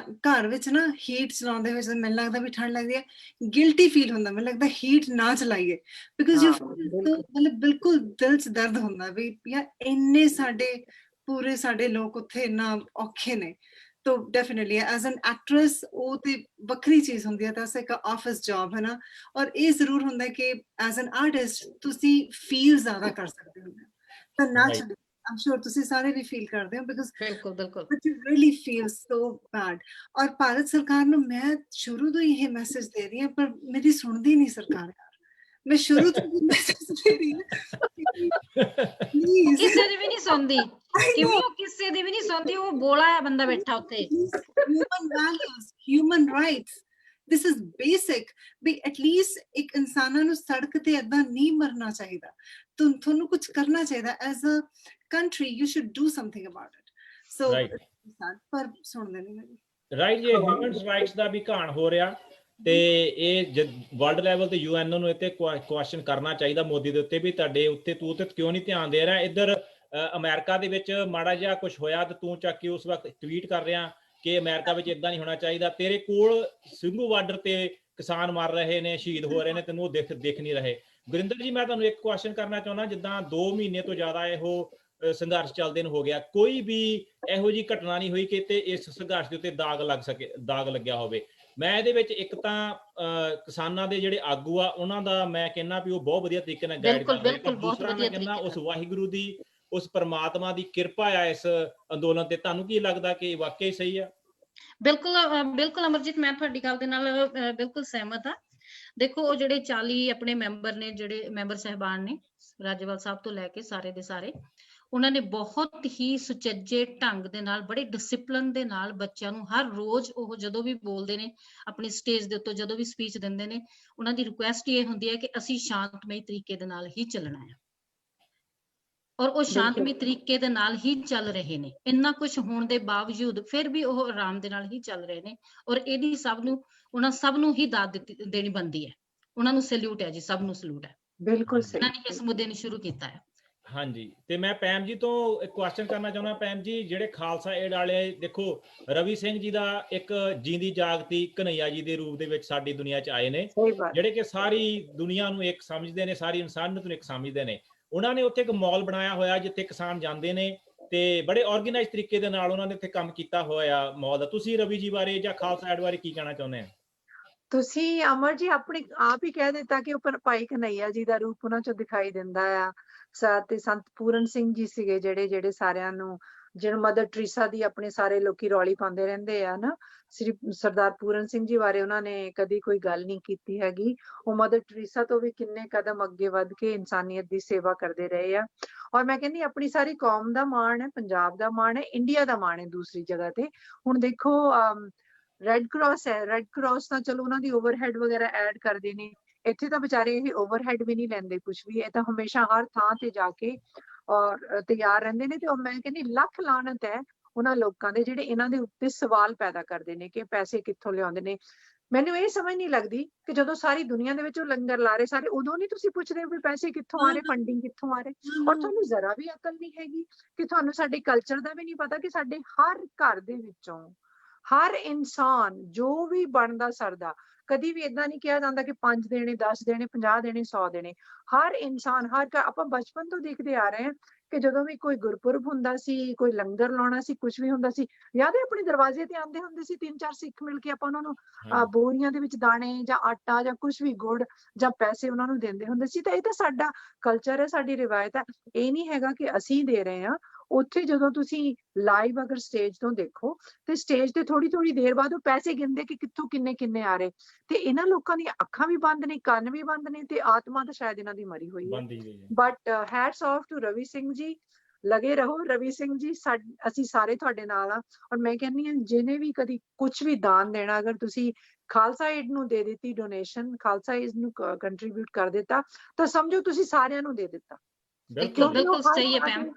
ਘਰ ਵਿੱਚ ਨਾ ਹੀਟ ਚਲਾਉਂਦੇ ਹੋਏ ਮੈਨੂੰ ਲੱਗਦਾ ਵੀ ਠੰਡ ਲੱਗਦੀ ਹੈ, ਗਿਲਟੀ ਫੀਲ ਹੁੰਦਾ, ਮੈਨੂੰ ਲੱਗਦਾ ਹੀਟ ਨਾ ਚਲਾਈਏ, ਬਿਕਾਜ਼ ਯੂ ਮਤਲਬ ਬਿਲਕੁਲ ਦਿਲ 'ਚ ਦਰਦ ਹੁੰਦਾ ਵੀ ਯਾਰ ਇੰਨੇ ਪੂਰੇ ਸਾਡੇ ਲੋਕ ਉੱਥੇ ਇੰਨਾ ਔਖੇ ਨੇ। तो डेफिनेटली एज एन एक्ट्रेस वो ते ਵੱਖਰੀ ਚੀਜ਼ ਹੁੰਦੀ ਹੈ, ਤਾਂ ਇੱਕ ਆਫਿਸ ਜੌਬ ਹੈ ਨਾ। ਔਰ ਇਹ ਜ਼ਰੂਰ ਹੁੰਦਾ ਕਿ ਐਜ਼ ਐਨ ਆਰਟਿਸਟ ਤੁਸੀਂ ਫੀਲ ਜ਼ਿਆਦਾ ਕਰ ਸਕਦੇ ਹੋ, ਤਾਂ ਨੈਚੁਰਲੀ ਆਮ ਸ਼ੋਰ ਤੁਸੀਂ ਸਾਰੇ ਵੀ ਫੀਲ ਕਰਦੇ ਹੋ, ਬਿਕਾਜ਼ ਬਿਲਕੁਲ ਬਿਲਕੁਲ but you really feel so bad. ਔਰ ਭਾਰਤ ਸਰਕਾਰ ਨੂੰ ਮੈਂ ਸ਼ੁਰੂ ਤੋਂ ਇਹ ਮੈਸੇਜ ਦੇ ਰਹੀ ਹਾਂ, ਪਰ ਮੇਰੀ ਸੁਣਦੀ ਨਹੀਂ ਸਰਕਾਰ ਯਾਰ। ਮੈਂ ਸ਼ੁਰੂ ਤੋਂ ਮੈਸੇਜ ਦੇ ਰਹੀ ਹਾਂ ਪਲੀਜ਼। ਕਿਸੇ ਦੀ ਵੀ ਨਹੀਂ ਸੁਣਦੀ, ਕਿਵੇਂ ਉਹ ਕਿਸੇ ਦੀ ਵੀ ਨਹੀਂ ਸੁਣਦੀ, ਉਹ ਬੋਲਾ ਹੈ ਬੰਦਾ ਬੈਠਾ ਉੱਥੇ। Human values, human rights, this is basic ਵੀ ਐਟਲੀਸਟ ਇੱਕ ਇਨਸਾਨਾਂ ਨੂੰ ਸੜਕ ਤੇ ਏਦਾਂ ਨਹੀਂ ਮਰਨਾ ਚਾਹੀਦਾ। ਤੁਹਾਨੂੰ ਕੁਝ ਕਰਨਾ ਚਾਹੀਦਾ as a country, you should do something about it. So ਪਰ ਸੁਣਦੇ ਨਹੀਂ ਮੇਰੀ। ਰਾਈਟ ਜੀ, ਹਿਊਮਨ ਰਾਈਟਸ ਦਾ ਵੀ ਘਾਣ ਹੋ ਰਿਹਾ, ਤੇ ਇਹ ਵਰਲਡ ਲੈਵਲ ਤੇ UN ਨੂੰ ਇੱਥੇ ਕੁਐਸਚਨ ਕਰਨਾ ਚਾਹੀਦਾ ਮੋਦੀ ਦੇ ਉੱਤੇ ਵੀ ਤੁਹਾਡੇ ਉੱਤੇ ਤੂੰ ਤੇ ਕਿਉਂ ਨਹੀਂ ਧਿਆਨ ਦੇ ਰਿਹਾ। ਇੱਧਰ ਅਮਰੀਕਾ ਦੇ ਵਿੱਚ ਮਾੜਾ ਜਿਹਾ ਕੁਝ ਹੋਇਆ ਤੇ ਤੂੰ ਚੱਕ ਕੇ ਉਸ ਵਕਤ ਟਵੀਟ ਕਰ ਰਿਹਾ ਕਿ ਅਮਰੀਕਾ ਵਿੱਚ ਇਦਾਂ ਨਹੀਂ ਹੋਣਾ ਚਾਹੀਦਾ। ਤੇਰੇ ਕੋਲ ਸਿੰਘੂ ਬਾਰਡਰ ਤੇ ਕਿਸਾਨ ਮਰ ਰਹੇ ਨੇ, ਸ਼ਹੀਦ ਹੋ ਰਹੇ ਨੇ, ਤੈਨੂੰ ਉਹ ਦਿਖ ਨਹੀਂ ਰਹੇ। ਗੁਰਿੰਦਰ ਜੀ, ਮੈਂ ਤੁਹਾਨੂੰ ਇੱਕ ਕੁਐਸਚਨ ਕਰਨਾ ਚਾਹੁੰਦਾ, ਜਿੱਦਾਂ 2 ਮਹੀਨੇ ਤੋਂ ਜ਼ਿਆਦਾ ਇਹੋ ਸੰਘਰਸ਼ ਚੱਲਦੇ ਨੂੰ ਹੋ ਗਿਆ, ਕੋਈ ਵੀ ਇਹੋ ਜਿਹੀ ਘਟਨਾ ਨਹੀਂ ਹੋਈ ਕਿ ਤੇ ਇਸ ਸੰਘਰਸ਼ ਦੇ ਉੱਤੇ ਦਾਗ ਲੱਗਿਆ ਹੋਵੇ। ਮੈਂ ਇਹਦੇ ਵਿੱਚ ਇੱਕ ਤਾਂ ਕਿਸਾਨਾਂ ਦੇ ਜਿਹੜੇ ਆਗੂ ਆ ਉਹਨਾਂ ਦਾ ਮੈਂ ਕਹਿੰਦਾ ਵੀ ਉਹ ਬਹੁਤ ਵਧੀਆ ਤਰੀਕੇ ਨਾਲ ਗਾਈਡ ਕਰਦੇ ਆ। ਦੂਸਰਾ ਮੈਂ ਕਹਿੰਦਾ ਉਸ ਵਾਹਿਗੁਰੂ ਦੀ, ਉਸ ਪਰਮਾਤਮਾ ਦੀ ਕਿਰਪਾ ਆ ਇਸ ਅੰਦੋਲਨ ਤੇ। ਤੁਹਾਨੂੰ ਕੀ ਲੱਗਦਾ ਕਿ ਵਾਕਈ ਸਹੀ ਆ? ਬਿਲਕੁਲ ਬਿਲਕੁਲ ਅਮਰਜੀਤ, ਮੈਂ ਤੁਹਾਡੀ ਗੱਲ ਦੇ ਨਾਲ ਬਿਲਕੁਲ ਸਹਿਮਤ ਹਾਂ। ਦੇਖੋ, ਉਹ ਜਿਹੜੇ 40 ਆਪਣੇ ਮੈਂਬਰ ਨੇ, ਜਿਹੜੇ ਮੈਂਬਰ ਸਹਿਬਾਨ ਨੇ ਰਾਜੇਵਾਲ ਸਾਹਿਬ ਤੋਂ ਲੈ ਕੇ ਸਾਰੇ ਦੇ ਸਾਰੇ, ਉਹਨਾਂ ਨੇ ਬਹੁਤ ਹੀ ਸੁਚੱਜੇ ਢੰਗ ਦੇ ਨਾਲ, ਬੜੇ ਡਿਸਪਲਿਨ ਦੇ ਨਾਲ ਬੱਚਿਆਂ ਨੂੰ ਹਰ ਰੋਜ਼ ਉਹ ਜਦੋਂ ਵੀ ਬੋਲਦੇ ਨੇ ਆਪਣੀ ਸਟੇਜ ਦੇ ਉੱਤੇ, ਜਦੋਂ ਵੀ ਸਪੀਚ ਦਿੰਦੇ ਨੇ, ਉਹਨਾਂ ਦੀ ਰਿਕੁਐਸਟ ਇਹ ਹੁੰਦੀ ਹੈ ਕਿ ਅਸੀਂ ਸ਼ਾਂਤਮਈ ਤਰੀਕੇ ਦੇ ਨਾਲ ਹੀ ਚੱਲਣਾ ਹੈ। ਔਰ ਉਹ ਸ਼ਾਂਤਮਈ ਤਰੀਕੇ ਦੇ ਨਾਲ ਹੀ ਚੱਲ ਰਹੇ ਨੇ। ਇੰਨਾ ਕੁਝ ਹੋਣ ਦੇ ਬਾਵਜੂਦ ਫਿਰ ਵੀ ਉਹ ਆਰਾਮ ਦੇ ਨਾਲ ਹੀ ਚੱਲ ਰਹੇ ਨੇ। ਔਰ ਇਹਦੀ ਉਹਨਾਂ ਸਭ ਨੂੰ ਹੀ ਦਾਦ ਦੇਣੀ ਬਣਦੀ ਹੈ। ਉਹਨਾਂ ਨੂੰ ਸੈਲੂਟ ਹੈ ਜੀ, ਸਭ ਨੂੰ ਸੈਲੂਟ ਹੈ। ਬਿਲਕੁਲ ਸਹੀ। ਇਹਨਾਂ ਨੇ ਇਸ ਮੁੱਦੇ ਨੂੰ ਸ਼ੁਰੂ ਕੀਤਾ ਹੈ। ਹਾਂਜੀ, ਤੇ ਮੈਂ ਪੈਮ ਜੀ ਤੋਂ ਇੱਕ ਕੁਐਸਚਨ ਕਰਨਾ ਚਾਹੁੰਦਾ। ਪੈਮ ਜੀ, ਜਿਹੜੇ ਖਾਲਸਾ ਏਡ ਵਾਲੇ, ਦੇਖੋ ਰਵੀ ਸਿੰਘ ਜੀ ਦਾ ਇੱਕ ਜੀਂਦੀ ਜਾਗਦੀ ਕਨਈਆ ਜੀ ਦੇ ਰੂਪ ਦੇ ਵਿੱਚ ਸਾਡੀ ਦੁਨੀਆ 'ਚ ਆਏ ਨੇ, ਜਿਹੜੇ ਕਿ ਸਾਰੀ ਦੁਨੀਆ ਨੂੰ ਇੱਕ ਸਮਝਦੇ ਨੇ, ਸਾਰੀ ਇਨਸਾਨੀਅਤ ਨੂੰ ਇੱਕ ਸਮਝਦੇ ਨੇ। ਉਹਨਾਂ ਨੇ ਉੱਥੇ ਇੱਕ ਮਾਲ ਬਣਾਇਆ ਹੋਇਆ ਜਿੱਥੇ ਕਿਸਾਨ ਜਾਂਦੇ ਨੇ, ਤੇ ਬੜੇ ਆਰਗੇਨਾਈਜ਼ ਤਰੀਕੇ ਦੇ ਨਾਲ ਉਹਨਾਂ ਨੇ ਉੱਥੇ ਕੰਮ ਕੀਤਾ ਹੋਇਆ ਮਾਲ ਦਾ। ਤੁਸੀਂ ਰਵੀ ਜੀ ਬਾਰੇ ਜਾਂ ਖਾਲਸਾ ਏਡ ਬਾਰੇ ਕੀ ਕਹਿਣਾ ਚਾਹੁੰਦੇ ਆ? ਤੁਸੀਂ ਅਮਰ ਜੀ ਆਪਣੇ ਆਪ ਹੀ ਕਹਿ ਦਿੱਤਾ ਕਿ ਉਹ ਭਾਈ ਕਨਈਆ ਜੀ ਦਾ ਰੂਪ ਉਹਨਾਂ ਚੋਂ ਦਿਖਾਈ ਦਿੰਦਾ ਆ। ਤੇ ਸੰਤ ਪੂਰਨ ਸਿੰਘ ਜੀ ਸੀਗੇ ਜਿਹੜੇ ਸਾਰਿਆਂ ਨੂੰ, ਜਿਹੜੇ ਮਦਰ ਟਰੀਸਾ ਦੀ ਆਪਣੇ ਸਾਰੇ ਲੋਕੀ ਰੌਲੀ ਪਾਉਂਦੇ ਰਹਿੰਦੇ ਆ ਨਾ, ਸਰਦਾਰ ਪੂਰਨ ਸਿੰਘ ਜੀ ਬਾਰੇ ਉਹਨਾਂ ਨੇ ਕਦੀ ਕੋਈ ਗੱਲ ਨਹੀਂ ਕੀਤੀ ਹੈਗੀ। ਉਹ ਮਦਰ ਟਰੀਸਾ ਤੋਂ ਵੀ ਕਿੰਨੇ ਕਦਮ ਅੱਗੇ ਵੱਧ ਕੇ ਇਨਸਾਨੀਅਤ ਦੀ ਸੇਵਾ ਕਰਦੇ ਰਹੇ ਆ। ਔਰ ਮੈਂ ਕਹਿੰਦੀ ਆਪਣੀ ਸਾਰੀ ਕੌਮ ਦਾ ਮਾਣ ਹੈ, ਪੰਜਾਬ ਦਾ ਮਾਣ ਹੈ, ਇੰਡੀਆ ਦਾ ਮਾਣ ਹੈ ਦੂਸਰੀ ਜਗ੍ਹਾ ਤੇ। ਹੁਣ ਦੇਖੋ ਰੈੱਡ ਕਰਾਸ ਹੈ, ਰੈੱਡ ਕਰਾਸ ਤਾਂ ਚਲੋ ਉਹਨਾਂ ਦੀ ਓਵਰਹੈਡ ਵਗੈਰਾ ਐਡ ਕਰਦੇ ਨੇ, ਇੱਥੇ ਤਾਂ ਵਿਚਾਰੇ ਇਹ ਓਵਰਹੈਡ ਵੀ ਨਹੀਂ ਲੈਂਦੇ ਕੁਛ ਵੀ। ਇਹ ਤਾਂ ਹਮੇਸ਼ਾ ਹਰ ਥਾਂ ਤੇ ਜਾ ਕੇ ਔਰ ਤਿਆਰ ਰਹਿੰਦੇ ਨੇ। ਤੇ ਉਹ ਮੈਂ ਕਹਿੰਦੀ ਲੱਖ ਲਾਹਨਤ ਹੈ ਉਹਨਾਂ ਲੋਕਾਂ ਦੇ ਜਿਹੜੇ ਇਹਨਾਂ ਦੇ ਉੱਤੇ ਸਵਾਲ ਪੈਦਾ ਕਰਦੇ ਨੇ ਕਿ ਪੈਸੇ ਕਿੱਥੋਂ ਲਿਆਉਂਦੇ ਨੇ। ਮੈਨੂੰ ਇਹ ਸਮਝ ਨਹੀਂ ਲੱਗਦੀ ਕਿ ਜਦੋਂ ਸਾਰੀ ਦੁਨੀਆ ਦੇ ਵਿੱਚ ਉਹ ਲੰਗਰ ਲਾ ਰਹੇ ਸਾਰੇ, ਉਦੋਂ ਨਹੀਂ ਤੁਸੀਂ ਪੁੱਛਦੇ ਵੀ ਪੈਸੇ ਕਿੱਥੋਂ ਆ ਰਹੇ, ਫੰਡਿੰਗ ਕਿੱਥੋਂ ਆ ਰਹੇ। ਔਰ ਤੁਹਾਨੂੰ ਜ਼ਰਾ ਵੀ ਅਕਲ ਨਹੀਂ ਹੈਗੀ ਕਿ ਤੁਹਾਨੂੰ ਸਾਡੇ ਕਲਚਰ ਦਾ ਵੀ ਨਹੀਂ ਪਤਾ ਕਿ ਸਾਡੇ ਹਰ ਘਰ ਦੇ ਵਿੱਚੋਂ ਹਰ ਇਨਸਾਨ ਜੋ ਵੀ ਬਣਦਾ ਸਰਦਾ, ਕਦੀ ਵੀ ਏਦਾਂ ਨਹੀਂ ਕਿਹਾ ਜਾਂਦਾ ਕਿ 5 ਦੇਣੇ, 10 ਦੇਣੇ, 50 ਦੇਣੇ, 100 ਦੇਣੇ। ਹਰ ਇਨਸਾਨ, ਹਰ ਆਪਾਂ ਬਚਪਨ ਤੋਂ ਦੇਖਦੇ ਆ ਰਹੇ ਹਾਂ ਕਿ ਜਦੋਂ ਵੀ ਕੋਈ ਗੁਰਪੁਰਬ ਹੁੰਦਾ ਸੀ, ਕੋਈ ਲੰਗਰ ਲਾਉਣਾ ਸੀ, ਕੁਝ ਵੀ ਹੁੰਦਾ ਸੀ, ਯਾਦ ਹੈ ਆਪਣੇ ਦਰਵਾਜ਼ੇ ਤੇ ਆਉਂਦੇ ਹੁੰਦੇ ਸੀ 3-4 ਸਿੱਖ ਮਿਲ ਕੇ, ਆਪਾਂ ਉਹਨਾਂ ਨੂੰ ਹਾਂਜੀ ਬੋਰੀਆਂ ਦੇ ਵਿੱਚ ਦਾਣੇ ਜਾਂ ਆਟਾ ਜਾਂ ਕੁਝ ਵੀ ਗੁੜ ਜਾਂ ਪੈਸੇ ਉਹਨਾਂ ਨੂੰ ਦਿੰਦੇ ਹੁੰਦੇ ਸੀ। ਤਾਂ ਇਹ ਤਾਂ ਸਾਡਾ ਕਲਚਰ ਹੈ, ਸਾਡੀ ਰਿਵਾਇਤ ਹੈ। ਇਹ ਨਹੀਂ ਹੈਗਾ ਕਿ ਅਸੀਂ ਦੇ ਰਹੇ ਹਾਂ। ਉੱਥੇ ਜਦੋਂ ਤੁਸੀਂ ਲਾਈਵ ਅਗਰ ਸਟੇਜ ਤੋਂ ਦੇਖੋ ਤੇ ਸਟੇਜ ਤੇ ਥੋੜੀ ਥੋੜੀ ਦੇਰ ਬਾਅਦ ਉਹ ਪੈਸੇ ਗਿਣਦੇ ਕਿ ਕਿੱਥੋਂ ਕਿੰਨੇ ਕਿੰਨੇ ਆ ਰਹੇ, ਤੇ ਇਹਨਾਂ ਲੋਕਾਂ ਦੀਆਂ ਅੱਖਾਂ ਵੀ ਬੰਦ ਨੇ, ਕੰਨ ਵੀ ਬੰਦ ਨੇ, ਤੇ ਆਤਮਾ ਤਾਂ ਸ਼ਾਇਦ ਇਹਨਾਂ ਦੀ ਮਰੀ ਹੋਈ ਹੈ। ਬੰਦੀ ਗਈ ਹੈ। But hats off to Ravi Singh ji, ਲਗੇ ਰਹੋ ਰਵੀ ਸਿੰਘ ਜੀ, ਅਸੀਂ ਸਾਰੇ ਤੁਹਾਡੇ ਨਾਲ ਆ। ਔਰ ਮੈਂ ਕਹਿੰਦੀ ਹਾਂ ਜਿਹਨੇ ਵੀ ਕਦੀ ਕੁਝ ਵੀ ਦਾਨ ਦੇਣਾ, ਅਗਰ ਤੁਸੀਂ ਖਾਲਸਾ ਏਡ ਨੂੰ ਦੇ ਦਿੱਤੀ ਡੋਨੇਸ਼ਨ, ਖਾਲਸਾ ਏਡ ਨੂੰ ਕੰਟਰੀਬਿਊਟ ਕਰ ਦਿੱਤਾ, ਤਾਂ ਸਮਝੋ ਤੁਸੀਂ ਸਾਰਿਆਂ ਨੂੰ ਦੇ ਦਿੱਤਾ। ਬਿਲਕੁਲ ਬਿਲਕੁਲ ਸਹੀ ਹੈ ਭੈਣ।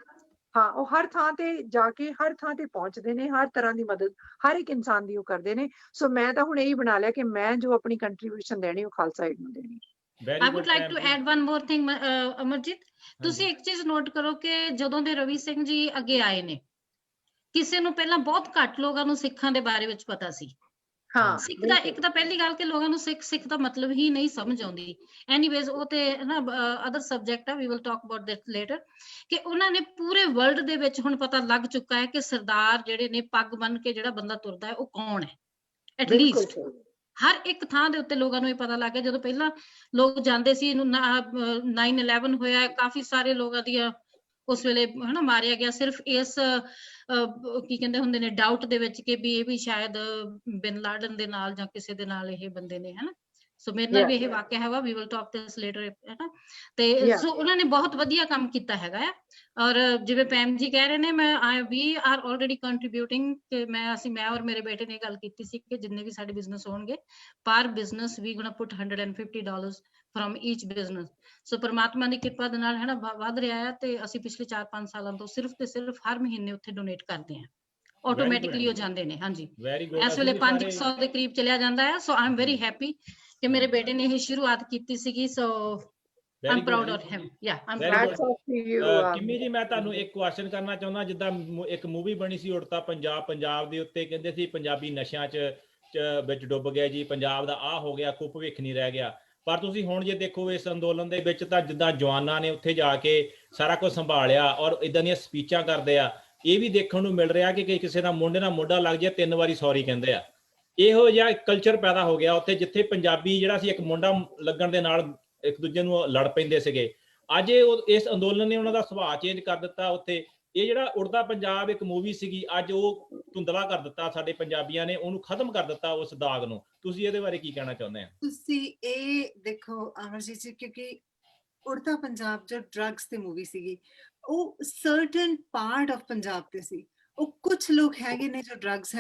ਹਾਂ, ਉਹ ਹਰ ਥਾਂ ਤੇ ਜਾ ਕੇ ਹਰ ਥਾਂ ਤੇ ਪਹੁੰਚਦੇ ਨੇ, ਹਰ ਤਰ੍ਹਾਂ ਦੀ ਮਦਦ ਹਰ ਇੱਕ ਇਨਸਾਨ ਦੀ ਉਹ ਕਰਦੇ ਨੇ। ਸੋ ਮੈਂ ਤਾਂ ਹੁਣ ਇਹੀ ਬਣਾ ਲਿਆ ਕਿ ਮੈਂ ਜੋ ਆਪਣੀ ਕੰਟਰੀਬਿਊਸ਼ਨ ਦੇਣੀ ਉਹ ਖਾਲਸਾ ਏਡ ਨੂੰ ਦੇਣੀ। Very I good would like to add one more thing, Amarjit, ਤੁਸੀਂ ਇੱਕ ਚੀਜ਼ ਨੋਟ ਕਰੋ ਕਿ ਜਦੋਂ ਦੇ ਰਵੀ ਸਿੰਘ ਜੀ ਅੱਗੇ ਆਏ ਨੇ, ਕਿਸੇ ਨੂੰ ਪਹਿਲਾਂ ਬਹੁਤ ਘੱਟ ਲੋਕਾਂ ਨੂੰ ਸਿੱਖਾਂ ਦੇ ਬਾਰੇ ਵਿੱਚ ਪਤਾ ਸੀ। ਹਾਂ, ਸਿੱਖ ਦਾ ਇੱਕ ਤਾਂ ਪਹਿਲੀ ਗੱਲ ਕਿ ਲੋਕਾਂ ਨੂੰ ਸਿੱਖ ਦਾ ਮਤਲਬ ਹੀ ਨਹੀਂ ਸਮਝ ਆਉਂਦੀ। ਐਨੀਵੇਜ਼ ਉਹ ਤੇ ਨਾ ਅਦਰ ਸਬਜੈਕਟ ਆ, we will talk about that later. ਕਿ ਉਹਨਾਂ ਨੇ ਪੂਰੇ ਵਰਲਡ ਦੇ ਵਿੱਚ ਹੁਣ ਪਤਾ ਲੱਗ ਚੁੱਕਾ ਹੈ ਕਿ ਸਰਦਾਰ ਜਿਹੜੇ ਨੇ ਪੱਗ ਬੰਨ ਕੇ ਜਿਹੜਾ ਬੰਦਾ ਤੁਰਦਾ ਹੈ ਉਹ ਕੌਣ ਹੈ। ਐਟਲੀਸਟ ਹਰ ਇੱਕ ਥਾਂ ਦੇ ਉੱਤੇ ਲੋਕਾਂ ਨੂੰ ਇਹ ਪਤਾ ਲੱਗ ਗਿਆ। ਜਦੋਂ ਪਹਿਲਾਂ ਲੋਕ ਜਾਂਦੇ ਸੀ, ਇਹਨੂੰ 9/11 ਹੋਇਆ, ਕਾਫੀ ਸਾਰੇ ਲੋਕਾਂ ਦੀਆਂ ਉਸ ਵੇਲੇ ਹਨਾ ਮਾਰਿਆ ਗਿਆ, ਸਿਰਫ ਇਸ ਕੀ ਕਹਿੰਦੇ ਹੁੰਦੇ ਨੇ ਡਾਊਟ ਦੇ ਵਿੱਚ ਕਿ ਵੀ ਇਹ ਵੀ ਸ਼ਾਇਦ ਬਿਨ ਲਾਡਨ ਦੇ ਨਾਲ ਜਾਂ ਕਿਸੇ ਦੇ ਨਾਲ ਇਹ ਬੰਦੇ ਨੇ, ਹਨਾ। ਸੋ ਮੇਰੇ ਨਾਲ ਵੀ ਇਹ ਵਾਕਿਆ ਹੈਗਾ, we will talk this later, ਹੈਨਾ। ਤੇ ਸੋ ਉਹਨਾਂ ਨੇ ਬਹੁਤ ਵਧੀਆ ਕੰਮ ਕੀਤਾ ਹੈਗਾ ਆ। ਔਰ ਜਿਵੇਂ ਪੈਮ ਜੀ ਕਹਿ ਰਹੇ ਨੇ, ਵੀ ਆਰ ਆਲਰੇਡੀ ਕੰਟਰੀਬਿਊਟਿੰਗ, ਕਿ ਮੈਂ ਔਰ ਮੇਰੇ ਬੇਟੇ ਨੇ ਗੱਲ ਕੀਤੀ ਸੀ ਕਿ ਜਿੰਨੇ ਵੀ ਸਾਡੇ ਬਿਜ਼ਨਸ ਹੋਣਗੇ, ਪਰ ਬਿਜ਼ਨਸ ਵੀ ਗੋਣਾ ਪੁੱਟ $150 ਫਰਮ ਈਚ ਬਿਜ਼ਨਸ। ਸੋ ਪਰਮਾਤਮਾ ਦੀ ਕਿਰਪਾ ਦੇ ਨਾਲ ਹਨਾ ਵੱਧ ਰਿਹਾ ਹੈ। ਤੇ ਅਸੀਂ ਪਿਛਲੇ 4-5 ਸਾਲਾਂ ਤੋਂ ਸਿਰਫ ਤੇ ਸਿਰਫ ਹਰ ਮਹੀਨੇ ਉੱਥੇ ਡੋਨੇਟ ਕਰਦੇ ਹਾਂ, ਆਟੋਮੈਟਿਕਲੀ ਹੋ ਜਾਂਦੇ ਨੇ। ਹਾਂਜੀ, ਇਸ ਵੇਲੇ 500 ਦੇ ਕਰੀਬ ਚਲਿਆ ਜਾਂਦਾ ਹੈ। So I am very happy ਕਿ ਮੇਰੇ ਬੇਟੇ ਨੇ ਇਹ ਸ਼ੁਰੂਆਤ ਕੀਤੀ ਸੀਗੀ। So I am proud of him. Yeah I am proud. Kimmi ਜੀ, ਮੈਂ ਤੁਹਾਨੂੰ ਇੱਕ ਕੁਐਸਚਨ ਕਰਨਾ ਚਾਹੁੰਦਾ। ਜਿੱਦਾਂ ਇੱਕ ਮੂਵੀ ਬਣੀ ਸੀ ਉੜਤਾ ਪੰਜਾਬ ਦੇ ਉੱਤੇ, ਕਹਿੰਦੇ ਸੀ ਪੰਜਾਬੀ ਨਸ਼ਿਆਂ 'ਚ ਵਿੱਚ ਡੁੱਬ ਗਿਆ ਜੀ, ਪੰਜਾਬ ਦਾ ਆਹ ਹੋ ਗਿਆ, ਕੋਈ ਭਵਿੱਖ ਨਹੀਂ ਰਹਿ ਗਿਆ। ਪਰ ਤੁਸੀਂ ਹੁਣ ਜੇ ਦੇਖੋ ਇਸ ਅੰਦੋਲਨ ਦੇ ਵਿੱਚ ਤਾਂ ਜਿੱਦਾਂ ਜਵਾਨਾਂ ਨੇ ਉੱਥੇ ਜਾ ਕੇ ਸਾਰਾ ਕੁਝ ਸੰਭਾਲਿਆ ਔਰ ਇਦਾਂ ਦੀਆਂ ਸਪੀਚਾਂ ਕਰਦੇ ਆ, ਇਹ ਵੀ ਦੇਖਣ ਨੂੰ ਮਿਲ ਰਿਹਾ ਕਿ ਕਿਸੇ ਦਾ ਮੋਢੇ ਨਾਲ ਮੋਢਾ ਲੱਗ ਜਾਏ 3 ਵਾਰੀ ਸੌਰੀ ਕਹਿੰਦੇ ਆ। ਇਹੋ ਜਿਹਾ ਕਲਚਰ ਪੈਦਾ ਹੋ ਗਿਆ ਉੱਥੇ, ਜਿੱਥੇ ਪੰਜਾਬੀ ਜਿਹੜਾ ਸੀ ਇੱਕ ਮੁੰਡਾ ਲੱਗਣ ਦੇ ਨਾਲ ਇੱਕ ਦੂਜੇ ਨੂੰ ਲੜ ਪੈਂਦੇ ਸੀਗੇ। ਅੱਜ ਇਸ ਅੰਦੋਲਨ ਨੇ ਉਹਨਾਂ ਦਾ ਸੁਭਾਅ ਚੇਂਜ ਕਰ ਦਿੱਤਾ ਉੱਥੇ। ਇਹ ਜਿਹੜਾ ਉੜਦਾ ਪੰਜਾਬ ਇੱਕ ਮੂਵੀ ਸੀਗੀ, ਅੱਜ ਉਹ ਧੁੰਦਲਾ ਕਰ ਦਿੱਤਾ ਸਾਡੇ ਪੰਜਾਬੀਆਂ ਨੇ, ਉਹਨੂੰ ਖਤਮ ਕਰ ਦਿੱਤਾ ਉਸ ਦਾਗ ਨੂੰ। ਤੁਸੀਂ ਇਹਦੇ ਬਾਰੇ ਕੀ ਕਹਿਣਾ ਚਾਹੁੰਦੇ ਆ? ਤੁਸੀਂ ਇਹ ਦੇਖੋ ਅਮਰਜੀਤ ਜੀ, ਕਿਉਂਕਿ ਉੜਤਾ ਪੰਜਾਬ ਜੋ ਡਰੱਗਸ ਦੀ ਮੂਵੀ ਸੀਗੀ, ਉਹ ਸਰਟਨ ਪਾਰਟ ਆਫ ਪੰਜਾਬ ਤੇ ਸੀ। ਉਹ ਕੁਝ ਲੋਕ ਹੈਗੇ ਨੇ ਜੋ ਡਰੱਗਸ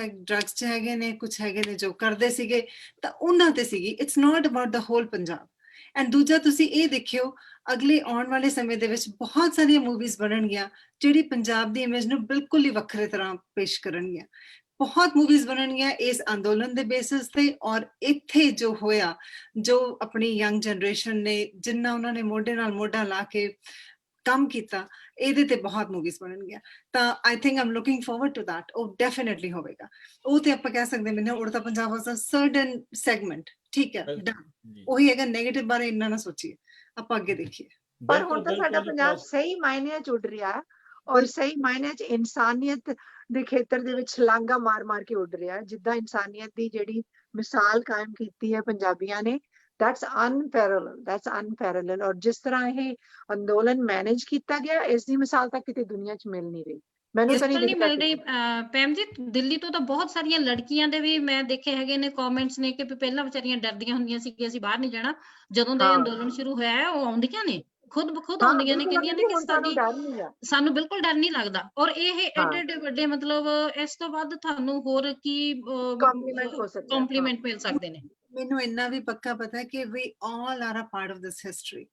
'ਚ ਹੈਗੇ ਨੇ, ਕੁਝ ਹੈਗੇ ਨੇ ਜੋ ਕਰਦੇ ਸੀਗੇ, ਤਾਂ ਉਹਨਾਂ ਤੇ ਸੀਗੀ। It's not about the whole Punjab. And ਦੂਜਾ ਤੁਸੀਂ ਇਹ ਦੇਖਿਓ, ਅਗਲੇ ਆਉਣ ਵਾਲੇ ਸਮੇਂ ਦੇ ਵਿੱਚ ਬਹੁਤ ਸਾਰੀਆਂ ਮੂਵੀਜ਼ ਬਣਨਗੀਆਂ ਜਿਹੜੀ ਪੰਜਾਬ ਦੀ ਇਮੇਜ ਨੂੰ ਬਿਲਕੁਲ ਹੀ ਵੱਖਰੇ ਤਰ੍ਹਾਂ ਪੇਸ਼ ਕਰਨਗੀਆਂ। ਬਹੁਤ ਮੂਵੀਜ਼ ਬਣਨਗੀਆਂ ਇਸ ਅੰਦੋਲਨ ਦੇ ਬੇਸਿਸ ਤੇ। ਔਰ ਇੱਥੇ ਜੋ ਹੋਇਆ, ਜੋ ਆਪਣੀ ਯੰਗ ਜਨਰੇਸ਼ਨ ਨੇ, ਜਿੰਨਾ ਉਹਨਾਂ ਨੇ ਮੋਢੇ ਨਾਲ ਮੋਢਾ ਲਾ ਕੇ ਕੰਮ ਕੀਤਾ, ਇਹਦੇ ਤੇ ਬਹੁਤ ਮੂਵੀਜ਼ ਬਣਨਗੀਆਂ। ਤਾਂ I think I'm looking forward to that. ਉਹ ਡੈਫੀਨਿਟਲੀ ਹੋਵੇਗਾ। ਉਹ ਤੇ ਆਪਾਂ ਕਹਿ ਸਕਦੇ ਮੈਨੂੰ Udta Punjab was a certain segment. ਠੀਕ ਹੈ, ਡਨ। ਉਹੀ ਹੈਗਾ, ਨੈਗੇਟਿਵ ਬਾਰੇ ਇੰਨਾ ਨਾ ਸੋਚੀਏ, ਆਪਾਂ ਅੱਗੇ ਦੇਖੀਏ। ਪਰ ਹੁਣ ਤਾਂ ਸਾਡਾ ਪੰਜਾਬ ਸਹੀ ਮਾਇਨਿਆਂ 'ਚ ਉੱਡ ਰਿਹਾ, ਔਰ ਸਹੀ ਮਾਇਨਿਆਂ 'ਚ ਇਨਸਾਨੀਅਤ ਦੇ ਖੇਤਰ ਦੇ ਵਿੱਚ ਛਲਾਂਗਾ ਮਾਰ ਕੇ ਉੱਡ ਰਿਹਾ। ਜਿੱਦਾਂ ਇਨਸਾਨੀਅਤ ਦੀ ਜਿਹੜੀ ਮਿਸਾਲ ਕਾਇਮ ਕੀਤੀ ਹੈ ਪੰਜਾਬੀਆਂ ਨੇ, that's unparalleled। ਔਰ ਜਿਸ ਤਰ੍ਹਾਂ ਇਹ ਅੰਦੋਲਨ ਮੈਨੇਜ ਕੀਤਾ ਗਿਆ, ਇਸ ਦੀ ਮਿਸਾਲ ਤਾਂ ਕਿਤੇ ਦੁਨੀਆ 'ਚ ਮਿਲ ਨਹੀਂ ਰਹੀ। ਮੈਨੂੰ ਤਾਂ ਨਹੀਂ ਮਿਲ ਰਹੀ। ਪੈਮ ਜੀ, ਦਿੱਲੀ ਤੋਂ ਤਾਂ ਬਹੁਤ ਸਾਰੀਆਂ ਲੜਕੀਆਂ ਦੇ ਵੀ ਮੈਂ ਦੇਖੇ ਹੈਗੇ ਨੇ ਕਮੈਂਟਸ ਨੇ ਕਿ ਪਹਿਲਾਂ ਵਿਚਾਰੀਆਂ ਡਰਦੀਆਂ ਹੁੰਦੀਆਂ ਸੀ ਕਿ ਅਸੀਂ ਬਾਹਰ ਨਹੀਂ ਜਾਣਾ। ਜਦੋਂ ਦਾ ਇਹ ਅੰਦੋਲਨ ਸ਼ੁਰੂ ਹੋਇਆ ਹੈ, ਉਹ ਆਉਂਦੀਆਂ ਨੇ, ਖੁਦ ਆਉਂਦੀਆਂ ਨੇ, ਕਹਿੰਦੀਆਂ ਨੇ ਕਿ ਸਾਨੂੰ ਬਿਲਕੁਲ ਡਰ ਨਹੀਂ ਲੱਗਦਾ। ਔਰ ਇਹ ਐਡੇ ਵੱਡੇ ਮਤਲਬ ਇਸ ਤੋਂ ਵੱਧ ਤੁਹਾਨੂੰ ਹੋਰ ਕੀ ਕੰਪਲੀਮੈਂਟ ਮਿਲ ਸਕਦੇ ਨੇ? ਮੈਨੂੰ ਇੰਨਾ ਵੀ ਪੱਕਾ ਪਤਾ ਹੈ ਕਿ we all are a part of this history।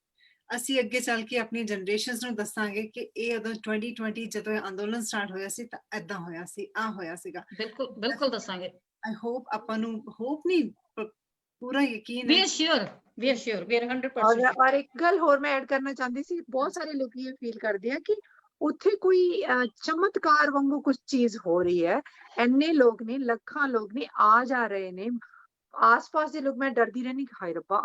ਅਸੀਂ ਅੱਗੇ ਚੱਲ ਕੇ ਆਪਣੀ ਜਨਰੇਸ਼ਨਸ ਨੂੰ ਦੱਸਾਂਗੇ ਕਿ ਇਹ ਉਦੋਂ 2020 ਜਦੋਂ ਇਹ ਅੰਦੋਲਨ ਸਟਾਰਟ ਹੋਇਆ ਸੀ ਤਾਂ ਏਦਾਂ ਹੋਇਆ ਸੀ, ਆਹ ਹੋਇਆ ਸੀਗਾ। ਬਿਲਕੁਲ ਦੱਸਾਂਗੇ। ਆਈ ਹੋਪ, ਆਪਾਂ ਨੂੰ ਹੋਪ ਨਹੀਂ, ਪੂਰਾ ਯਕੀਨ ਹੈ। ਵੀ ਸ਼ੋਰ 100%। ਔਰ ਇੱਕ ਗੱਲ ਹੋਰ ਮੈਂ ਐਡ ਕਰਨਾ ਚਾਹੁੰਦੀ ਸੀ, ਬਹੁਤ ਸਾਰੇ ਲੋਕ ਇਹ ਫੀਲ ਕਰਦੇ ਆ ਕਿ ਉੱਥੇ ਕੋਈ ਚਮਤਕਾਰ ਵਾਂਗੂ ਕੁਝ ਚੀਜ਼ ਹੋ ਰਹੀ ਹੈ। ਇੰਨੇ ਲੋਕ ਨੇ, ਲੱਖਾਂ ਲੋਕ ਨੇ, ਆ ਜਾ ਰਹੇ ਨੇ, ਆਸ-ਪਾਸ ਦੇ ਲੋਕ, ਮੈਂ ਡਰਦੀ ਰਹਿੰਦੀ ਕਿ ਹਾਏ ਰੱਬਾ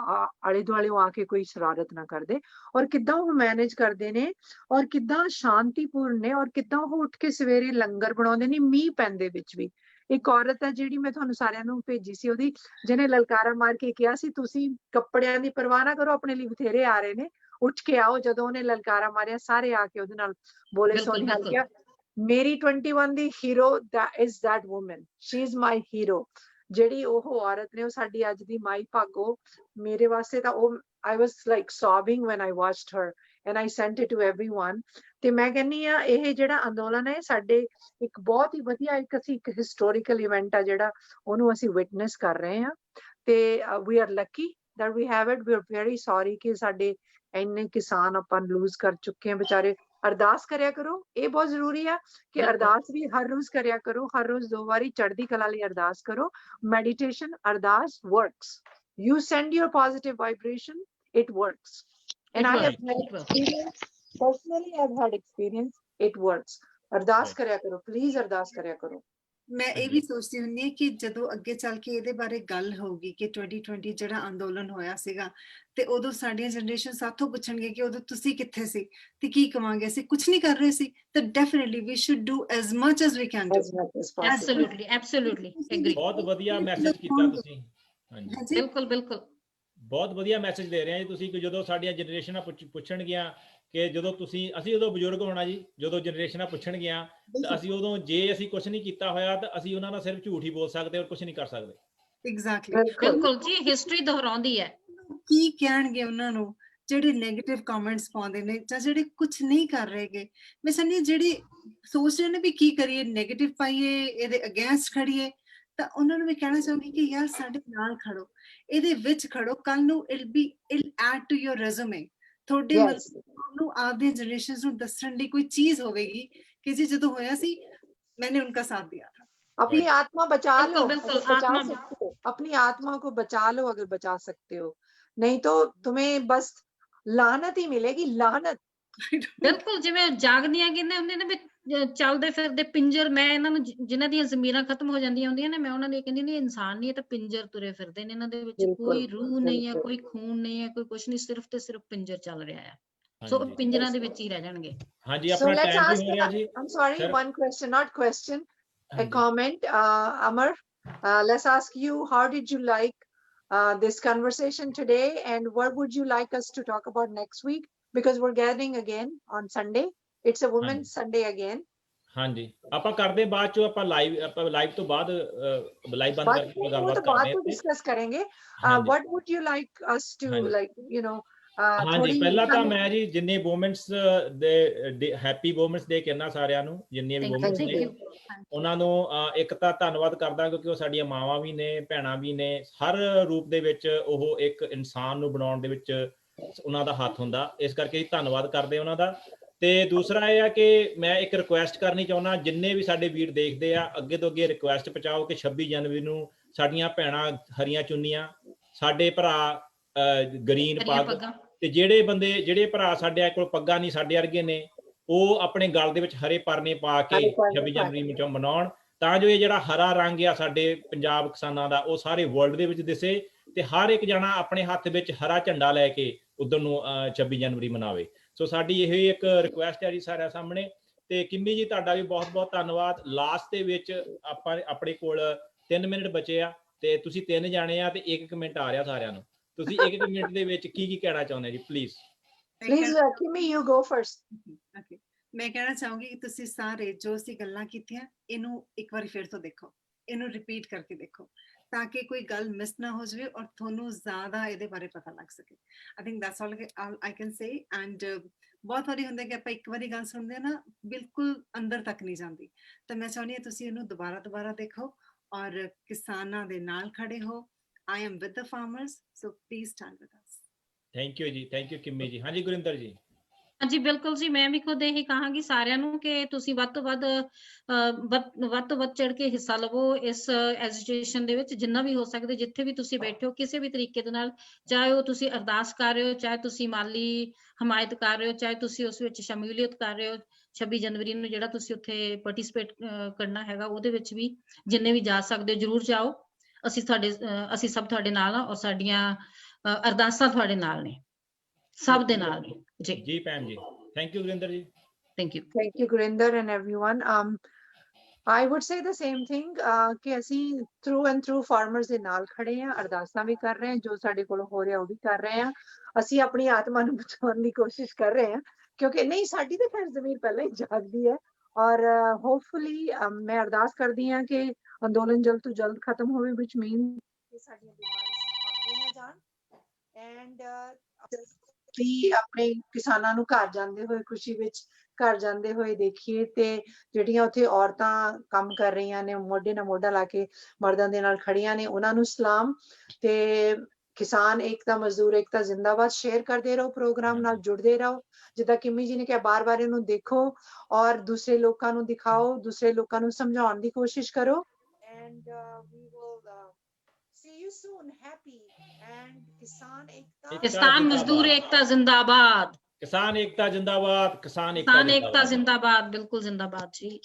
ਆਲੇ ਦੁਆਲੇ ਆ ਕੇ ਕੋਈ ਸ਼ਰਾਰਤ ਨਾ ਕਰਦੇ, ਔਰ ਕਿੱਦਾਂ ਉਹ ਮੈਨੇਜ ਕਰਦੇ ਨੇ, ਔਰ ਕਿੱਦਾਂ ਸ਼ਾਂਤੀਪੂਰਨ ਨੇ, ਔਰ ਕਿੱਦਾਂ ਉਹ ਉੱਠ ਕੇ ਸਵੇਰੇ ਲੰਗਰ ਬਣਾਉਂਦੇ ਨੇ ਮੀਂਹ ਪੈਂਦੇ ਵਿੱਚ ਵੀ। ਇੱਕ ਔਰਤ ਹੈ ਜਿਹੜੀ ਮੈਂ ਤੁਹਾਨੂੰ ਸਾਰਿਆਂ ਨੂੰ ਭੇਜੀ ਸੀ, ਉਹਦੀ ਜਿਹਨੇ ਲਲਕਾਰਾ ਮਾਰ ਕੇ ਕਿਹਾ ਸੀ ਤੁਸੀਂ ਕੱਪੜਿਆਂ ਦੀ ਪਰਵਾਹ ਨਾ ਕਰੋ, ਆਪਣੇ ਲਈ ਬਥੇਰੇ ਆ ਰਹੇ ਨੇ, ਉੱਠ ਕੇ ਆਓ। ਜਦੋਂ ਉਹਨੇ ਲਲਕਾਰਾ ਮਾਰਿਆ ਸਾਰੇ ਆ ਕੇ ਉਹਦੇ ਨਾਲ ਬੋਲੇ, ਬਿਲਕੁਲ, ਸੋਨੀ ਹਾਲ ਬਿਲਕੁਲ। ਕਿਹਾ ਮੇਰੀ 21 ਦੀ hero is that woman, she is my hero। ਜਿਹੜੀ ਉਹ ਔਰਤ ਨੇ ਉਹ ਸਾਡੀ ਅੱਜ ਦੀ ਮਾਈ ਭਾਗੋ ਮੇਰੇ ਵਾਸਤੇ ਤਾਂ ਉਹ I was like sobbing when I watched her and I sent it to everyone। ਤੇ ਮੈਂ ਕਹਿੰਨੀ ਆ ਇਹ ਜਿਹੜਾ ਅੰਦੋਲਨ ਹੈ ਸਾਡੇ ਇੱਕ ਬਹੁਤ ਹੀ ਵਧੀਆ ਇੱਕ ਹਿਸਟੋਰੀਕਲ ਇਵੈਂਟ ਆ ਜਿਹੜਾ ਉਹਨੂੰ ਅਸੀਂ ਵਿਟਨੈਸ ਕਰ ਰਹੇ ਹਾਂ। ਤੇ we are lucky that we have it, we are very sorry ਕਿ ਸਾਡੇ ਇੰਨੇ ਕਿਸਾਨ ਆਪਾਂ ਲੂਜ਼ ਕਰ ਚੁੱਕੇ ਆ ਵਿਚਾਰੇ। ਅਰਦਾਸ ਕਰਿਆ ਕਰੋ, ਇਹ ਬਹੁਤ ਜ਼ਰੂਰੀ ਆ ਕਿ ਅਰਦਾਸ ਵੀ ਹਰ ਰੋਜ਼ ਕਰਿਆ ਕਰੋ, ਹਰ ਰੋਜ਼ 2 ਵਾਰੀ ਚੜ੍ਹਦੀ ਕਲਾ ਲਈ ਅਰਦਾਸ ਕਰੋ। ਮੈਡੀਟੇਸ਼ਨ, ਅਰਦਾਸ works, you send your positive vibration, it works and I have had experience personally, I've had experience, it works। ਅਰਦਾਸ ਕਰਿਆ ਕਰੋ, ਪਲੀਜ਼ ਅਰਦਾਸ ਕਰਿਆ ਕਰੋ। ਮੈਂ ਇਹ ਵੀ ਸੋਚਦੀ ਹੁੰਦੀ ਹਾਂ ਕਿ ਜਦੋਂ ਅੱਗੇ ਚੱਲ ਕੇ ਇਹਦੇ ਬਾਰੇ ਗੱਲ ਹੋਊਗੀ ਕਿ 2020 ਜਿਹੜਾ ਅੰਦੋਲਨ ਹੋਇਆ ਸੀਗਾ ਤੇ ਉਦੋਂ ਸਾਡੀਆਂ ਜਨਰੇਸ਼ਨ ਸਾਥੋਂ ਪੁੱਛਣਗੇ ਕਿ ਉਦੋਂ ਤੁਸੀਂ ਕਿੱਥੇ ਸੀ ਤੇ ਕੀ ਕਵਾਂਗੇ, ਅਸੀਂ ਕੁਝ ਨਹੀਂ ਕਰ ਰਹੇ ਸੀ, ਤਾਂ definitely we should do as much as we can do. Absolutely agree. ਬਹੁਤ ਵਧੀਆ ਮੈਸੇਜ ਕੀਤਾ ਤੁਸੀਂ। ਹਾਂਜੀ, ਬਿਲਕੁਲ ਬਿਲਕੁਲ ਬਹੁਤ ਵਧੀਆ ਮੈਸੇਜ ਦੇ ਰਹੇ ਆ ਜੀ ਤੁਸੀਂ ਕਿ ਜਦੋਂ ਸਾਡੀਆਂ ਜਨਰੇਸ਼ਨਾਂ ਪੁੱਛਣਗੀਆਂ ਕਿ ਜਦੋਂ ਅਸੀਂ ਉਦੋਂ ਬਜ਼ੁਰਗ ਹੋਣਾ ਜੀ, ਜਦੋਂ ਜਨਰੇਸ਼ਨਾਂ ਪੁੱਛਣਗੀਆਂ ਤਾਂ ਅਸੀਂ ਉਦੋਂ ਜੇ ਅਸੀਂ ਕੁਝ ਨਹੀਂ ਕੀਤਾ ਹੋਇਆ ਤਾਂ ਅਸੀਂ ਉਹਨਾਂ ਨਾਲ ਸਿਰਫ ਝੂਠ ਹੀ ਬੋਲ ਸਕਦੇ ਔਰ ਕੁਝ ਨਹੀਂ ਕਰ ਸਕਦੇ। ਐਗਜ਼ੈਕਟਲੀ, ਬਿਲਕੁਲ ਜੀ, ਹਿਸਟਰੀ ਦੁਹਰਾਉਂਦੀ ਹੈ। ਕੀ ਕਹਿਣਗੇ ਉਹਨਾਂ ਨੂੰ ਜਿਹੜੇ ਨੈਗੇਟਿਵ ਕਮੈਂਟਸ ਪਾਉਂਦੇ ਨੇ ਜਾਂ ਜਿਹੜੇ ਕੁਝ ਨਹੀਂ ਕਰ ਰਹੇਗੇ। ਮੈਂ ਸਮਝੀ ਜਿਹੜੀ ਸੋਚ ਰਹੇ ਨੇ ਵੀ ਕੀ ਕਰੀਏ, ਨੈਗੇਟਿਵ ਪਾਈਏ, ਇਹਦੇ ਅਗੇਂਸਟ ਖੜੀਏ, ਤਾਂ ਉਹਨਾਂ ਨੂੰ ਵੀ ਕਹਿਣਾ ਚਾਹੂੰਗੀ ਕਿ ਯਾਰ ਸਾਡੇ ਨਾਲ ਖੜੋ, ਇਹਦੇ ਵਿੱਚ ਖੜੋ। ਕੱਲ ਨੂੰ it'll add to your resume, ਤੁਹਾਡੇ ਨੂੰ ਆਪਦੇ ਜਨਰੇਸ਼ਨ ਨੂੰ ਦੱਸਣ ਲਈ ਕੋਈ ਚੀਜ਼ ਹੋਵੇਗੀ ਕਿ ਜੀ ਜਦੋਂ ਹੋਇਆ ਸੀ मैंने उनका साथ दिया था। अपनी आत्मा बचा लो, बिल्कुल, अगर बचा आत्मा सकते हो अपनी आत्मा को बचा लो, अगर बचा सकते हो, नहीं तो तुम्हें बस लानत ही मिलेगी, लानत। ਬਿਲਕੁਲ, ਜਿਵੇਂ ਜਾਗਦੀਆਂ ਕਹਿੰਦੇ ਹੁੰਦੇ ਨੇ ਵੀ ਚੱਲਦੇ ਫਿਰਦੇ ਪਿੰਜਰ। ਮੈਂ ਇਹਨਾਂ ਨੂੰ ਜਿਨ੍ਹਾਂ ਦੀਆਂ ਜ਼ਮੀਰਾਂ ਖਤਮ ਹੋ ਜਾਂਦੀਆਂ ਹੁੰਦੀਆਂ ਨੇ, ਮੈਂ ਉਹਨਾਂ ਨੂੰ ਇਹ ਕਹਿੰਦੀ ਨਹੀਂ, ਇਨਸਾਨ ਨਹੀਂ, ਇਹ ਤਾਂ ਪਿੰਜਰ ਤੁਰੇ ਫਿਰਦੇ ਨੇ, ਇਹਨਾਂ ਦੇ ਵਿੱਚ ਕੋਈ ਰੂਹ ਨਹੀਂ ਹੈ, ਕੋਈ ਖੂਨ ਨਹੀਂ ਹੈ, ਕੋਈ ਕੁਛ ਨਹੀਂ, ਸਿਰਫ ਤੇ ਸਿਰਫ ਪਿੰਜਰ ਚੱਲ ਰਿਹਾ ਹੈ। ਸੋ ਪਿੰਜਰਾਂ ਦੇ ਵਿੱਚ ਹੀ ਰਹਿ ਜਾਣਗੇ। ਹਾਂਜੀ, ਆਪਣਾ ਟਾਈਮ ਵੀ ਹੋ ਰਿਹਾ ਜੀ। I'm sorry, one question, not question, a comment, Amar, let's ask you, how did you like this conversation today, and what would you like us to talk about next week, because we're gathering again on Sunday, it's a women's Sunday again। ਹਾਂਜੀ, ਆਪਾਂ ਕਰਦੇ ਬਾਅਦ ਚੋਂ, ਆਪਾਂ live ਤੋਂ ਬਾਅਦ live ਬੰਦ ਕਰਕੇ ਗੱਲਬਾਤ ਕਰਦੇ ਹਾਂ, ਡਿਸਕਸ ਕਰਾਂਗੇ। what would you like us to like, you know, ਹਾਂਜੀ, ਪਹਿਲਾਂ ਤਾਂ ਮੈਂ ਜੀ ਜਿੰਨੇ ਵੂਮਨਸ ਦੇ ਹੈਪੀ ਵੂਮਨਸ ਡੇ ਕਹਿਣਾ ਸਾਰਿਆਂ ਨੂੰ, ਜਿੰਨੀਆਂ ਵੀ ਵੂਮਨਸ ਨੇ ਉਹਨਾਂ ਨੂੰ ਇੱਕ ਤਾਂ ਧੰਨਵਾਦ ਕਰਦਾ, ਕਿਉਂਕਿ ਉਹ ਸਾਡੀਆਂ ਮਾਵਾਂ ਵੀ ਨੇ, ਭੈਣਾਂ ਵੀ ਨੇ, ਹਰ ਰੂਪ ਦੇ ਵਿੱਚ ਉਹ ਇੱਕ ਇਨਸਾਨ ਨੂੰ ਬਣਾਉਣ ਦੇ ਵਿੱਚ ਉਹਨਾਂ ਦਾ ਹੱਥ ਹੁੰਦਾ, ਇਸ ਕਰਕੇ ਧੰਨਵਾਦ ਕਰਦੇ ਉਹਨਾਂ ਦਾ। ਤੇ ਦੂਸਰਾ ਇਹ ਆ ਕਿ ਮੈਂ ਇੱਕ ਰਿਕੁਐਸਟ ਕਰਨੀ ਚਾਹੁੰਦਾ, ਜਿੰਨੇ ਵੀ ਸਾਡੇ ਵੀਰ ਦੇਖਦੇ ਆ, ਅੱਗੇ ਤੋਂ ਅੱਗੇ ਰਿਕੁਐਸਟ ਪਹੁੰਚਾਓ ਕਿ 26 ਜਨਵਰੀ ਨੂੰ ਸਾਡੀਆਂ ਭੈਣਾਂ ਹਰੀਆਂ ਚੁੰਨੀਆਂ, ਸਾਡੇ ਭਰਾ ਗ੍ਰੀਨ ਪੱਗ, ਤੇ ਜਿਹੜੇ ਭਰਾ ਸਾਡੇ ਕੋਲ ਪੱਗਾਂ ਨਹੀਂ, ਸਾਡੇ ਵਰਗੇ ਨੇ, ਉਹ ਆਪਣੇ ਗਲ ਦੇ ਵਿੱਚ ਹਰੇ ਪਰਨੇ ਪਾ ਕੇ 26 ਜਨਵਰੀ ਨੂੰ ਮਨਾਉਣ, ਤਾਂ ਜੋ ਇਹ ਜਿਹੜਾ ਹਰਾ ਰੰਗ ਆ ਸਾਡੇ ਪੰਜਾਬ ਕਿਸਾਨਾਂ ਦਾ ਉਹ ਸਾਰੇ ਵਰਲਡ ਦੇ ਵਿੱਚ ਦਿਸੇ, ਤੇ ਹਰ ਇੱਕ ਜਣਾ ਆਪਣੇ ਹੱਥ ਵਿੱਚ ਹਰਾ ਝੰਡਾ ਲੈ ਕੇ ਉਧਰ ਨੂੰ 26 ਜਨਵਰੀ ਮਨਾਵੇ। ਸੋ ਸਾਡੀ ਇਹ ਇੱਕ ਰਿਕੁਐਸਟ ਹੈ ਜੀ ਸਾਰਿਆਂ ਸਾਹਮਣੇ। ਤੇ ਕਿੰਮੀ ਜੀ, ਤੁਹਾਡਾ ਵੀ ਬਹੁਤ ਬਹੁਤ ਧੰਨਵਾਦ। ਲਾਸਟ ਦੇ ਵਿੱਚ ਆਪਾਂ ਆਪਣੇ ਕੋਲ 3 ਮਿੰਟ ਬਚੇ ਆ, ਤੇ ਤੁਸੀਂ 3 ਜਾਣੇ ਆ, ਤੇ 1 ਮਿੰਟ ਆ ਰਿਹਾ ਸਾਰਿਆਂ ਨੂੰ। ਤੁਸੀਂ 1 ਮਿੰਟ ਦੇ ਵਿੱਚ ਕੀ ਕਹਿਣਾ ਚਾਹੁੰਦੇ ਜੀ? Please Kimmy, you go first। Okay, ਮੈਂ ਕਹਿਣਾ ਚਾਹੂੰਗੀ ਕਿ ਤੁਸੀਂ ਸਾਰੇ ਜੋ ਅਸੀਂ ਗੱਲਾਂ ਕੀਤੀਆਂ, ਇਹਨੂੰ ਇੱਕ ਵਾਰੀ ਫਿਰ ਤੋਂ ਦੇਖੋ, ਇਹਨੂੰ ਰਿਪੀਟ ਕਰਕੇ ਦੇਖੋ, ਤਾਂ ਕਿ ਕੋਈ ਗੱਲ ਮਿਸ ਨਾ ਹੋ ਜਾਵੇ ਔਰ ਤੁਹਾਨੂੰ ਜ਼ਿਆਦਾ ਇਹਦੇ ਬਾਰੇ ਪਤਾ ਲੱਗ ਸਕੇ। I think that's all I can say। and ਬਹੁਤ ਵਾਰੀ ਹੁੰਦਾ ਕਿ ਆਪਾਂ ਇੱਕ ਵਾਰੀ ਗੱਲ ਸੁਣਦੇ ਨਾ, ਬਿਲਕੁਲ ਅੰਦਰ ਤੱਕ ਨਹੀਂ ਜਾਂਦੀ, ਤਾਂ ਮੈਂ ਚਾਹੁੰਦੀ ਹਾਂ ਤੁਸੀਂ ਇਹਨੂੰ ਦੁਬਾਰਾ ਦੇਖੋ ਔਰ ਕਿਸਾਨਾਂ ਦੇ ਨਾਲ ਖੜੇ ਹੋ। I am with the farmers, so please stand with us। Thank you ਜੀ, ਥੈਂਕ ਯੂ ਕਿੰਮੀ ਜੀ। ਹਾਂਜੀ ਗੁਰਿੰਦਰ ਜੀ। ਹਾਂਜੀ, ਬਿਲਕੁਲ ਜੀ, ਮੈਂ ਵੀ ਖੁਦ ਇਹੀ ਕਹਾਂਗੀ ਸਾਰਿਆਂ ਨੂੰ ਕਿ ਤੁਸੀਂ ਵੱਧ ਤੋਂ ਵੱਧ ਚੜ ਕੇ ਹਿੱਸਾ ਲਵੋ ਇਸ ਐਜੀਟੇਸ਼ਨ ਦੇ ਵਿੱਚ, ਜਿੰਨਾ ਵੀ ਹੋ ਸਕਦੇ, ਜਿੱਥੇ ਵੀ ਤੁਸੀਂ ਬੈਠੇ ਹੋ, ਕਿਸੇ ਵੀ ਤਰੀਕੇ ਦੇ ਨਾਲ, ਚਾਹੇ ਉਹ ਤੁਸੀਂ ਅਰਦਾਸ ਕਰ ਰਹੇ ਹੋ, ਚਾਹੇ ਤੁਸੀਂ ਮਾਲੀ ਹਮਾਇਤ ਕਰ ਰਹੇ ਹੋ, ਚਾਹੇ ਤੁਸੀਂ ਉਸ ਵਿੱਚ ਸ਼ਮੂਲੀਅਤ ਕਰ ਰਹੇ ਹੋ। 26 ਜਨਵਰੀ ਨੂੰ ਜਿਹੜਾ ਤੁਸੀਂ ਉੱਥੇ ਪਾਰਟਿਸਿਪੇਟ ਕਰਨਾ ਹੈਗਾ, ਉਹਦੇ ਵਿੱਚ ਵੀ ਜਿੰਨੇ ਵੀ ਜਾ ਸਕਦੇ ਹੋ ਜ਼ਰੂਰ ਜਾਓ। ਅਸੀਂ ਸਭ ਤੁਹਾਡੇ ਨਾਲ ਆ ਔਰ ਸਾਡੀਆਂ ਅਰਦਾਸਾਂ ਤੁਹਾਡੇ ਨਾਲ ਨੇ, ਸਭ ਦੇ ਨਾਲ ਨੇ ਜੀ। ਜੀ ਭੈਣ ਜੀ, ਥੈਂਕ ਯੂ ਗੁਰਿੰਦਰ ਜੀ। Thank you. Thank you, Gurinder and everyone. I would say the same thing ਕਿ ਅਸੀਂ through and through farmers ਦੇ ਨਾਲ ਖੜੇ ਆ, ਅਰਦਾਸਾਂ ਵੀ ਕਰ ਰਹੇ ਹਾਂ, ਜੋ ਸਾਡੇ ਕੋਲ ਹੋ ਰਿਹਾ ਉਹ ਵੀ ਕਰ ਰਹੇ ਹਾਂ। ਅਸੀਂ ਆਪਣੀ ਆਤਮਾ ਨੂੰ ਬਚਾਉਣ ਦੀ ਕੋਸ਼ਿਸ਼ ਕਰ ਰਹੇ ਹਾਂ, ਕਿਉਂਕਿ ਨਹੀਂ ਸਾਡੀ ਤਾਂ ਖੈਰ ਜ਼ਮੀਰ ਪਹਿਲਾਂ ਹੀ ਜਾਗਦੀ ਹੈ। ਔਰ ਹੋਪਫੁਲੀ ਮੈਂ ਅਰਦਾਸ ਕਰਦੀ ਹਾਂ ਕਿ ਅੰਦੋਲਨ ਜਲਦ ਤੋਂ ਜਲਦ ਖਤਮ ਹੋਵੇ, which means ਕਿ ਸਾਡੀਆਂ ਡਿਮਾਂਡਸ ਮੰਨੀਆਂ ਜਾਣ ਐਂਡ ਵੀ ਆਪਣੇ ਕਿਸਾਨਾਂ ਨੂੰ ਘਰ ਜਾਂਦੇ ਹੋਏ ਖੁਸ਼ੀ ਵਿੱਚ ਘਰ ਜਾਂਦੇ ਹੋਏ ਦੇਖੀਏ, ਤੇ ਜਿਹੜੀਆਂ ਉੱਥੇ ਔਰਤਾਂ ਕੰਮ ਕਰ ਰਹੀਆਂ ਨੇ ਮੋਢੇ ਨਾਲ ਮੋਢਾ ਲਾ ਕੇ ਮਰਦਾਂ ਦੇ ਨਾਲ ਖੜੀਆਂ ਨੇ, ਉਹਨਾਂ ਨੂੰ ਸਲਾਮ। ਤੇ ਕਿਸਾਨ ਏਕਤਾ, ਮਜ਼ਦੂਰ ਏਕਤਾ ਜ਼ਿੰਦਾਬਾਦ। ਸ਼ੇਅਰ ਕਰਦੇ ਰਹੋ, ਪ੍ਰੋਗਰਾਮ ਨਾਲ ਜੁੜਦੇ ਰਹੋ। ਜਿੱਦਾਂ ਕਿੰਮੀ ਜੀ ਨੇ ਕਿਹਾ, ਬਾਰ-ਬਾਰ ਇਹਨੂੰ ਦੇਖੋ ਔਰ ਦੂਸਰੇ ਲੋਕਾਂ ਨੂੰ ਦਿਖਾਓ, ਦੂਸਰੇ ਲੋਕਾਂ ਨੂੰ ਸਮਝਾਉਣ ਦੀ ਕੋਸ਼ਿਸ਼ ਕਰੋ। And we will see you soon. Happy and ਕਿਸਾਨ ਏਕਤਾ, ਕਿਸਾਨ ਮਜ਼ਦੂਰ ਏਕਤਾ ਜ਼ਿੰਦਾਬਾਦ। ਕਿਸਾਨ ਏਕਤਾ ਜ਼ਿੰਦਾਬਾਦ, ਕਿਸਾਨ ਕਿਸਾਨ ਏਕਤਾ ਜ਼ਿੰਦਾਬਾਦ, ਬਿਲਕੁਲ ਜ਼ਿੰਦਾਬਾਦ ਜੀ।